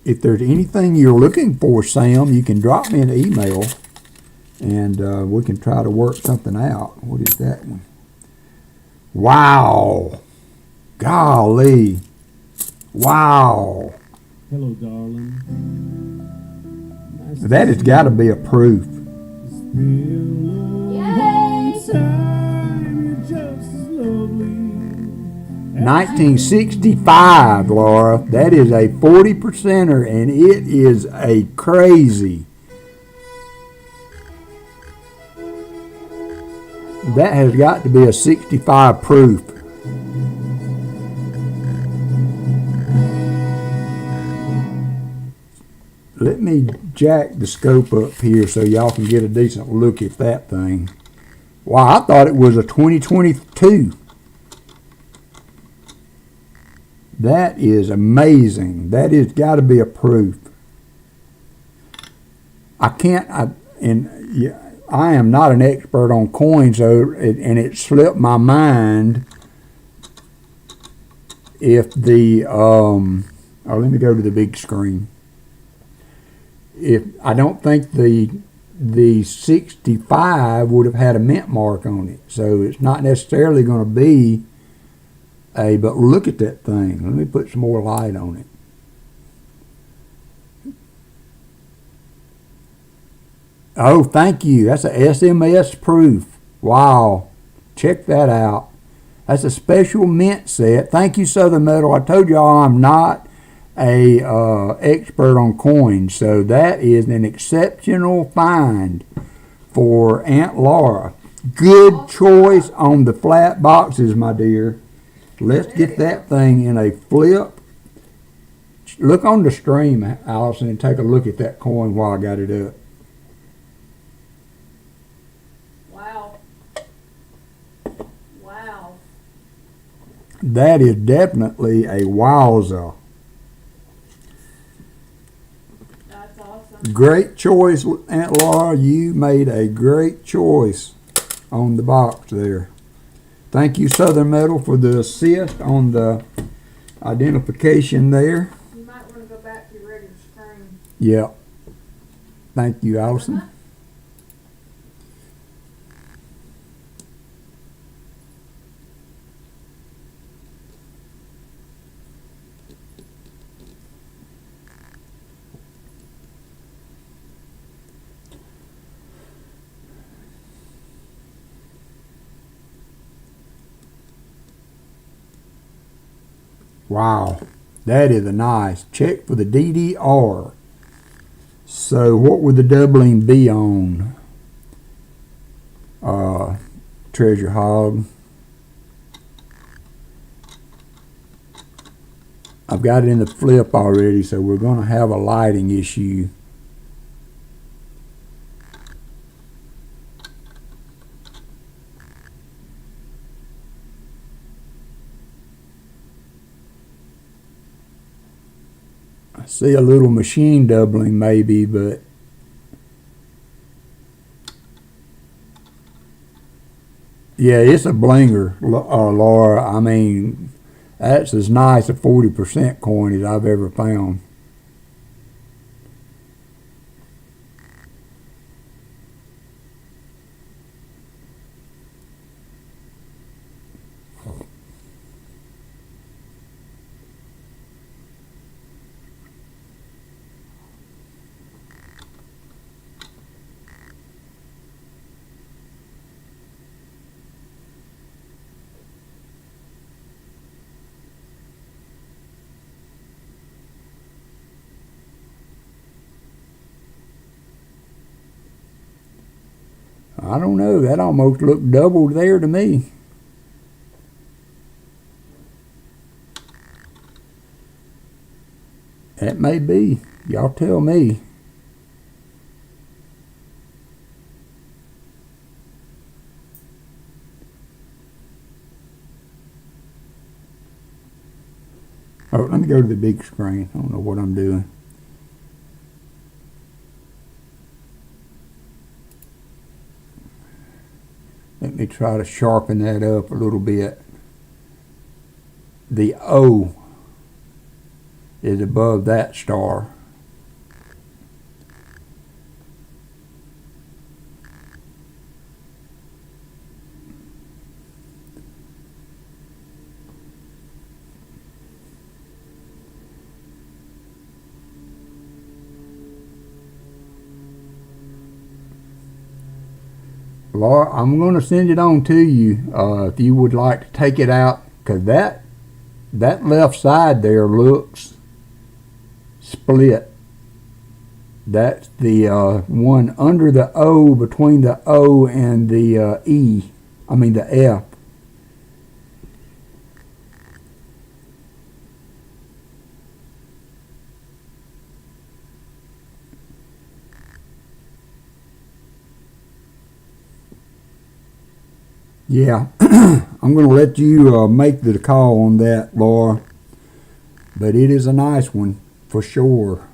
If there's anything you're looking for, Sam, you can drop me an email, and we can try to work something out. What is that one? Wow. Golly. Wow. Hello, darling. Nice That has got to be a proof. Yay! 1965, Laura. That is a 40%er, and it is a crazy. That has got to be a 65 proof. Let me jack the scope up here so y'all can get a decent look at that thing. Wow, I thought it was a 2022. That is amazing. That has got to be a proof. I can't, I am not an expert on coins, so and it slipped my mind if the, let me go to the big screen. If I don't think the 65 would have had a mint mark on it, so it's not necessarily going to be but look at that thing. Let me put some more light on it. Oh, thank you. That's a SMS proof. Wow. Check that out. That's a special mint set. Thank you, Southern Metal. I told y'all I'm not a expert on coins, so that is an exceptional find for Aunt Laura. Good choice on the flat boxes, my dear. Let's get that thing in a flip. Look on the stream, Allison, and take a look at that coin while I got it up. Wow. Wow. That is definitely a wowza. That's awesome. Great choice, Aunt Laura. You made a great choice on the box there. Thank you, Southern Metal, for the assist on the identification there. You might want to go back to your regular screen. Yep. Thank you, Allison. Wow, that is a nice check for the DDR. So what would the doubling be on Treasure Hog? I've got it in the flip already, so we're going to have a lighting issue. I see a little machine doubling maybe, but yeah, it's a blinger, Laura. I mean, that's as nice a 40% coin as I've ever found. I don't know, that almost looked doubled there to me. That may be. Y'all tell me. Oh, let me go to the big screen. I don't know what I'm doing. Let me try to sharpen that up a little bit. The O is above that star. Laura, I'm going to send it on to you if you would like to take it out, because that left side there looks split. That's the one under the O, between the O and the E, I mean the F. Yeah, I'm going to let you make the call on that, Laura. But it is a nice one, for sure.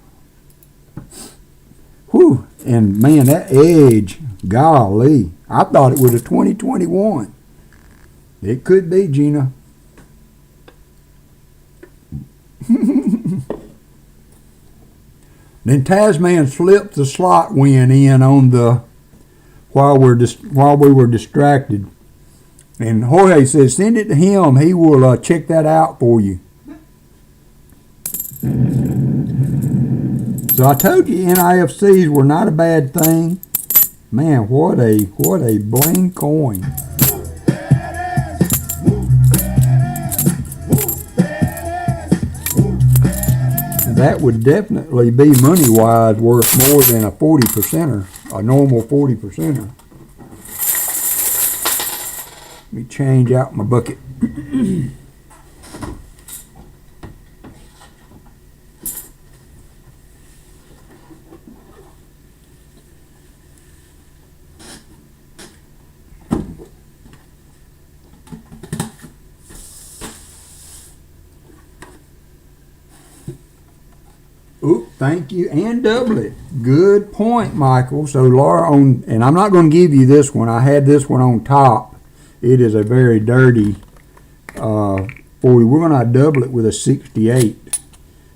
Whew. And man, that edge, golly, I thought it was a 2021. It could be, Gina. Then Tasman slipped the slot win in on the while we were distracted, and Jorge says send it to him. He will check that out for you. So I told you NIFCs were not a bad thing. Man, what a bling coin. That would definitely be money-wise worth more than a 40%er, a normal 40%er. Let me change out my bucket. Oop, thank you, and double it. Good point, Michael. So Laura, and I'm not going to give you this one. I had this one on top. It is a very dirty 40. We're going to double it with a 68.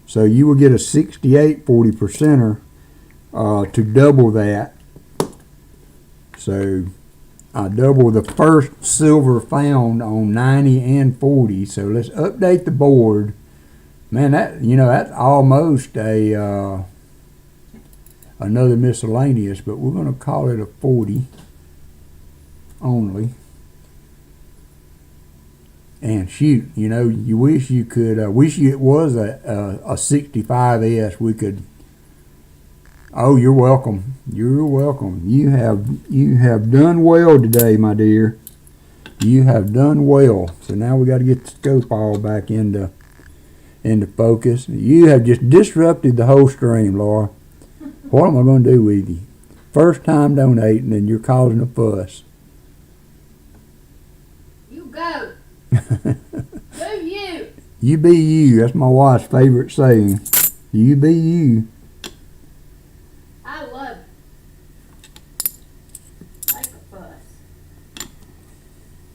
So you will get a 68 40%er to double that. So I double the first silver found on 90 and 40. So let's update the board. Man, that's almost a another miscellaneous, but we're going to call it a 40 only. And shoot, you wish you could. Wish it was a 65S. We could. Oh, you're welcome. You're welcome. You have done well today, my dear. You have done well. So now we got to get the scope all back into focus. You have just disrupted the whole stream, Laura. What am I going to do with you? First time donating and you're causing a fuss. You go. Do you. You be you. That's my wife's favorite saying. You be you. I love it. Make a fuss.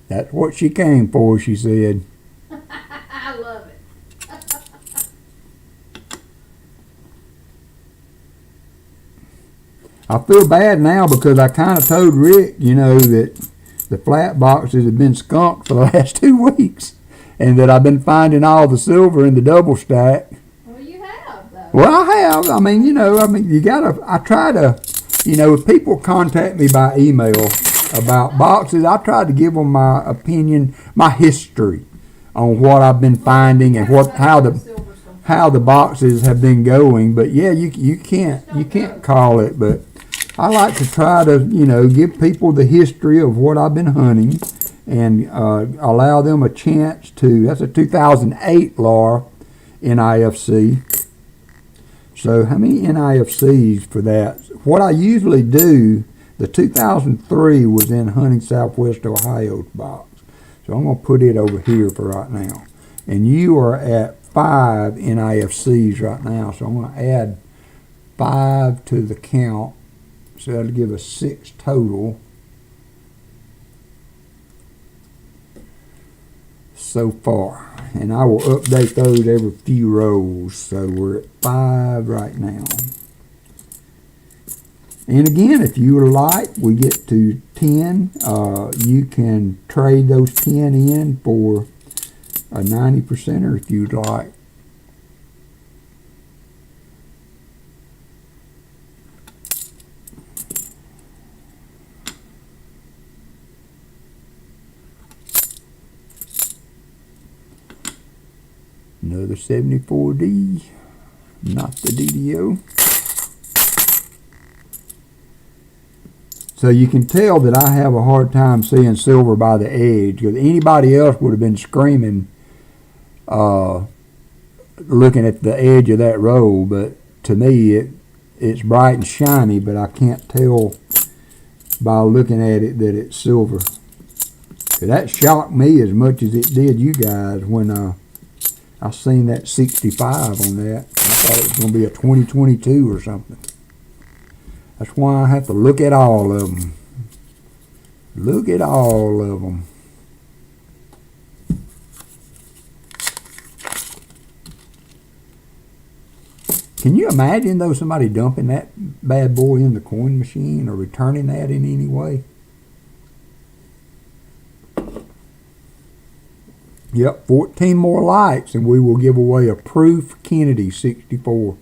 That's what she came for, she said. I love it. I feel bad now because I kind of told Rick, that the flat boxes have been skunked for the last 2 weeks, and that I've been finding all the silver in the double stack. Well, you have, though. Well, I have. You gotta. I try to, if people contact me by email about boxes, I try to give them my opinion, my history on what I've been finding and how the boxes have been going. But yeah, you can't call it, but I like to try to, give people the history of what I've been hunting and allow them a chance to. That's a 2008 Laura NIFC. So how many NIFCs for that? What I usually do, the 2003 was in Hunting Southwest Ohio box. So I'm going to put it over here for right now. And you are at 5 NIFCs right now. So I'm going to add 5 to the count. So that'll give us 6 total so far. And I will update those every few rows. So we're at 5 right now. And again, if you would like, we get to 10. You can trade those 10 in for a 90%er if you'd like. Another 74D, not the DDO. So you can tell that I have a hard time seeing silver by the edge, because anybody else would have been screaming looking at the edge of that roll, but to me it's bright and shiny, but I can't tell by looking at it that it's silver. So that shocked me as much as it did you guys when I seen that 65 on that. I thought it was going to be a 2022 or something. That's why I have to look at all of them. Look at all of them. Can you imagine, though, somebody dumping that bad boy in the coin machine or returning that in any way? Yep, 14 more likes and we will give away a Proof Kennedy 64.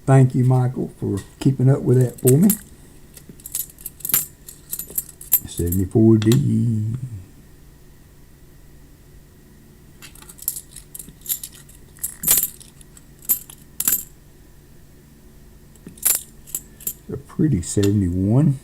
Thank you, Michael, for keeping up with that for me. 74D. A pretty 71.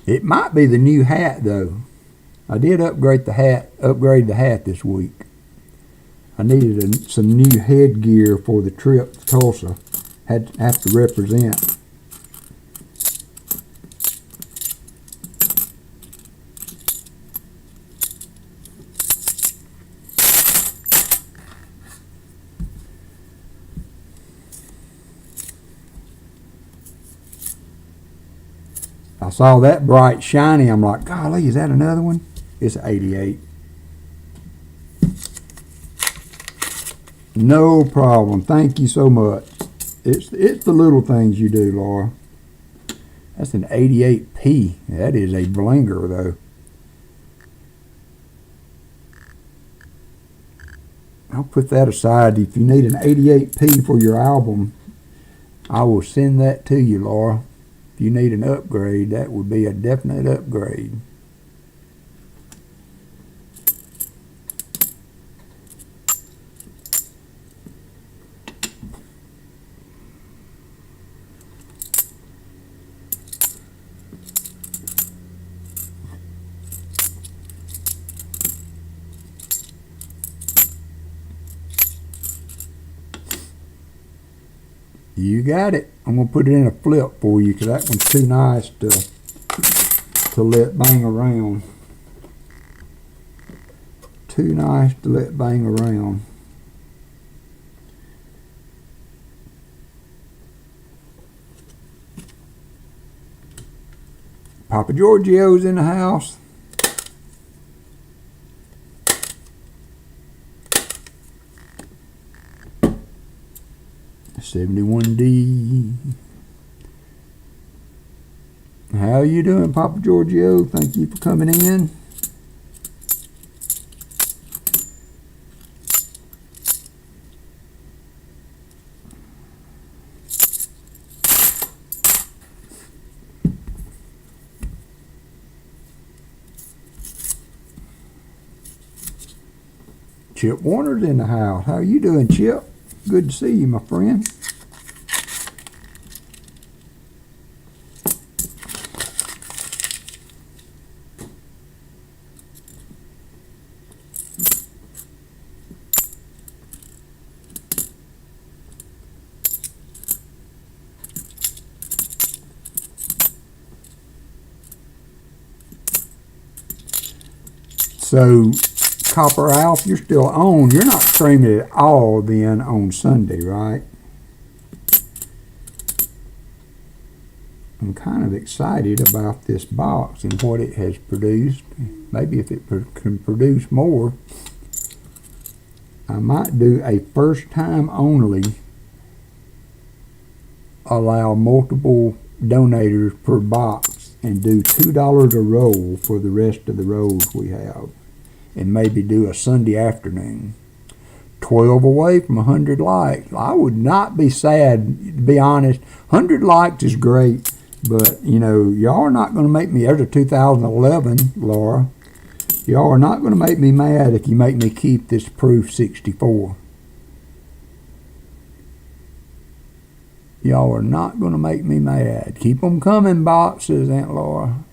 It might be the new hat, though. I did upgrade the hat this week. I needed some new headgear for the trip to Tulsa. Have to represent. I saw that bright shiny. I'm like, golly, is that another one? It's 88. No problem. Thank you so much. It's the little things you do, Laura. That's an 88P. That is a blinger, though. I'll put that aside. If you need an 88P for your album, I will send that to you, Laura. If you need an upgrade, that would be a definite upgrade. You got it. I'm going to put it in a flip for you because that one's too nice to let bang around. Too nice to let bang around. Papa Giorgio's in the house. $71D. How you doing, Papa Giorgio? Thank you for coming in. Chip Warner's in the house. How you doing, Chip? Good to see you, my friend. So, Copper Alf, you're still on. You're not streaming at all then on Sunday, right? I'm kind of excited about this box and what it has produced. Maybe if it can produce more, I might do a first time only, allow multiple donators per box and do $2 a roll for the rest of the rolls we have. And maybe do a Sunday afternoon. 12 away from 100 likes. I would not be sad, to be honest. 100 likes is great, but you know, y'all are not going to make me. There's a 2011, Laura. Y'all are not going to make me mad if you make me keep this Proof 64. Y'all are not going to make me mad. Keep them coming, boxes, Aunt Laura.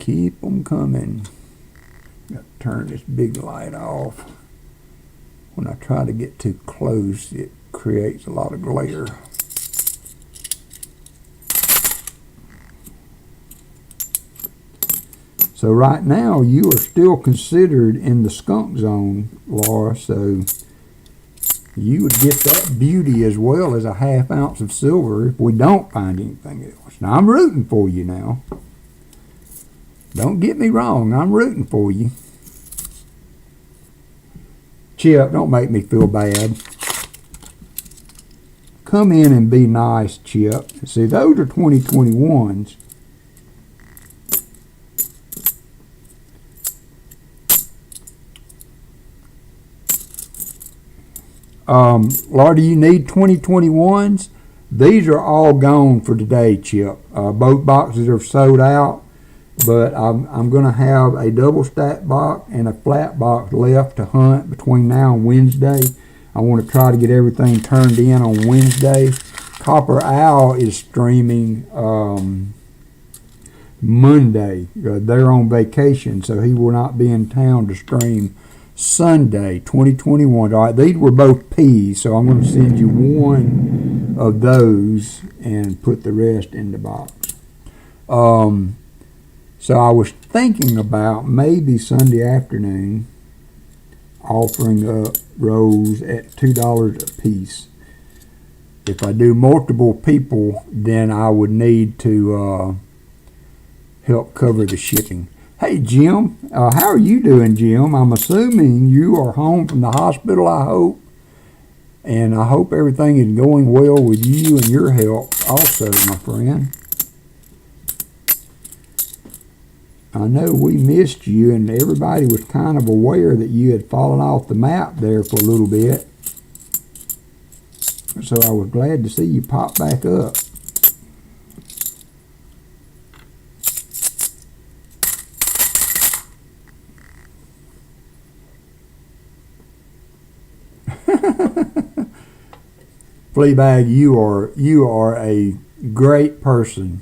Keep them coming. Got to turn this big light off. When I try to get too close, it creates a lot of glare. So right now, you are still considered in the skunk zone, Laura, so you would get that beauty as well as a ½ ounce of silver if we don't find anything else. Now, I'm rooting for you now. Don't get me wrong, I'm rooting for you. Chip, don't make me feel bad. Come in and be nice, Chip. See, those are 2021s. Laura, do you need 2021s? These are all gone for today, Chip. Both boxes are sold out, but I'm going to have a double stack box and a flat box left to hunt between now and Wednesday. I want to try to get everything turned in on Wednesday. Copper Owl is streaming Monday. They're on vacation, so he will not be in town to stream Sunday, 2021. All right, these were both P's, so I'm going to send you one of those and put the rest in the box. So I was thinking about maybe Sunday afternoon offering up rolls at $2 a piece. If I do multiple people, then I would need to help cover the shipping. Hey, Jim, how are you doing, Jim? I'm assuming you are home from the hospital, I hope. And I hope everything is going well with you and your health also, my friend. I know we missed you, and everybody was kind of aware that you had fallen off the map there for a little bit. So I was glad to see you pop back up. Fleabag, you are a great person.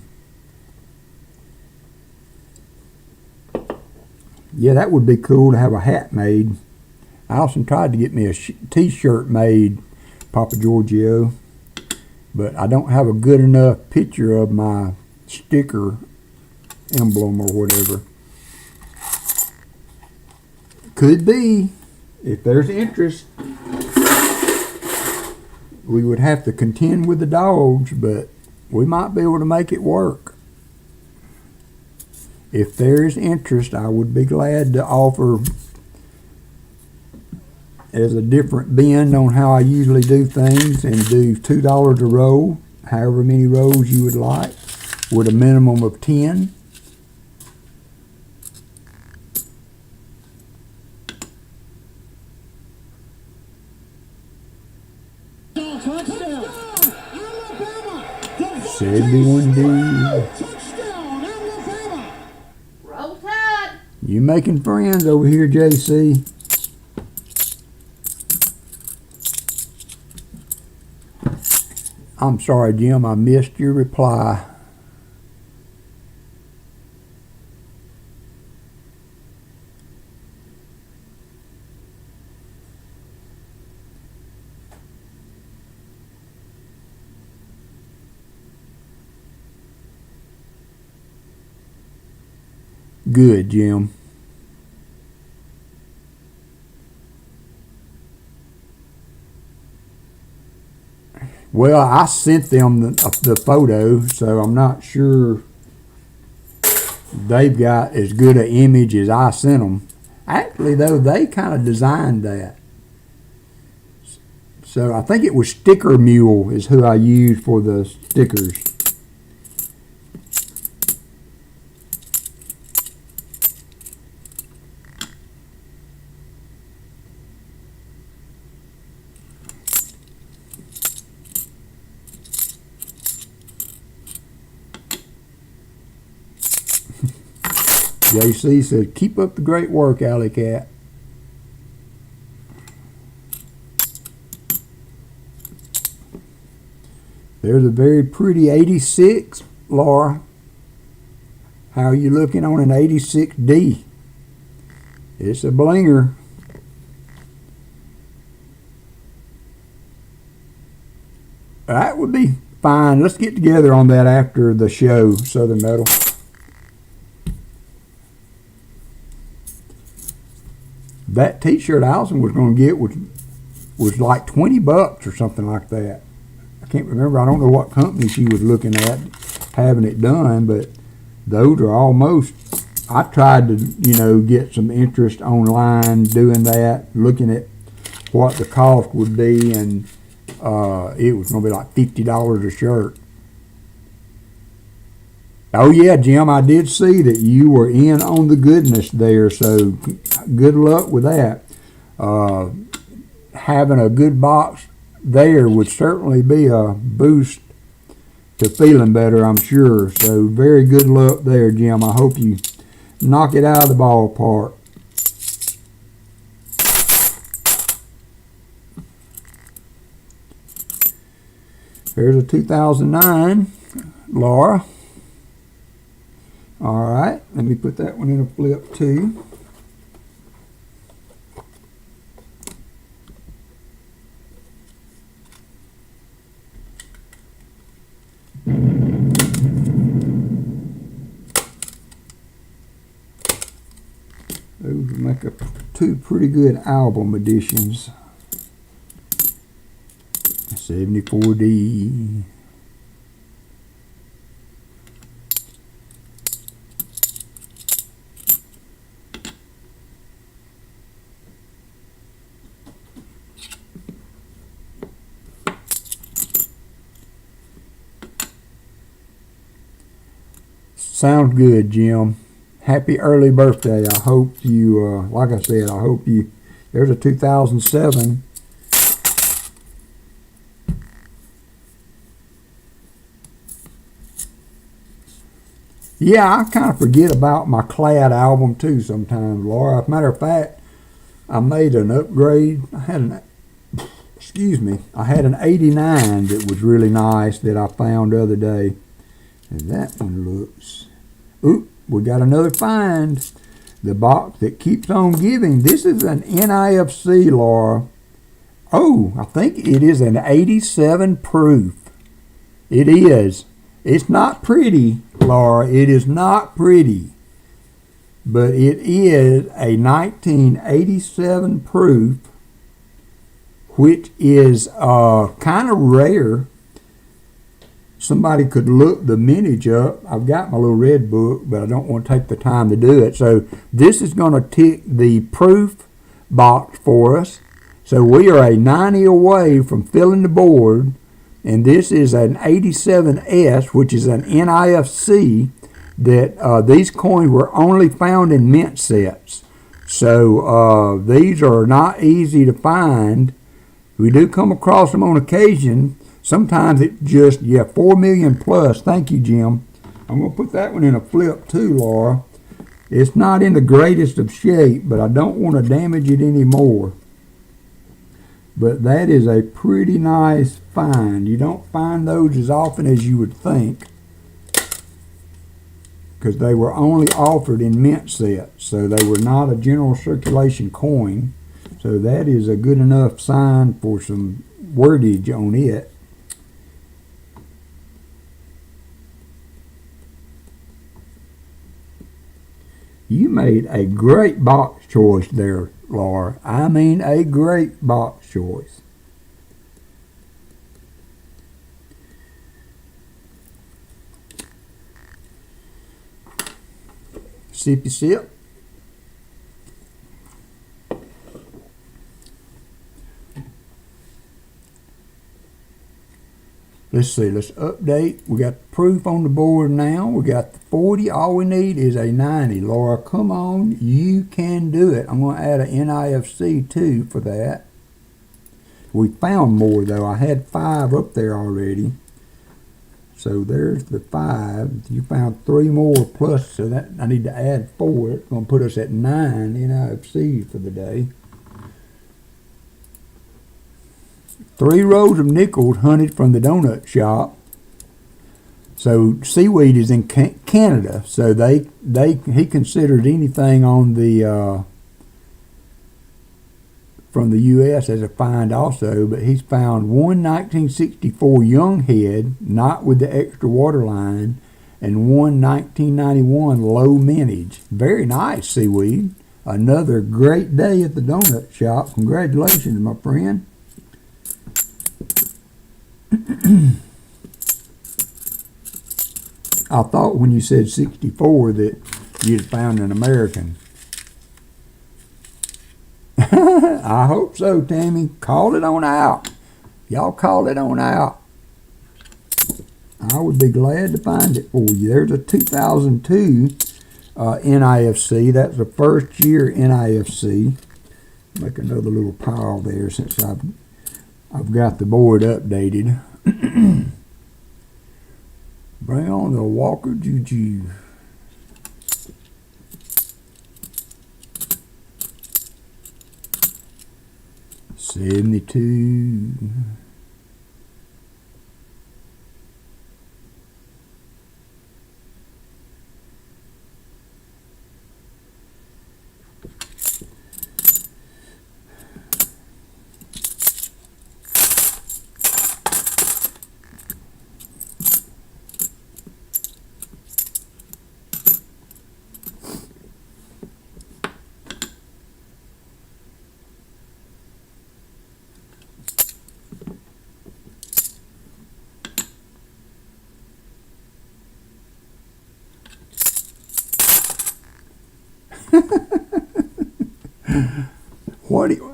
Yeah, that would be cool to have a hat made. Allison tried to get me a t-shirt made, Papa Giorgio, but I don't have a good enough picture of my sticker emblem or whatever. Could be, if there's interest. We would have to contend with the dogs, but we might be able to make it work. If there is interest, I would be glad to offer as a different bend on how I usually do things and do $2 a roll, however many rolls you would like, with a minimum of 10. Touchdown, Alabama. 71D. Touchdown, Alabama. Roll Tide. You making friends over here, JC. I'm sorry, Jim, I missed your reply. Good, Jim. Well, I sent them the photo, so I'm not sure they've got as good an image as I sent them. Actually, though, they kind of designed that. So I think it was Sticker Mule is who I used for the stickers. JC said, keep up the great work, Alley Cat. There's a very pretty 86, Laura. How are you looking on an 86D? It's a blinger. That would be fine. Let's get together on that after the show, Southern Metal. That t-shirt Allison was going to get was like $20 or something like that. I can't remember. I don't know what company she was looking at having it done, but those are almost. I tried to, get some interest online doing that, looking at what the cost would be, and it was going to be like $50 a shirt. Oh yeah, Jim, I did see that you were in on the goodness there, so good luck with that. Having a good box there would certainly be a boost to feeling better, I'm sure. So very good luck there, Jim. I hope you knock it out of the ballpark. There's a 2009 Laura. All right, let me put that one in a flip too. Those would make up two pretty good album editions. 74D. Sounds good, Jim. Happy early birthday. I hope you, like I said, I hope you, there's a 2007. Yeah, I kind of forget about my Clad album too sometimes, Laura. As a matter of fact, I made an upgrade. I had an 89 that was really nice that I found the other day. And that one looks, oop, we got another find. The box that keeps on giving. This is an NIFC, Laura. Oh, I think it is an 87 proof. It is. It's not pretty, Laura. It is not pretty. But it is a 1987 proof, which is kind of rare. Somebody could look the mintage up. I've got my little red book, but I don't want to take the time to do it. So this is going to tick the proof box for us. So we are a 90 away from filling the board. And this is an 87S, which is an NIFC, that these coins were only found in mint sets. So these are not easy to find. We do come across them on occasion. Sometimes it just, 4 million plus. Thank you, Jim. I'm going to put that one in a flip too, Laura. It's not in the greatest of shape, but I don't want to damage it anymore. But that is a pretty nice find. You don't find those as often as you would think, because they were only offered in mint sets, so they were not a general circulation coin. So that is a good enough sign for some wordage on it. You made a great box choice there, Laura. I mean, a great box choice. Sippy sip. Let's see, let's update. We got the proof on the board now. We got the 40. All we need is a 90. Laura, come on. You can do it. I'm going to add an NIFC too for that. We found more though. I had 5 up there already. So there's the 5. You found 3 more plus, so that I need to add 4. It's going to put us at 9 NIFCs for the day. 3 rows of nickels hunted from the donut shop. So seaweed is in Canada, so he considered anything on the from the U.S. as a find also, but he's found one 1964 young head, not with the extra water line, and one 1991 low mintage. Very nice seaweed. Another great day at the donut shop. Congratulations, my friend. I thought when you said 64 that you'd found an American. I hope so, Tammy. Call it on out. Y'all call it on out. I would be glad to find it for you. There's a 2002 NIFC. That's the first year NIFC. Make another little pile there since I've got the board updated. Bring on the Walker Juju. $72.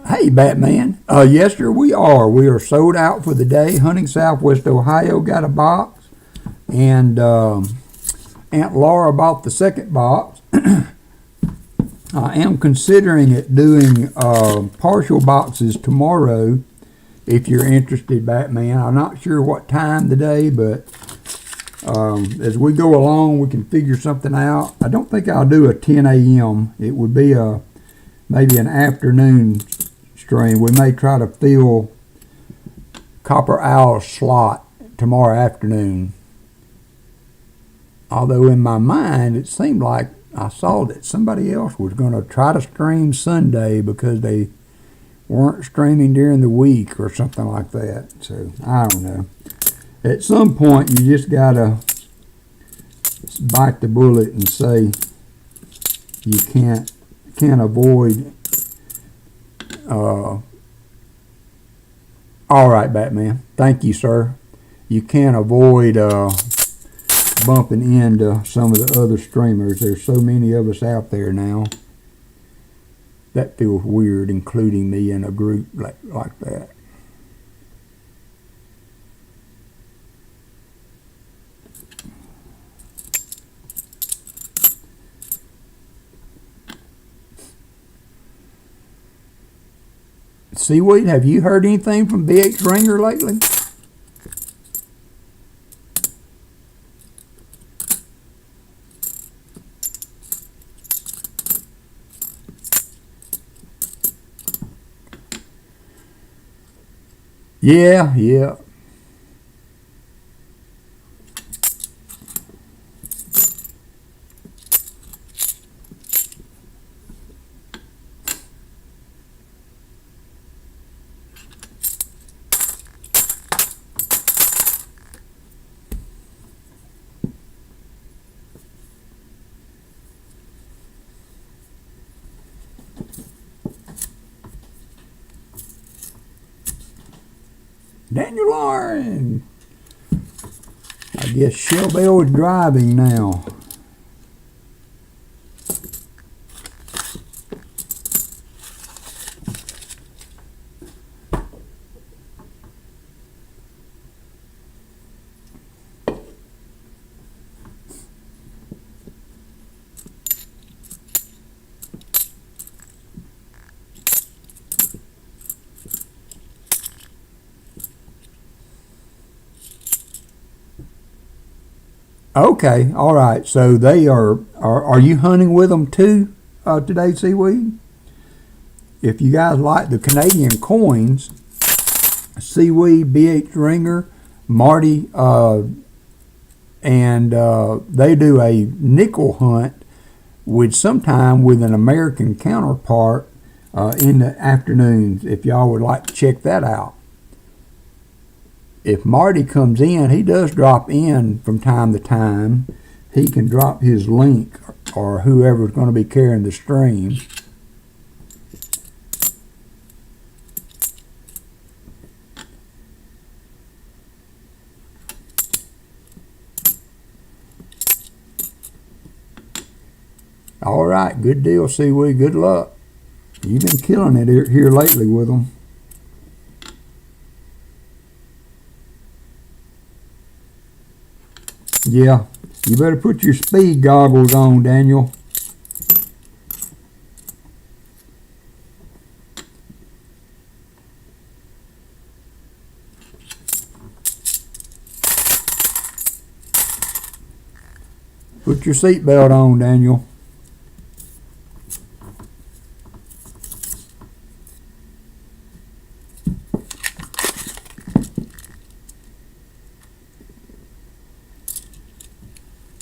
Hey, Batman. Yes, sir, we are. We are sold out for the day. Hunting Southwest Ohio got a box, and Aunt Laura bought the second box. I am considering doing partial boxes tomorrow. If you're interested, Batman. I'm not sure what time today, but as we go along, we can figure something out. I don't think I'll do a 10 a.m. It would be maybe an afternoon stream. We may try to fill Copper Owl's slot tomorrow afternoon. Although in my mind, it seemed like I saw that somebody else was going to try to stream Sunday because they weren't streaming during the week or something like that. So, I don't know. At some point, you just got to bite the bullet and say you can't avoid. All right, Batman. Thank you, sir. You can't avoid bumping into some of the other streamers. There's so many of us out there now. That feels weird, including me in a group like that. Seaweed, have you heard anything from BH Ringer lately? Yeah. Daniel Lauren. I guess Shellbell is driving now. Okay, all right. So they are you hunting with them too today, Seaweed? If you guys like the Canadian coins, Seaweed, BH Ringer, Marty, and and they do a nickel hunt sometime with an American counterpart in the afternoons, if y'all would like to check that out. If Marty comes in, he does drop in from time to time. He can drop his link or whoever's going to be carrying the stream. All right, good deal, Seaweed. Good luck. You've been killing it here lately with them. Yeah, you better put your speed goggles on, Daniel. Put your seatbelt on, Daniel.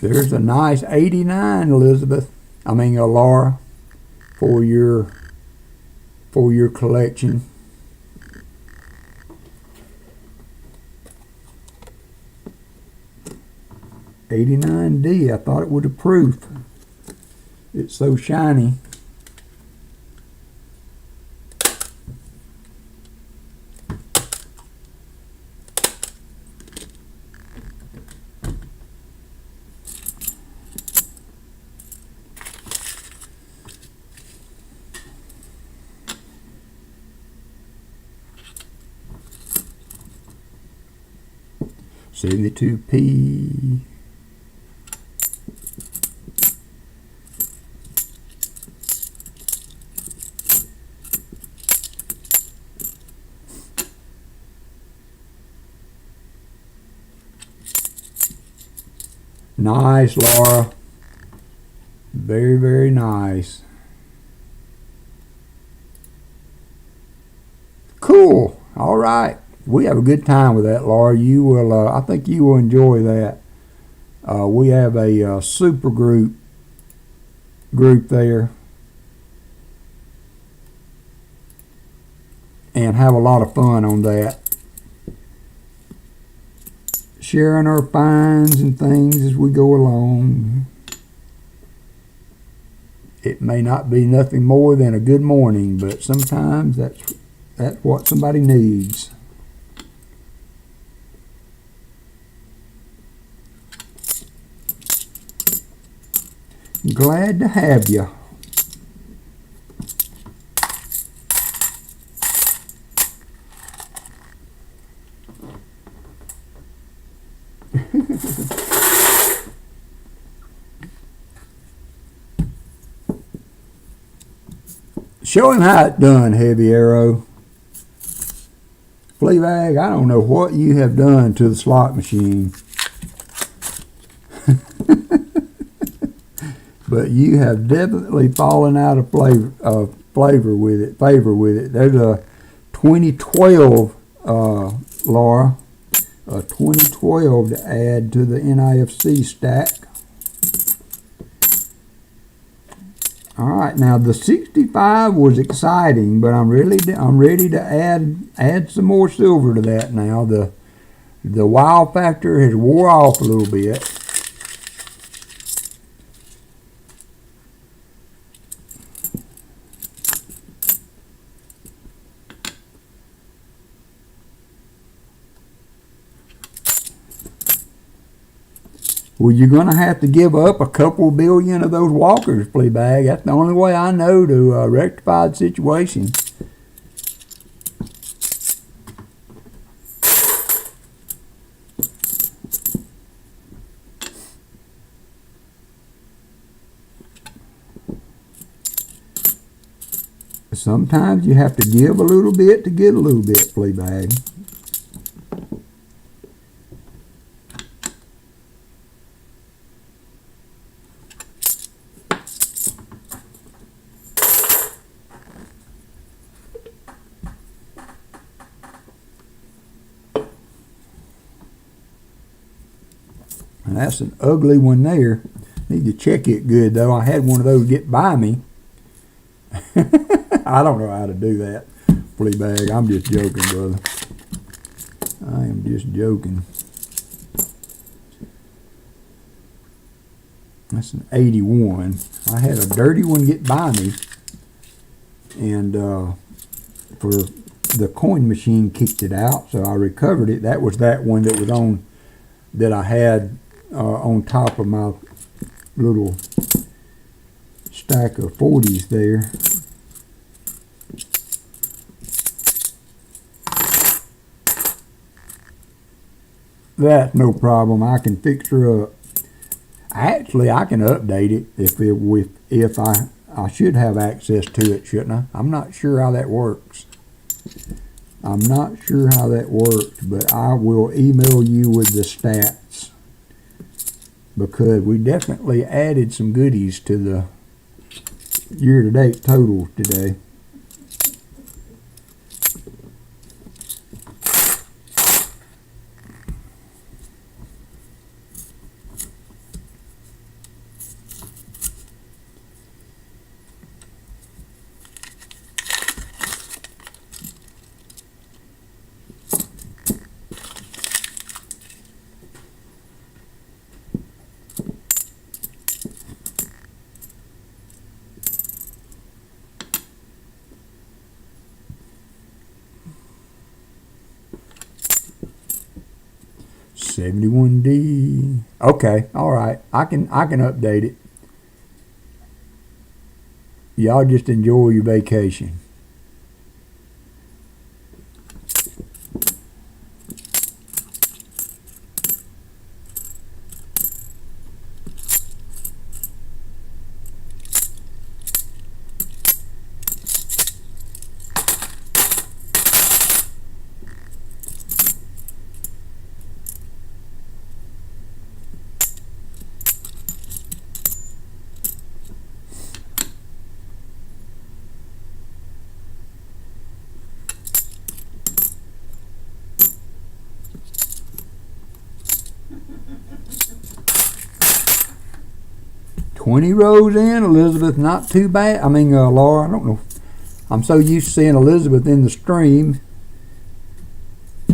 There's a nice 89, Elizabeth. Laura, for your collection. $89D. I thought it would have proof. It's so shiny. $72P. Nice, Laura. Very, very nice. Cool. All right. We have a good time with that, Laura. You will. I think you will enjoy that. We have a super group there, and have a lot of fun on that. Sharing our finds and things as we go along. It may not be nothing more than a good morning, but sometimes that's what somebody needs. Glad to have you. Show him how it's done, Heavy Arrow. Fleabag, I don't know what you have done to the slot machine. But you have definitely fallen out of favor with it. There's a 2012, Laura, a 2012 to add to the NIFC stack. All right, now the 65 was exciting, but I'm ready to add some more silver to that now. The wow factor has wore off a little bit. Well, you're going to have to give up a couple billion of those walkers, Fleabag. That's the only way I know to rectify the situation. Sometimes you have to give a little bit to get a little bit, Fleabag. And that's an ugly one there. Need to check it good though. I had one of those get by me. I don't know how to do that. Flea bag. I'm just joking, brother. I am just joking. That's an 81. I had a dirty one get by me, and for the coin machine kicked it out, so I recovered it. That was that one that was on, that I had on top of my little stack of 40s there. That's no problem. I can fix her up. Actually, I can update it if I should have access to it, shouldn't I? I'm not sure how that works. I'm not sure how that works, but I will email you with the stats, because we definitely added some goodies to the year-to-date totals today. $71D. Okay, all right. I can update it. Y'all just enjoy your vacation. Twenty rows in, Elizabeth, not too bad. I mean, Laura, I don't know. I'm so used to seeing Elizabeth in the stream.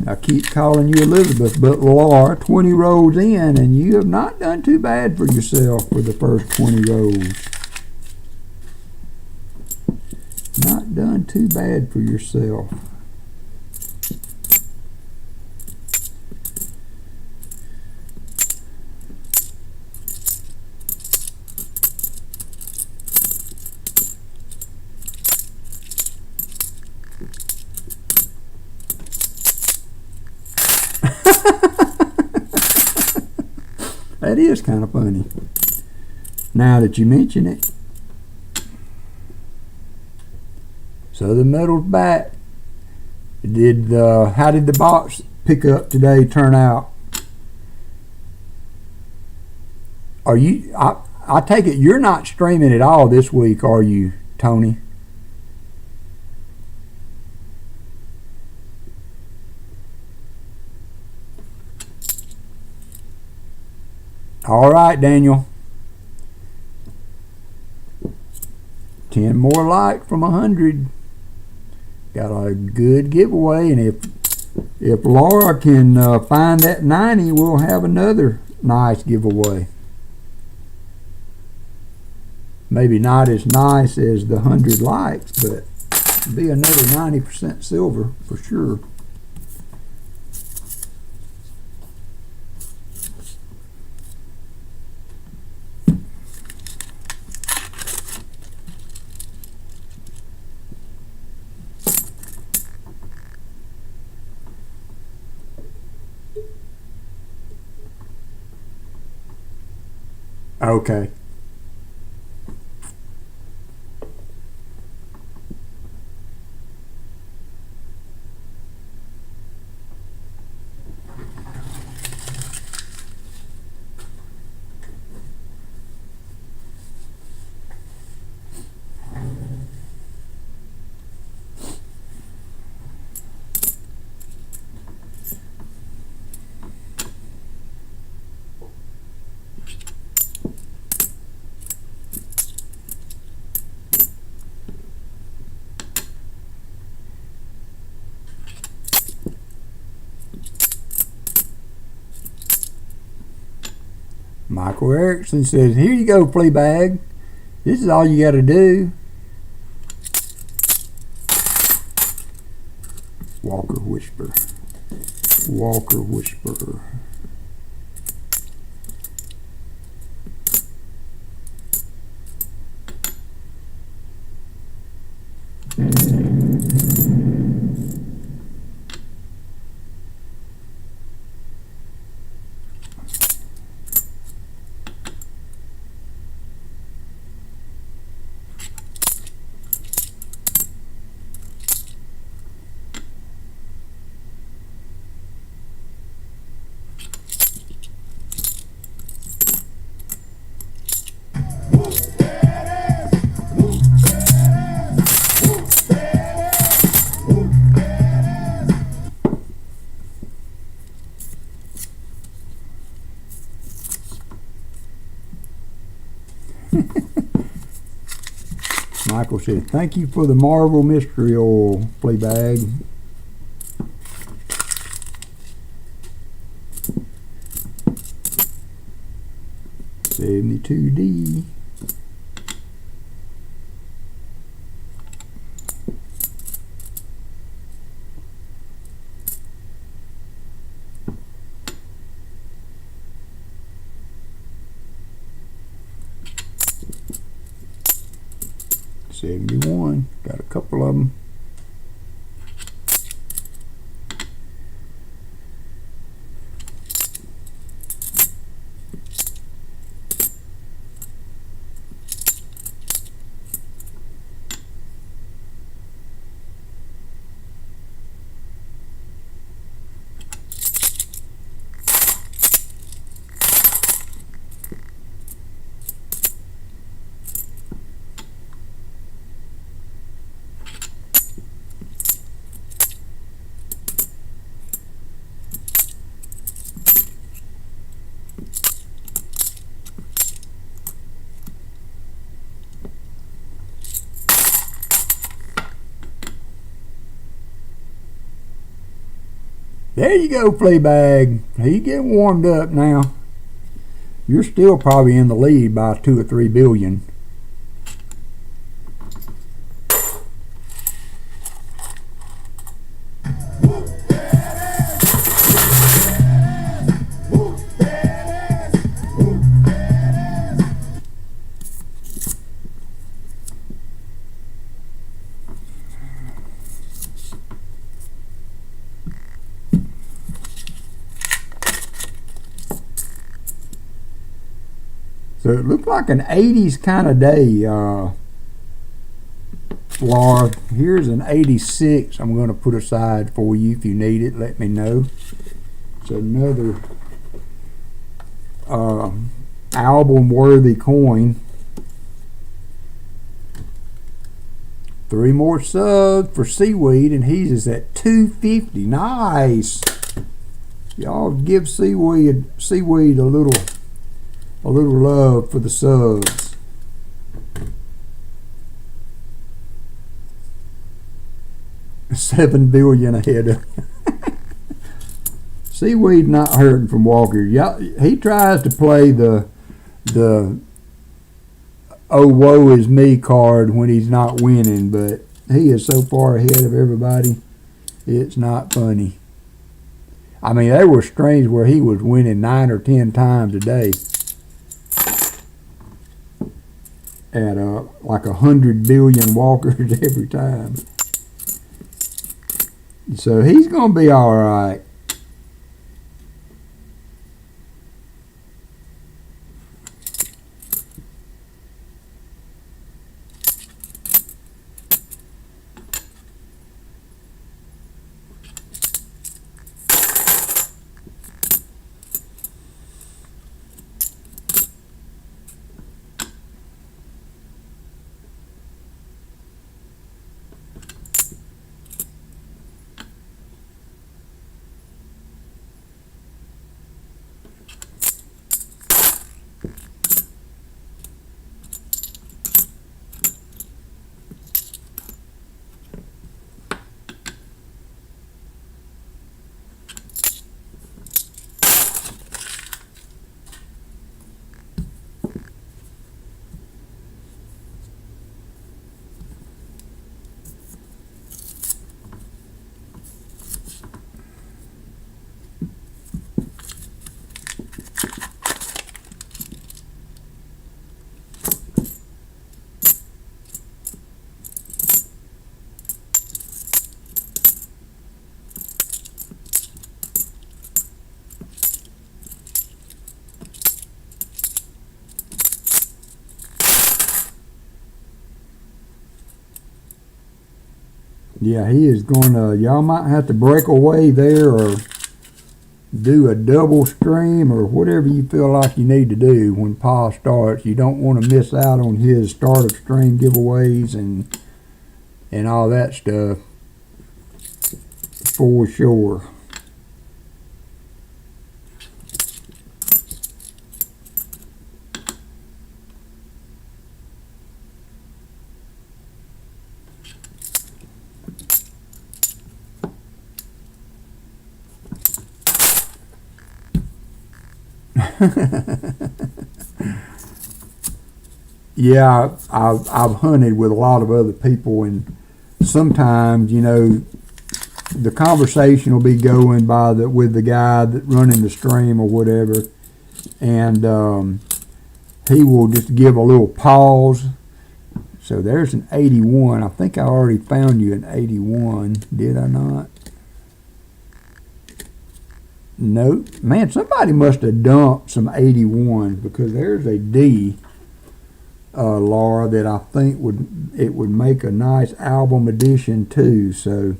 I keep calling you Elizabeth, but Laura, 20 rows in, and you have not done too bad for yourself for the first 20 rows. Not done too bad for yourself. That is kind of funny, now that you mention it. So the metal's back. How did the box pickup today turn out? Are you? I take it you're not streaming at all this week, are you, Tony? All right, Daniel. 10 more likes from 100. Got a good giveaway, and if Laura can find that 90, we'll have another nice giveaway. Maybe not as nice as the 100 likes, but it'll be another 90% silver for sure. Okay. Michael Erickson says, here you go, Fleabag. This is all you got to do. Walker Whisper. Walker Whisperer. Michael said, thank you for the Marvel Mystery Oil, Fleabag. $72D. $71. Got a couple of them. There you go, Fleabag. You get warmed up now. You're still probably in the lead by 2 or 3 billion. So it looked like an 80s kind of day, Laura. Here's an 86 I'm going to put aside for you. If you need it, let me know. It's another album-worthy coin. 3 more subs for Seaweed, and he's at 250. Nice. Y'all give Seaweed a little love for the subs. $7 billion ahead of Seaweed not hurting from Walker. He tries to play the oh woe is me card when he's not winning, but he is so far ahead of everybody, it's not funny. I mean, there were streams where he was winning 9 or 10 times a day at like 100 billion walkers every time. So he's gonna be all right. Yeah, he is going to, y'all might have to break away there or do a double stream or whatever you feel like you need to do when Pa starts. You don't want to miss out on his start of stream giveaways and all that stuff for sure. Yeah, I've hunted with a lot of other people, and sometimes, you know, the conversation will be going with the guy that running the stream or whatever, and he will just give a little pause. So there's an 81. I think I already found you an 81. Did I not? Nope. Man, somebody must have dumped some 81 because there's a D, Laura, that I think would make a nice album edition too. So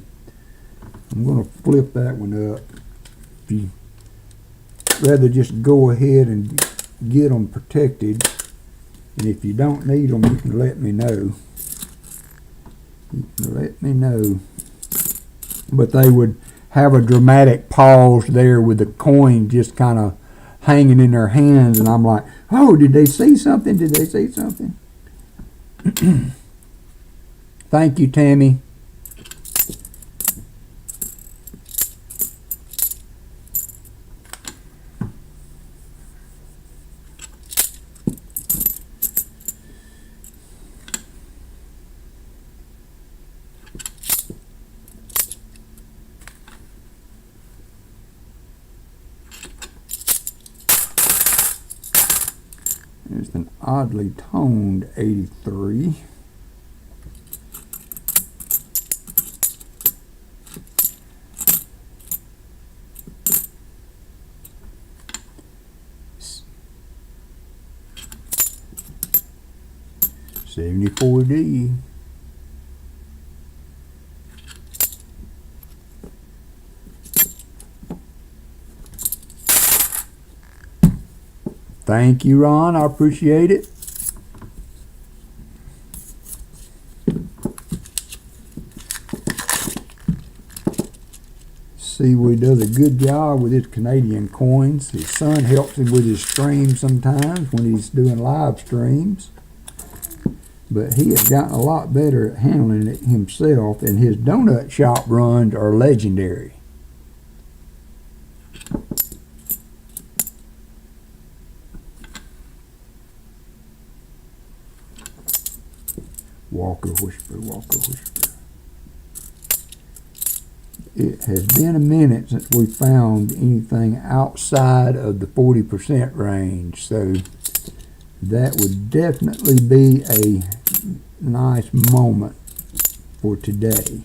I'm going to flip that one up. If you rather just go ahead and get them protected, and if you don't need them, you can let me know. You can let me know. But they would have a dramatic pause there with the coin just kind of hanging in their hands, and I'm like, oh, did they see something? Did they see something? Thank you, Tammy. There's an oddly toned 83. $74D. Thank you, Ron. I appreciate it. Seaweed does a good job with his Canadian coins. His son helps him with his streams sometimes when he's doing live streams. But he has gotten a lot better at handling it himself, and his donut shop runs are legendary. Walker Whisper, Walker Whisper. It has been a minute since we found anything outside of the 40% range, so that would definitely be a nice moment for today.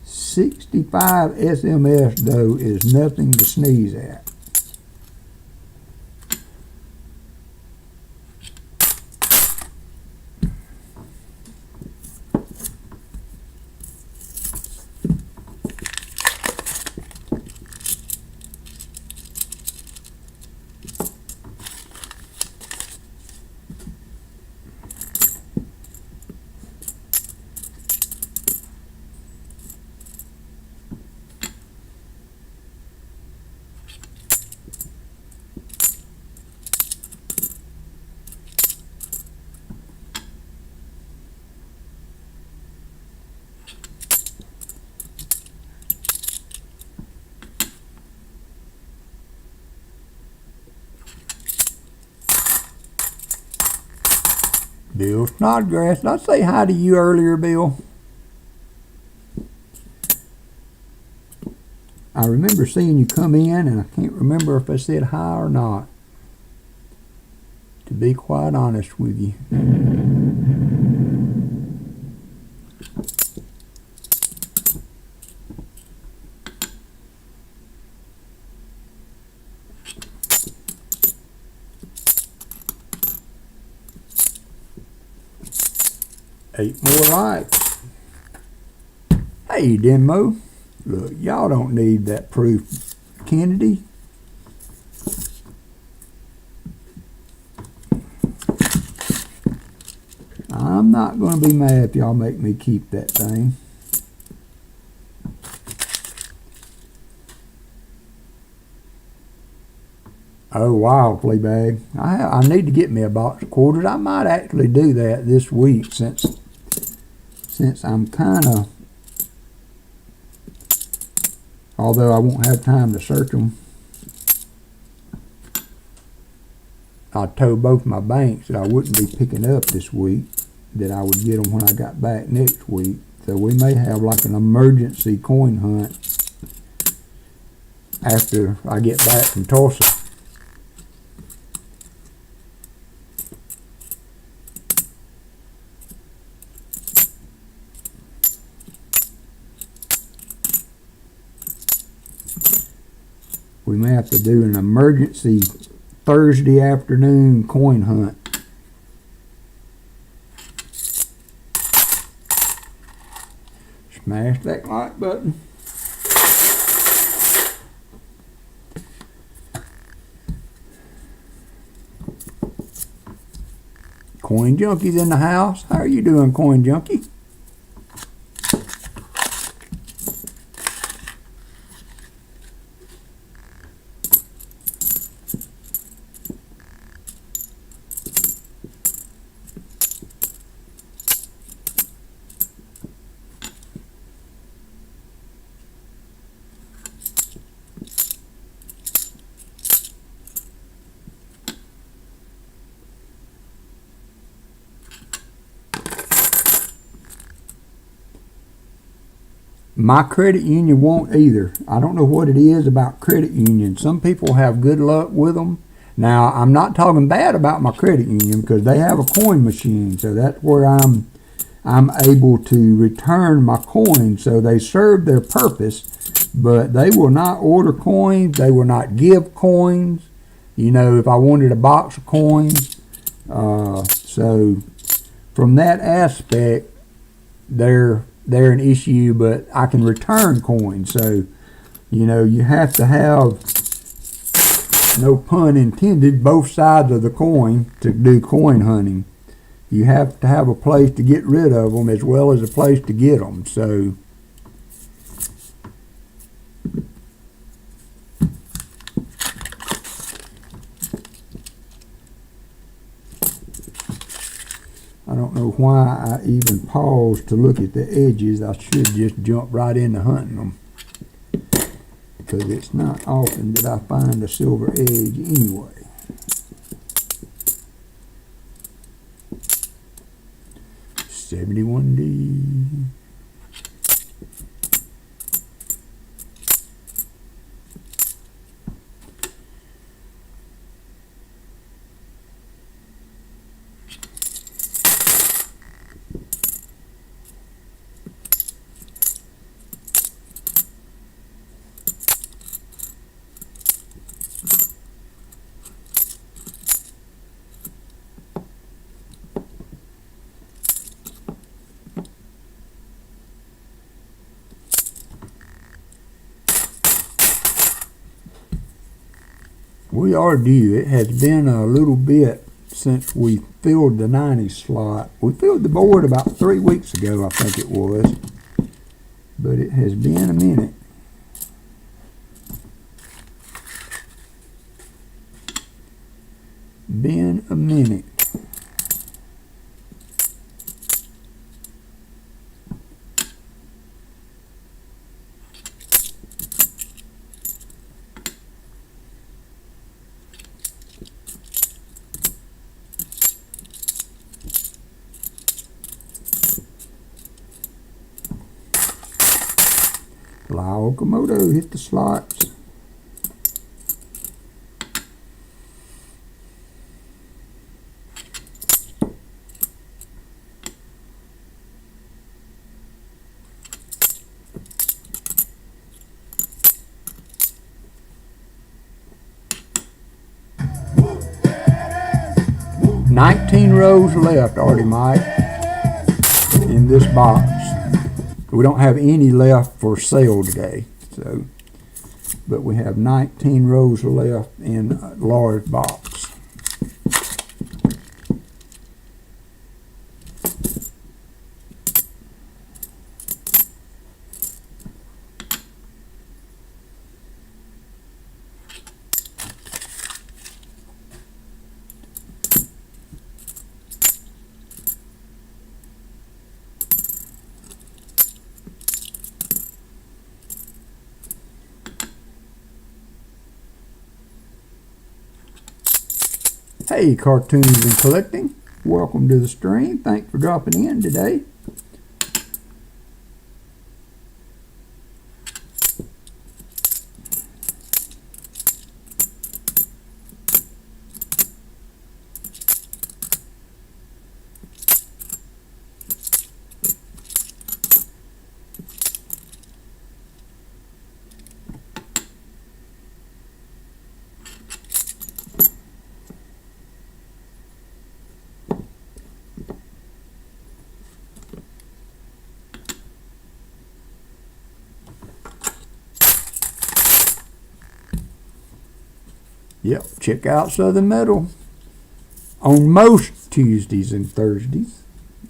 $65 SMS though is nothing to sneeze at. Bill Snodgrass. Did I say hi to you earlier, Bill? I remember seeing you come in, and I can't remember if I said hi or not, to be quite honest with you. 8 more likes. Hey, Demo. Look, y'all don't need that proof, Kennedy. I'm not going to be mad if y'all make me keep that thing. Oh, wow, Fleabag. I need to get me a box of quarters. I might actually do that this week since I'm kind of, although I won't have time to search them. I told both my banks that I wouldn't be picking up this week, that I would get them when I got back next week. So we may have like an emergency coin hunt after I get back from Tulsa. We may have to do an emergency Thursday afternoon coin hunt. Smash that like button. Coin Junkie's in the house. How are you doing, Coin Junkie? My credit union won't either. I don't know what it is about credit unions. Some people have good luck with them. Now, I'm not talking bad about my credit union because they have a coin machine, so that's where I'm able to return my coins. So they serve their purpose, but they will not order coins. They will not give coins. You know, if I wanted a box of coins. So from that aspect, they're an issue, but I can return coins. So, you know, you have to have, no pun intended, both sides of the coin to do coin hunting. You have to have a place to get rid of them as well as a place to get them. So, I don't know why I even paused to look at the edges. I should just jump right into hunting them, because it's not often that I find a silver edge anyway. $71D. We are due. It has been a little bit since we filled the 90s slot. We filled the board about 3 weeks ago, I think it was. But it has been a minute. Been a minute. Komodo hit the slots. $19 rows left, Artie Mike. in this box. We don't have any left for sale today, so, but we have 19 rows left in a large box. Hey, Cartoons and Collecting, welcome to the stream. Thanks for dropping in today. Yep, check out Southern Metal on most Tuesdays and Thursdays.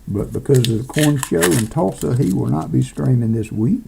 But because of the corn show in Tulsa, he will not be streaming this week.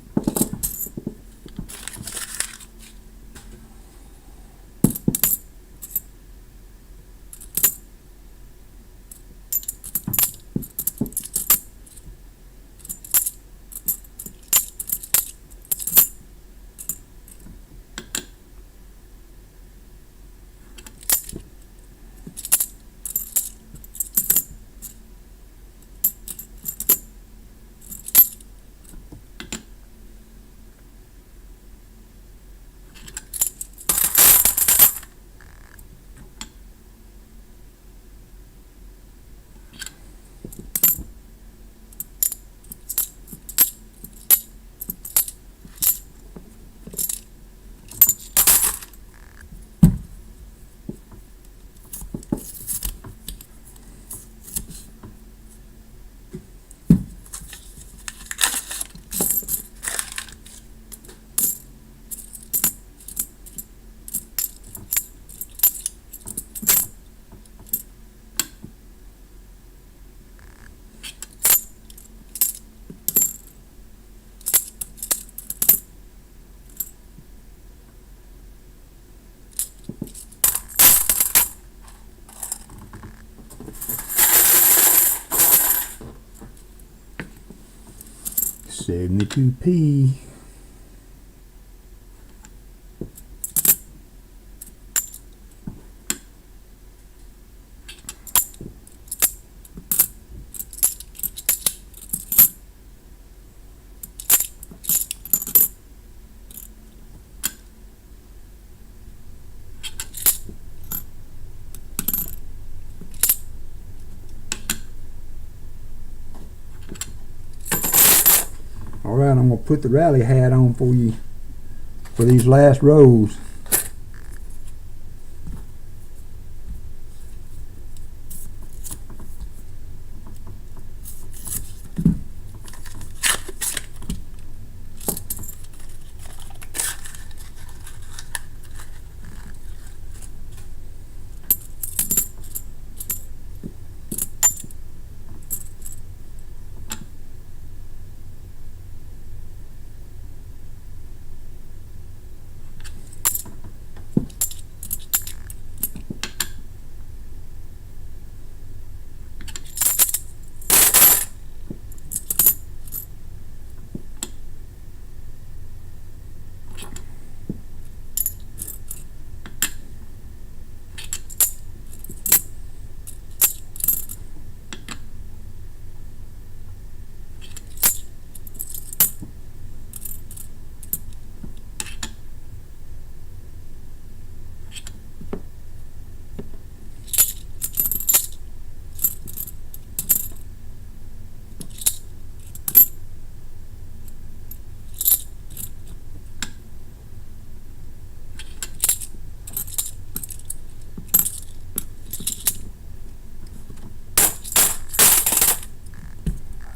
$72p. Alright, I'm going to put the rally hat on for you for these last rows.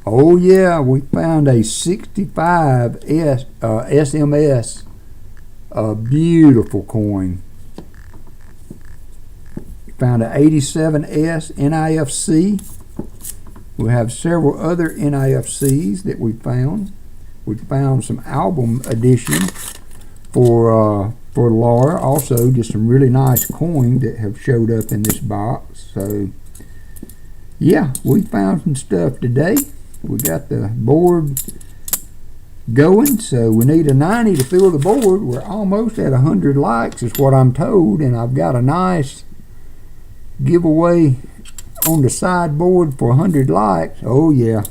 Oh yeah, we found a 65 SMS, a beautiful coin. Found an 87S NIFC. We have several other NIFCs that we found. We found some album edition for Laura. Also, just some really nice coins that have showed up in this box. So, yeah, we found some stuff today. We got the board going, so we need a 90 to fill the board. We're almost at 100 likes is what I'm told, and I've got a nice giveaway on the sideboard for 100 likes. Oh yeah,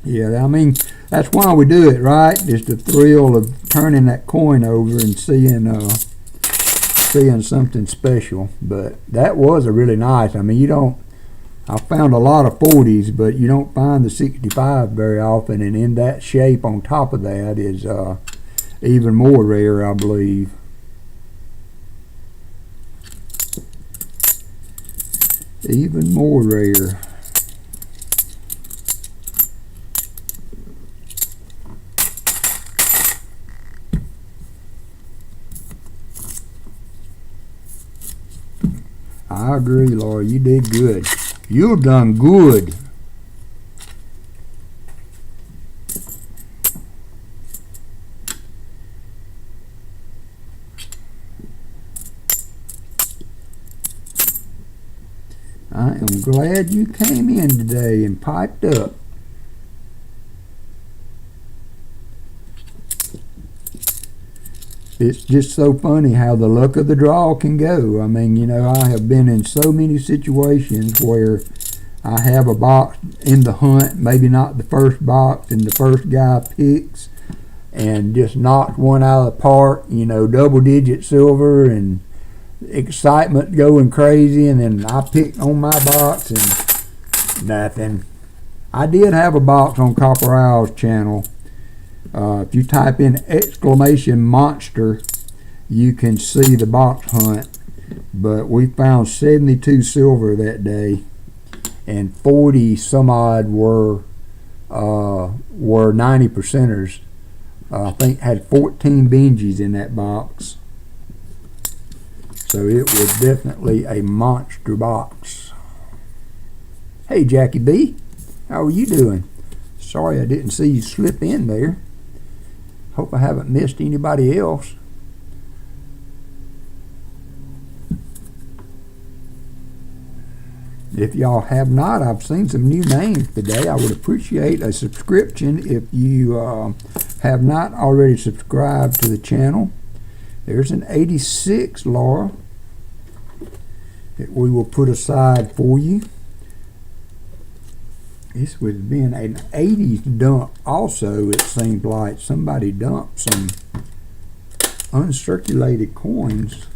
I mean, that's why we do it, right? Just the thrill of turning that coin over and seeing something special. But that was a really nice, I mean, I found a lot of 40s, but you don't find the 65 very often, and in that shape on top of that is even more rare, I believe. Even more rare. I agree, Laura. You did good. You done good. I am glad you came in today and piped up. It's just so funny how the luck of the draw can go. I mean, you know, I have been in so many situations where I have a box in the hunt, maybe not the first box, and the first guy picks and just knocks one out of the park, you know, double-digit silver and excitement going crazy, and then I picked on my box and nothing. I did have a box on Copper Owl's channel. If you type in exclamation monster, you can see the box hunt. But we found 72 silver that day, and 40 some odd were 90 percenters. I think had 14 Benjis in that box. So it was definitely a monster box. Hey Jackie B, how are you doing? Sorry I didn't see you slip in there. Hope I haven't missed anybody else. If y'all have not, I've seen some new names today. I would appreciate a subscription if you have not already subscribed to the channel. There's an 86, Laura, that we will put aside for you. This was being an 80s dump also. It seemed like somebody dumped some uncirculated coins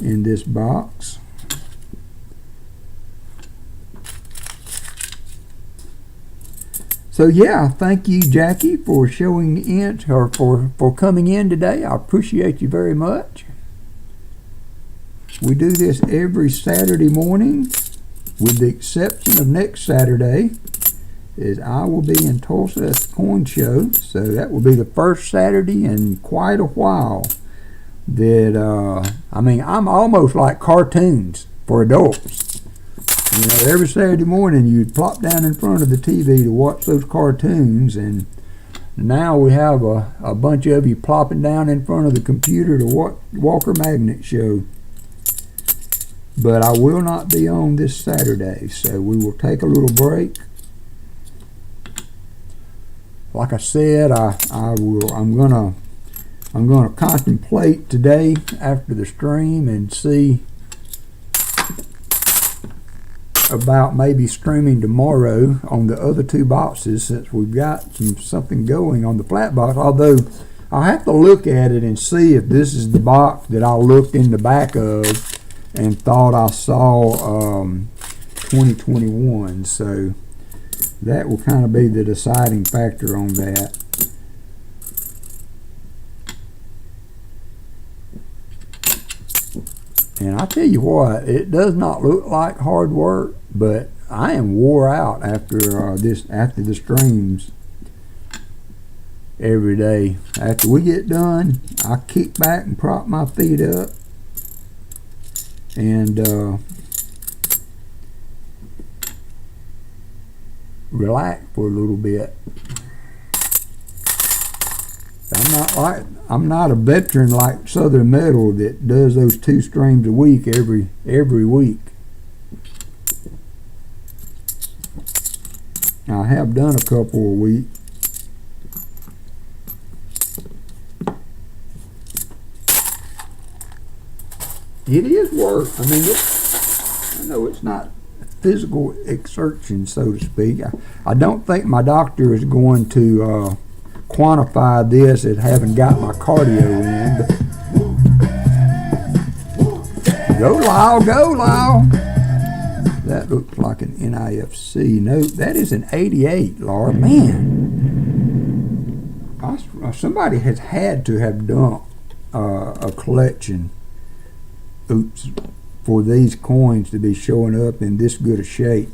in this box. So yeah, thank you Jackie for showing in, or for coming in today. I appreciate you very much. We do this every Saturday morning, with the exception of next Saturday, is I will be in Tulsa at the coin show. So that will be the first Saturday in quite a while that I mean, I'm almost like cartoons for adults. You know, every Saturday morning you'd plop down in front of the TV to watch those cartoons, and now we have a bunch of you plopping down in front of the computer to watch WalkerMagnet show. But I will not be on this Saturday, so we will take a little break. Like I said, I'm gonna contemplate today after the stream and see about maybe streaming tomorrow on the other two boxes, since we've got something going on the flat box. Although I'll have to look at it and see if this is the box that I looked in the back of and thought I saw 2021. So that will kind of be the deciding factor on that. And I tell you what, it does not look like hard work, but I am wore out after after the streams every day. After we get done, I kick back and prop my feet up and relax for a little bit. I'm not a veteran like Southern Metal that does those 2 streams a week every week. I have done a couple a week. It is work. I mean, I know it's not physical exertion, so to speak. I don't think my doctor is going to quantify this as having got my cardio in. But go Lyle, go Lyle. That looks like an NIFC. No, that is an 88, Laura. Man, somebody has had to have dumped a collection. Oops, for these coins to be showing up in this good a shape.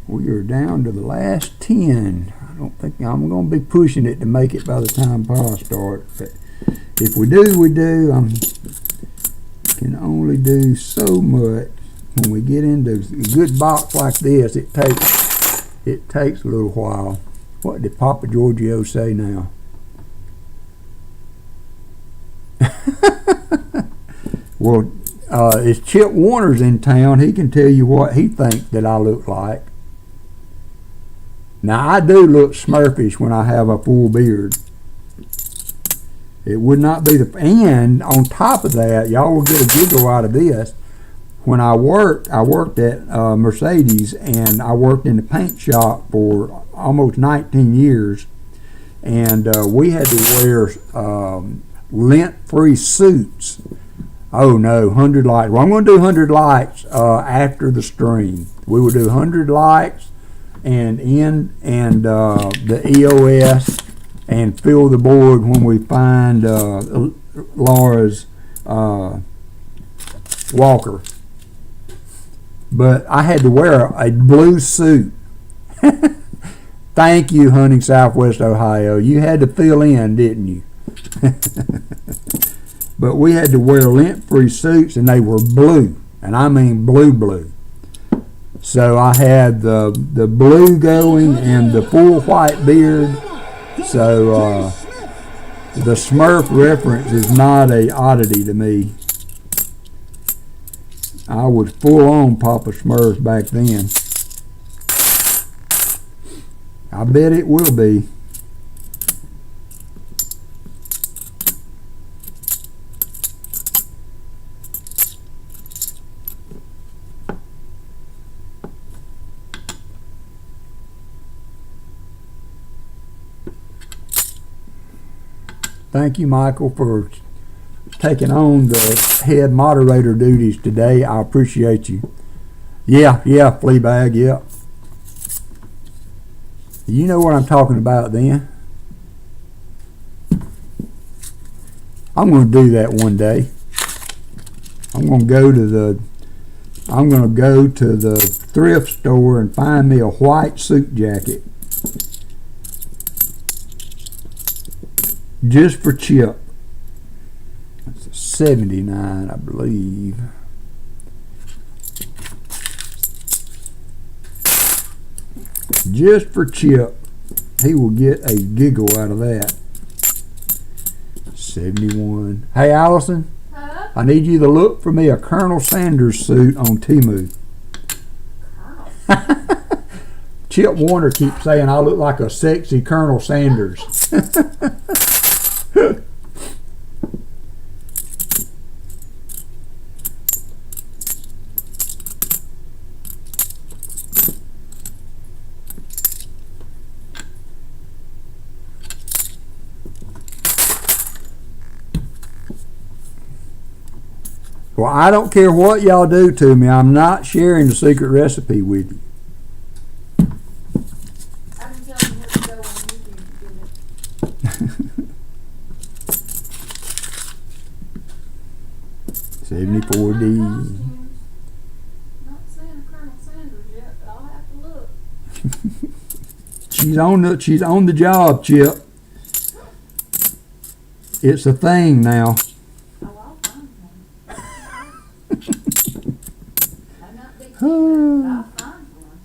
We are down to the last 10. I don't think I'm going to be pushing it to make it by the time Pa starts. But if we do, we do. I can only do so much. When we get into a good box like this, it takes a little while. What did Papa Giorgio say now? Well, if Chip Warner's in town, he can tell you what he thinks that I look like. Now, I do look smurfish when I have a full beard. It would not be and on top of that, y'all will get a giggle out of this. When I worked at Mercedes, and I worked in the paint shop for almost 19 years, and we had to wear lint-free suits. Oh no, 100 lights. Well, I'm going to do 100 lights after the stream. We will do 100 lights and the EOS and fill the board when we find Laura's Walker. But I had to wear a blue suit. Thank you, Hunting Southwest Ohio. You had to fill in, didn't you? But we had to wear lint-free suits, and they were blue, and I mean blue. So I had the blue going and the full white beard. So the Smurf reference is not a oddity to me. I was full on Papa Smurf back then. I bet it will be. Thank you, Michael, for taking on the head moderator duties today. I appreciate you. Yeah, Fleabag, yeah. You know what I'm talking about then. I'm going to do that one day. I'm going to go to the thrift store and find me a white suit jacket. Just for Chip. It's a 79, I believe. Just for Chip. He will get a giggle out of that. 71. Hey, Allison. Huh? I need you to look for me a Colonel Sanders suit on Temu. Chip Warner keeps saying I look like a sexy Colonel Sanders. Well, I don't care what y'all do to me. I'm not sharing the secret recipe with you. I can tell you where to go on YouTube to get it. 74D. Not seeing Colonel Sanders yet, but I'll have to look. She's on the job, Chip. It's a thing now. Oh, I'll find one. I'm not big secret, but I'll find one.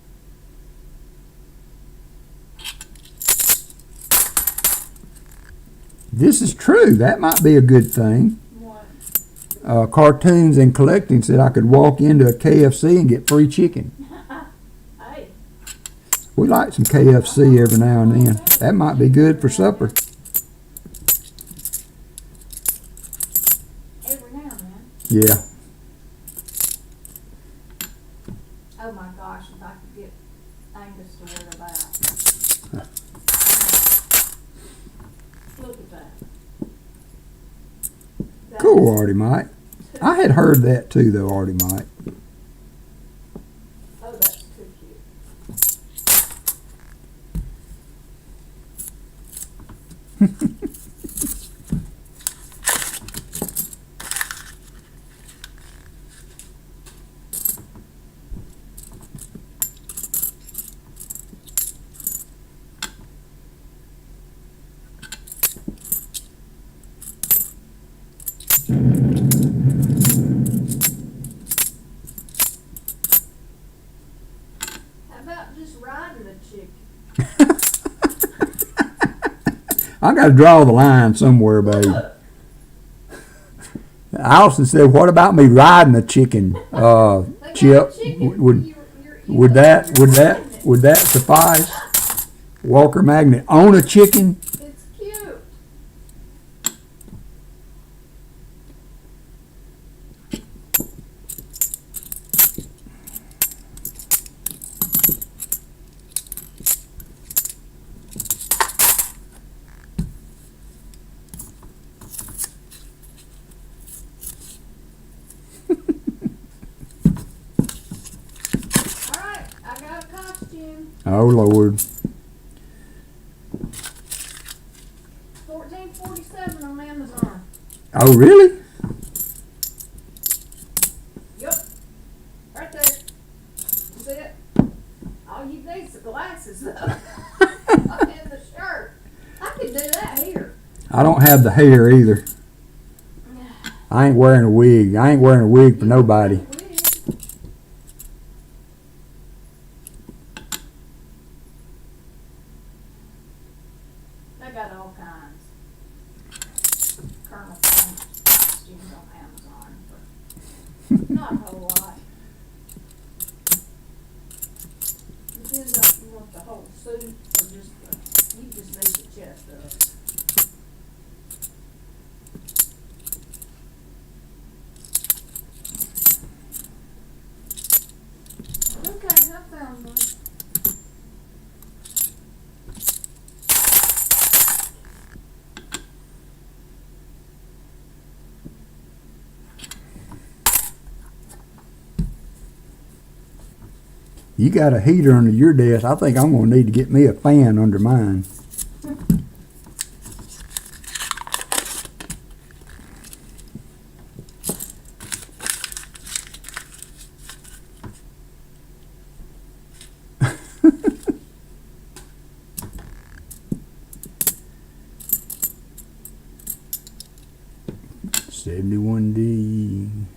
This is true. That might be a good thing. What? Cartoons and Collecting said I could walk into a KFC and get free chicken. Hey, We like some KFC every now and then. That might be good for supper. every now and then. Yeah. Oh my gosh, if I could get Angus to wear that. Look at that. Cool, Artie Mike. I had heard that too, though, Artie Mike. Oh, that's too cute. How about just riding a chicken? I got to draw the line somewhere, babe. Allison said, "What about me riding a chicken?" They got Chip, chicken. would You're that suffice? WalkerMagnet own a chicken? It's cute. Alright, I got a costume. Oh Lord! 1447 on Amazon. Oh really? Yep. Right there. See it? All you need is the glasses though. And the shirt. I could do that here. I don't have the hair either. I ain't wearing a wig. I ain't wearing a wig for nobody. They got all kinds. Colonel Sanders costumes on Amazon for not a whole lot. Depends on if you want the whole suit or just you just need the chest up. Okay, I found one. You got a heater under your desk. I think I'm gonna need to get me a fan under mine. $71D.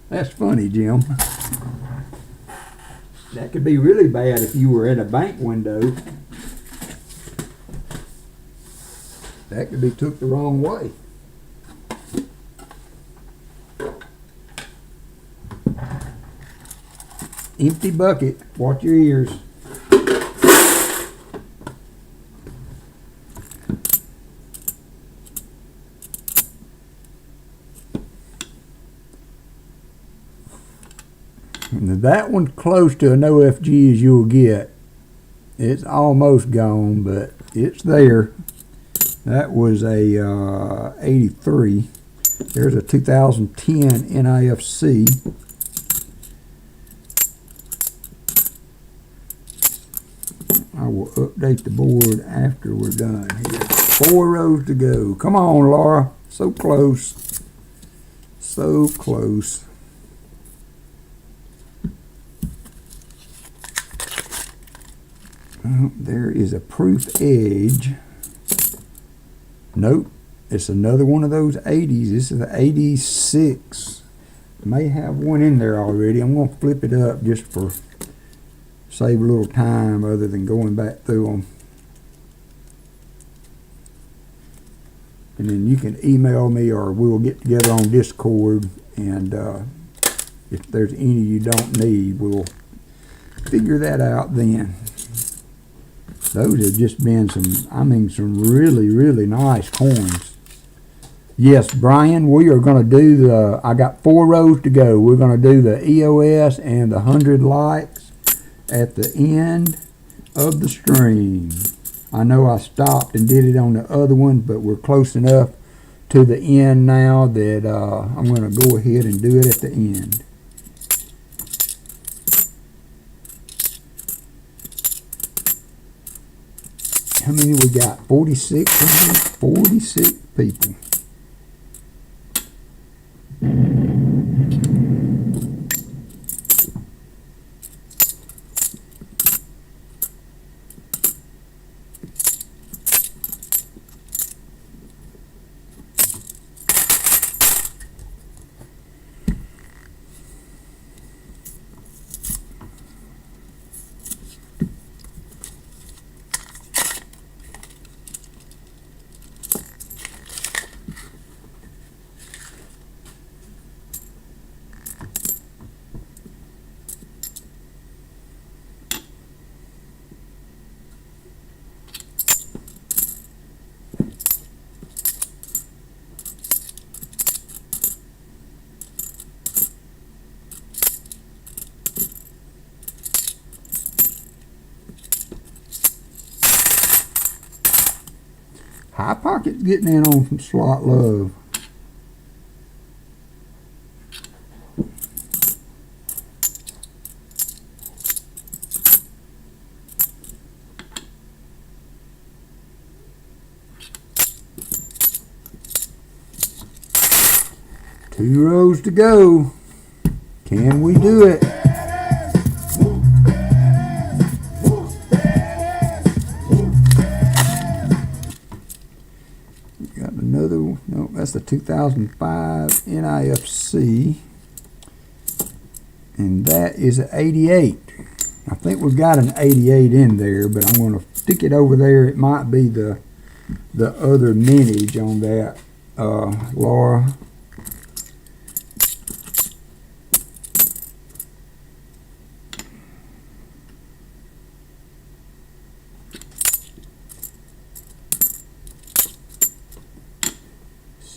That's funny, Jim. That could be really bad if you were in a bank window. That could be took the wrong way. Empty bucket. Watch your ears. That one's close to an OFG as you'll get. It's almost gone, but it's there. That was a 83. There's a 2010 NIFC. I will update the board after we're done here. 4 rows to go. Come on, Laura. So close. So close. There is a proof edge. Nope. It's another one of those 80s. This is the 86. May have one in there already. I'm going to flip it up just for save a little time other than going back through them. And then you can email me or we'll get together on Discord, and if there's any you don't need, we'll figure that out then. Those have just been some really, really nice coins. Yes, Brian, we are going to do I got 4 rows to go. We're going to do the EOS and the 100 likes at the end of the stream. I know I stopped and did it on the other one, but we're close enough to the end now that I'm going to go ahead and do it at the end. How many we got? 46? 46 people. High Pocket's getting in on some slot love. Two rows to go. Can we do it? Got another one. No, that's the 2005 NIFC. And that is an 88. I think we've got an 88 in there, but I'm going to stick it over there. It might be the other mintage on that, Laura.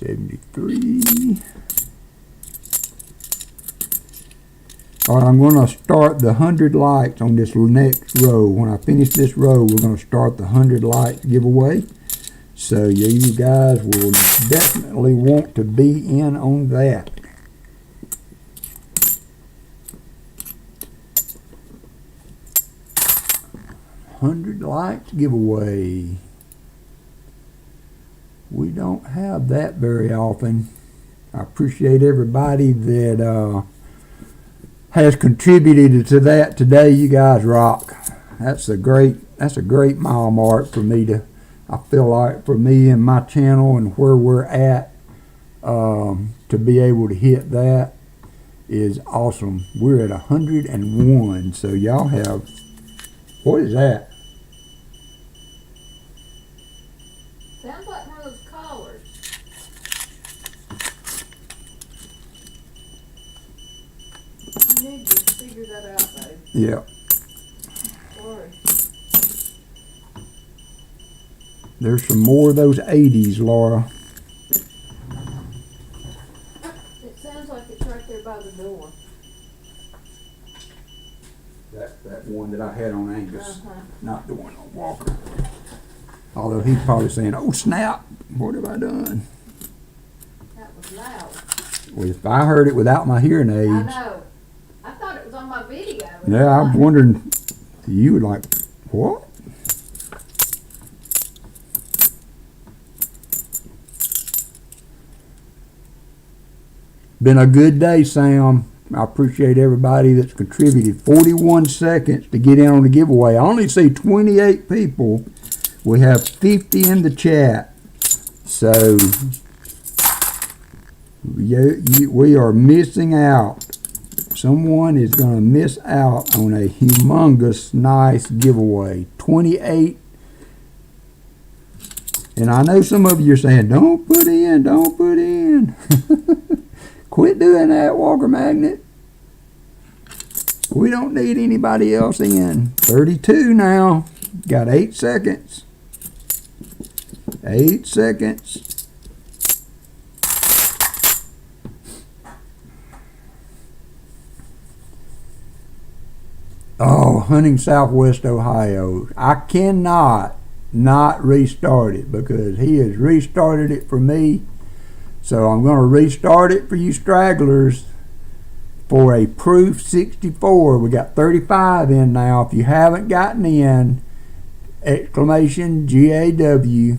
$73. All right, I'm going to start the 100 likes on this next row. When I finish this row, we're going to start the 100 likes giveaway. So yeah, you guys will definitely want to be in on that. $100 likes giveaway. We don't have that very often. I appreciate everybody that has contributed to that today. You guys rock. That's a great mile mark for me to. I feel like for me and my channel and where we're at, to be able to hit that is awesome. We're at 101. So y'all have. What is that? Sounds like one of those collars. You need to figure that out, babe. Yeah. Sorry. There's some more of those 80s, Laura. It sounds like it's right there by the door. that I had on Angus, Uh-huh. not the one on Walker. Although he's probably saying, "Oh snap, what have I done?" That was loud. Well, if I heard it without my hearing I aids, know. I thought it was on my video. yeah, I was wondering, you would like, what? Been a good day, Sam. I appreciate everybody that's contributed. 41 seconds to get in on the giveaway. I only see 28 people. We have 50 in the chat. So, we are missing out. Someone is going to miss out on a humongous, nice giveaway. 28. And I know some of you are saying, don't put in, don't put in. Quit doing that, WalkerMagnet. We don't need anybody else in. 32 now. Got 8 seconds. 8 seconds. Oh, hunting Southwest Ohio. I cannot not restart it because he has restarted it for me. So I'm going to restart it for you stragglers for a proof 64. We got 35 in now. If you haven't gotten in, exclamation GAW.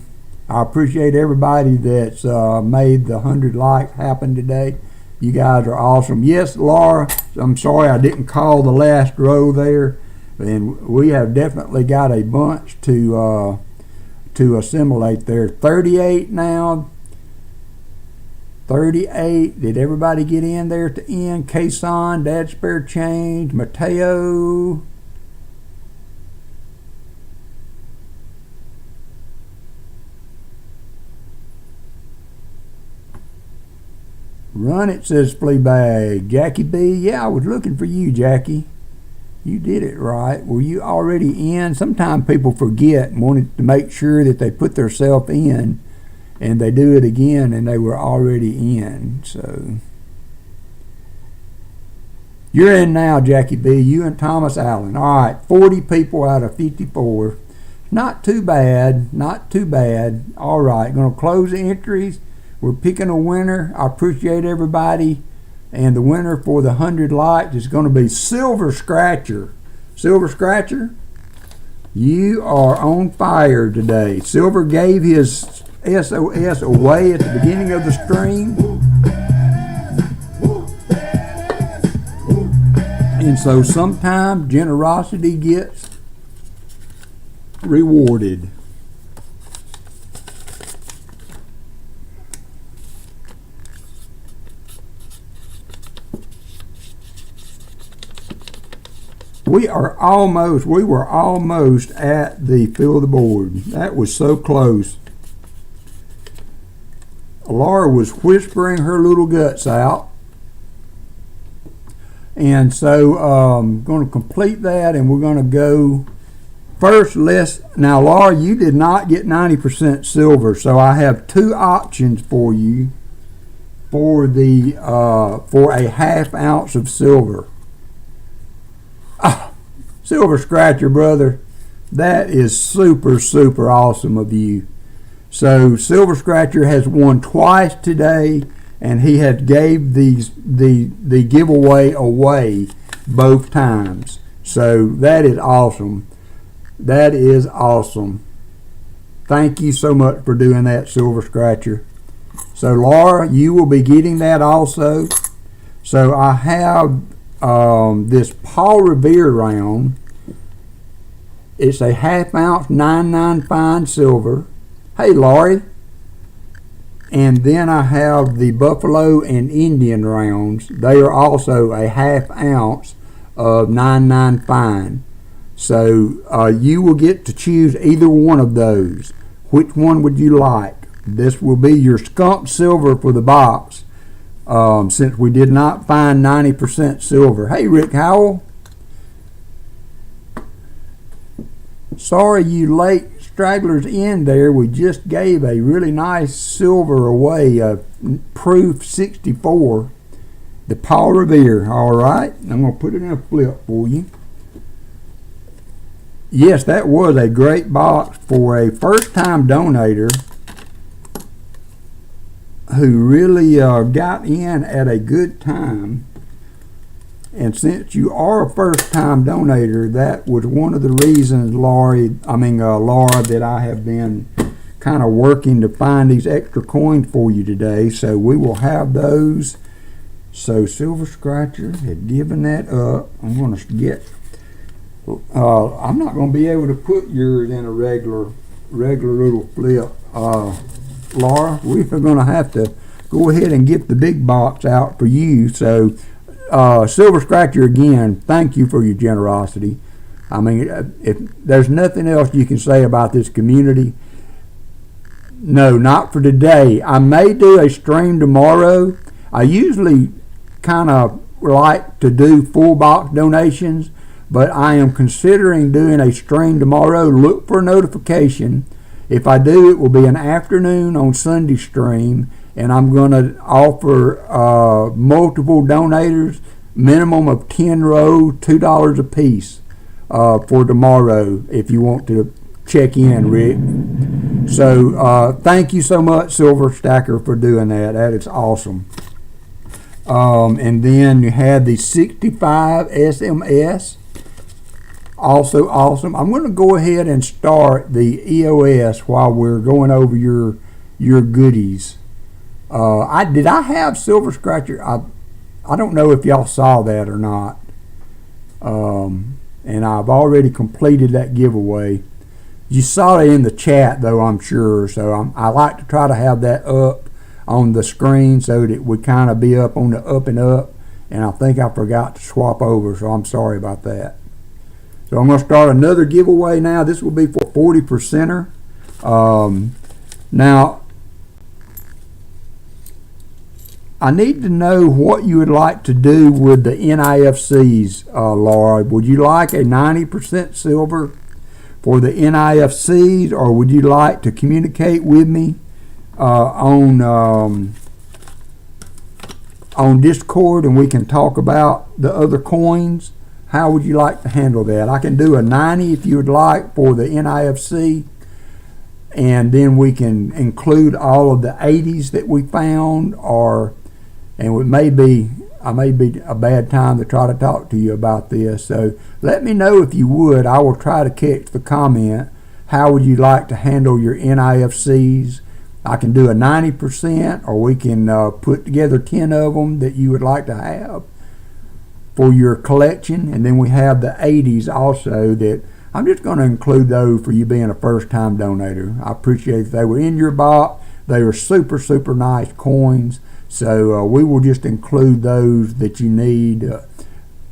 I appreciate everybody that's made the 100 likes happen today. You guys are awesome. Yes, Laura, I'm sorry I didn't call the last row there. And we have definitely got a bunch to assimilate there. 38 now. 38. Did everybody get in there at the end? Kason, Dad Spare Change, Mateo. Run it, says Fleabag. Jackie B. Yeah, I was looking for you, Jackie. You did it right. Were you already in? Sometimes people forget and wanted to make sure that they put themselves in. And they do it again, and they were already in. So you're in now, Jackie B. You and Thomas Allen. All right, 40 people out of 54. Not too bad. Not too bad. All right, going to close the entries. We're picking a winner. I appreciate everybody. And the winner for the 100 likes is going to be Silver Scratcher. Silver Scratcher, you are on fire today. Silver gave his SOS away at the beginning of the stream. And so sometimes generosity gets rewarded. We were almost at the fill the board. That was so close. Laura was whispering her little guts out. And so I'm going to complete that, and we're going to go first. Now, Laura, you did not get 90% silver, so I have two options for you for the for a ½ ounce of silver. Silver Scratcher, brother, that is super, super awesome of you. So Silver Scratcher has won twice today, and he had gave the giveaway away both times. So that is awesome. That is awesome. Thank you so much for doing that, Silver Scratcher. So Laura, you will be getting that also. So I have this Paul Revere round. It's a ½ ounce 99 fine silver. Hey, Laurie. And then I have the Buffalo and Indian rounds. They are also a ½ ounce of 99 fine. So you will get to choose either one of those. Which one would you like? This will be your skunk silver for the box. Since we did not find 90% silver. Hey, Rick Howell. Sorry you late stragglers in there. We just gave a really nice silver away, proof 64. The Paul Revere. All right. I'm going to put it in a flip for you. yes, that was a great box for a first-time donator who really got in at a good time. And since you are a first-time donator, that was one of the reasons, Laura, that I have been kind of working to find these extra coins for you today. So we will have those. So Silver Scratcher had given that up. I'm going to get. I'm not going to be able to put yours in a regular little flip. Laura, we're going to have to go ahead and get the big box out for you. So. Silver Scratcher, again, thank you for your generosity. I mean, if there's nothing else you can say about this community, no, not for today. I may do a stream tomorrow. I usually kind of like to do full box donations, but I am considering doing a stream tomorrow. Look for a notification. If I do, it will be an afternoon on Sunday stream. And I'm going to offer multiple donators, minimum of 10 rows, $2 a piece for tomorrow if you want to check in, Rick. So thank you so much, Silver Stacker, for doing that. That is awesome. And then you have the 65 SMS. Also awesome. I'm going to go ahead and start the EOS while we're going over your goodies. Did I have Silver Scratcher? I don't know if y'all saw that or not. And I've already completed that giveaway. You saw it in the chat though, I'm sure. So I like to try to have that up on the screen so that it would kind of be up on the up and up. And I think I forgot to swap over, so I'm sorry about that. So I'm going to start another giveaway now. This will be for 40%er. Now, I need to know what you would like to do with the NIFCs, Laura. Would you like a 90% silver for the NIFCs, or would you like to communicate with me on Discord and we can talk about the other coins? How would you like to handle that? I can do a 90 if you would like for the NIFC, and then we can include all of the 80s that we found, and it may be a bad time to try to talk to you about this. So let me know if you would. I will try to catch the comment. How would you like to handle your NIFCs? I can do a 90%, or we can put together 10 of them that you would like to have for your collection. And then we have the 80s also that I'm just going to include those for you being a first-time donator. I appreciate that they were in your box. They were super, super nice coins. So we will just include those that you need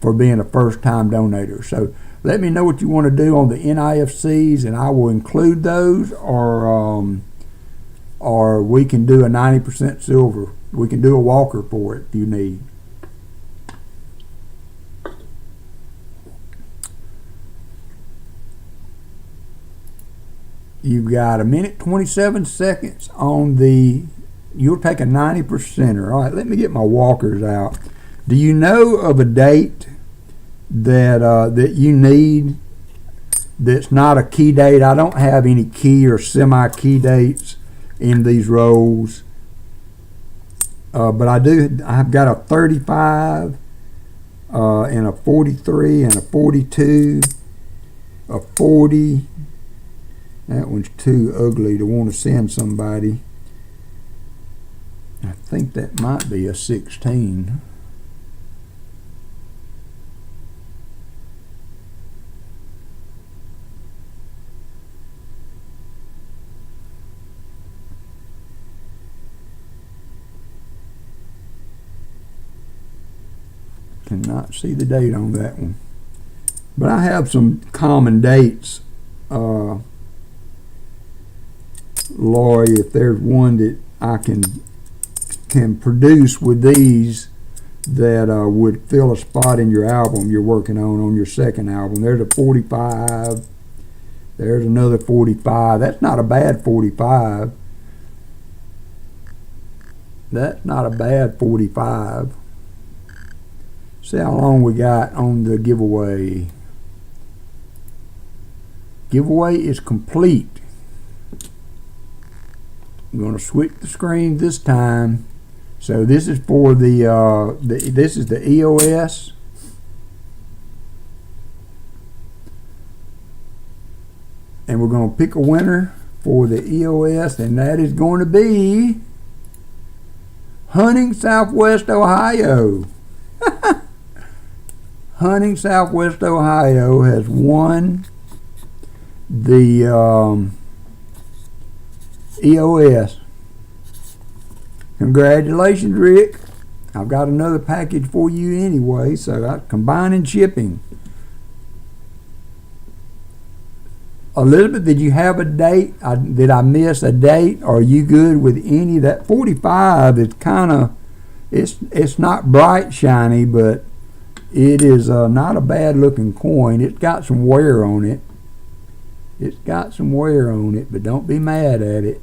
for being a first-time donator. So let me know what you want to do on the NIFCs, and I will include those, or we can do a 90% silver. We can do a Walker for it if you need. You've got 1:27 on the. You'll take a 90%er. All right, let me get my walkers out. Do you know of a date that you need that's not a key date? I don't have any key or semi-key dates in these rolls, but I do. I've got a 35 and a 43 and a 42, a 40. That one's too ugly to want to send somebody. I think that might be a 16. Cannot see the date on that one. But I have some common dates. Lori, if there's one that I can produce with these that would fill a spot in your album you're working on your second album. There's a 45. There's another 45. That's not a bad 45. That's not a bad 45. See how long we got on the giveaway. Giveaway is complete. I'm going to switch the screen this time. So this is for this is the EOS. And we're going to pick a winner for the EOS, and that is going to be Hunting Southwest Ohio. Hunting Southwest Ohio has won the EOS. Congratulations, Rick. I've got another package for you anyway, so I'm combining shipping. Elizabeth, did you have a date? Did I miss a date? Are you good with any? That 45 is kind of, it's not bright shiny, but it is not a bad looking coin. It's got some wear on it. It's got some wear on it, but don't be mad at it.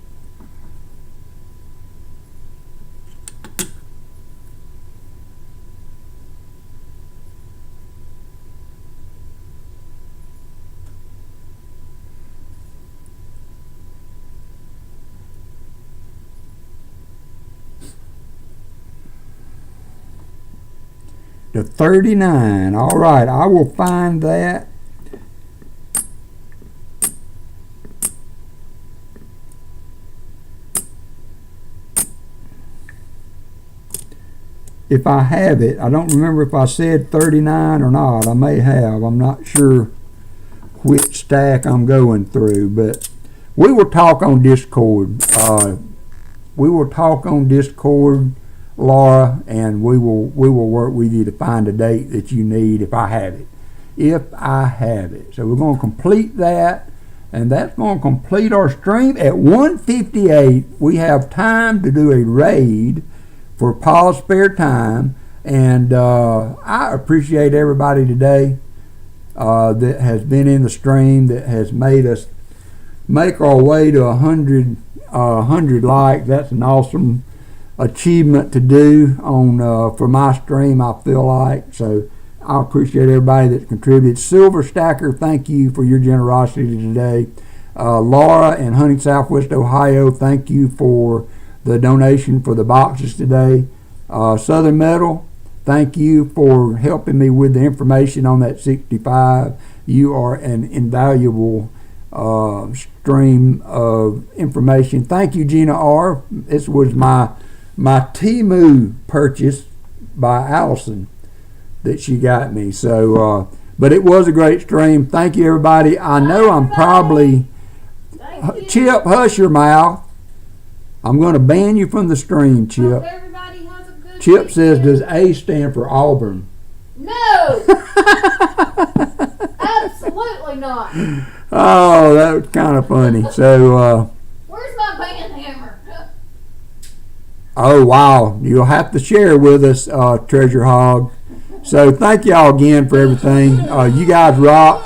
The 39. All right, I will find that. If I have it, I don't remember if I said 39 or not. I may have. I'm not sure which stack I'm going through, but we will talk on Discord. We will talk on Discord, Laura, and we will work with you to find a date that you need if I have it. If I have it. So we're going to complete that, and that's going to complete our stream. At 1:58, we have time to do a raid for Paul's spare time, and I appreciate everybody today that has been in the stream, that has made us make our way to 100 likes. That's an awesome achievement to do on for my stream, I feel like. So I appreciate everybody that's contributed. Silver Stacker, thank you for your generosity today. Laura and Hunting Southwest Ohio, thank you for the donation for the boxes today. Southern Metal, thank you for helping me with the information on that 65. You are an invaluable stream of information. Thank you, Gina R. This was my Temu purchase by Allison that she got me. So, but it was a great stream. Thank you, everybody. I know I'm probably Chip. Hush your mouth. I'm going to ban you from the stream, Chip. Everybody has a good Chip weekend. says, does A stand for Auburn? No! Absolutely not. Oh, that was kind of funny. So, Where's my band hammer? oh, wow. You'll have to share with us, Treasure Hog. So, thank y'all again for everything. You guys rock.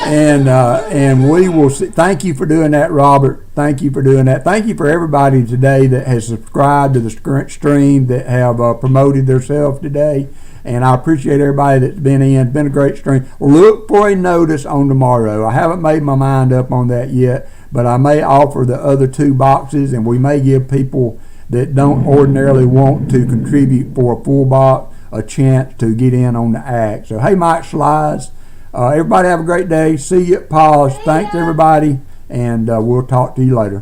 And we will see. Thank you for doing that, Robert. Thank you for doing that. Thank you for everybody today that has subscribed to the stream, that have promoted themselves today. And I appreciate everybody that's been in. It's been a great stream. Look for a notice on tomorrow. I haven't made my mind up on that yet, but I may offer the other 2 boxes, and we may give people that don't ordinarily want to contribute for a full box a chance to get in on the act. So, hey, Mike Slides. Everybody have a great day. See you at Paul's. Thanks, everybody, and we'll talk to you later.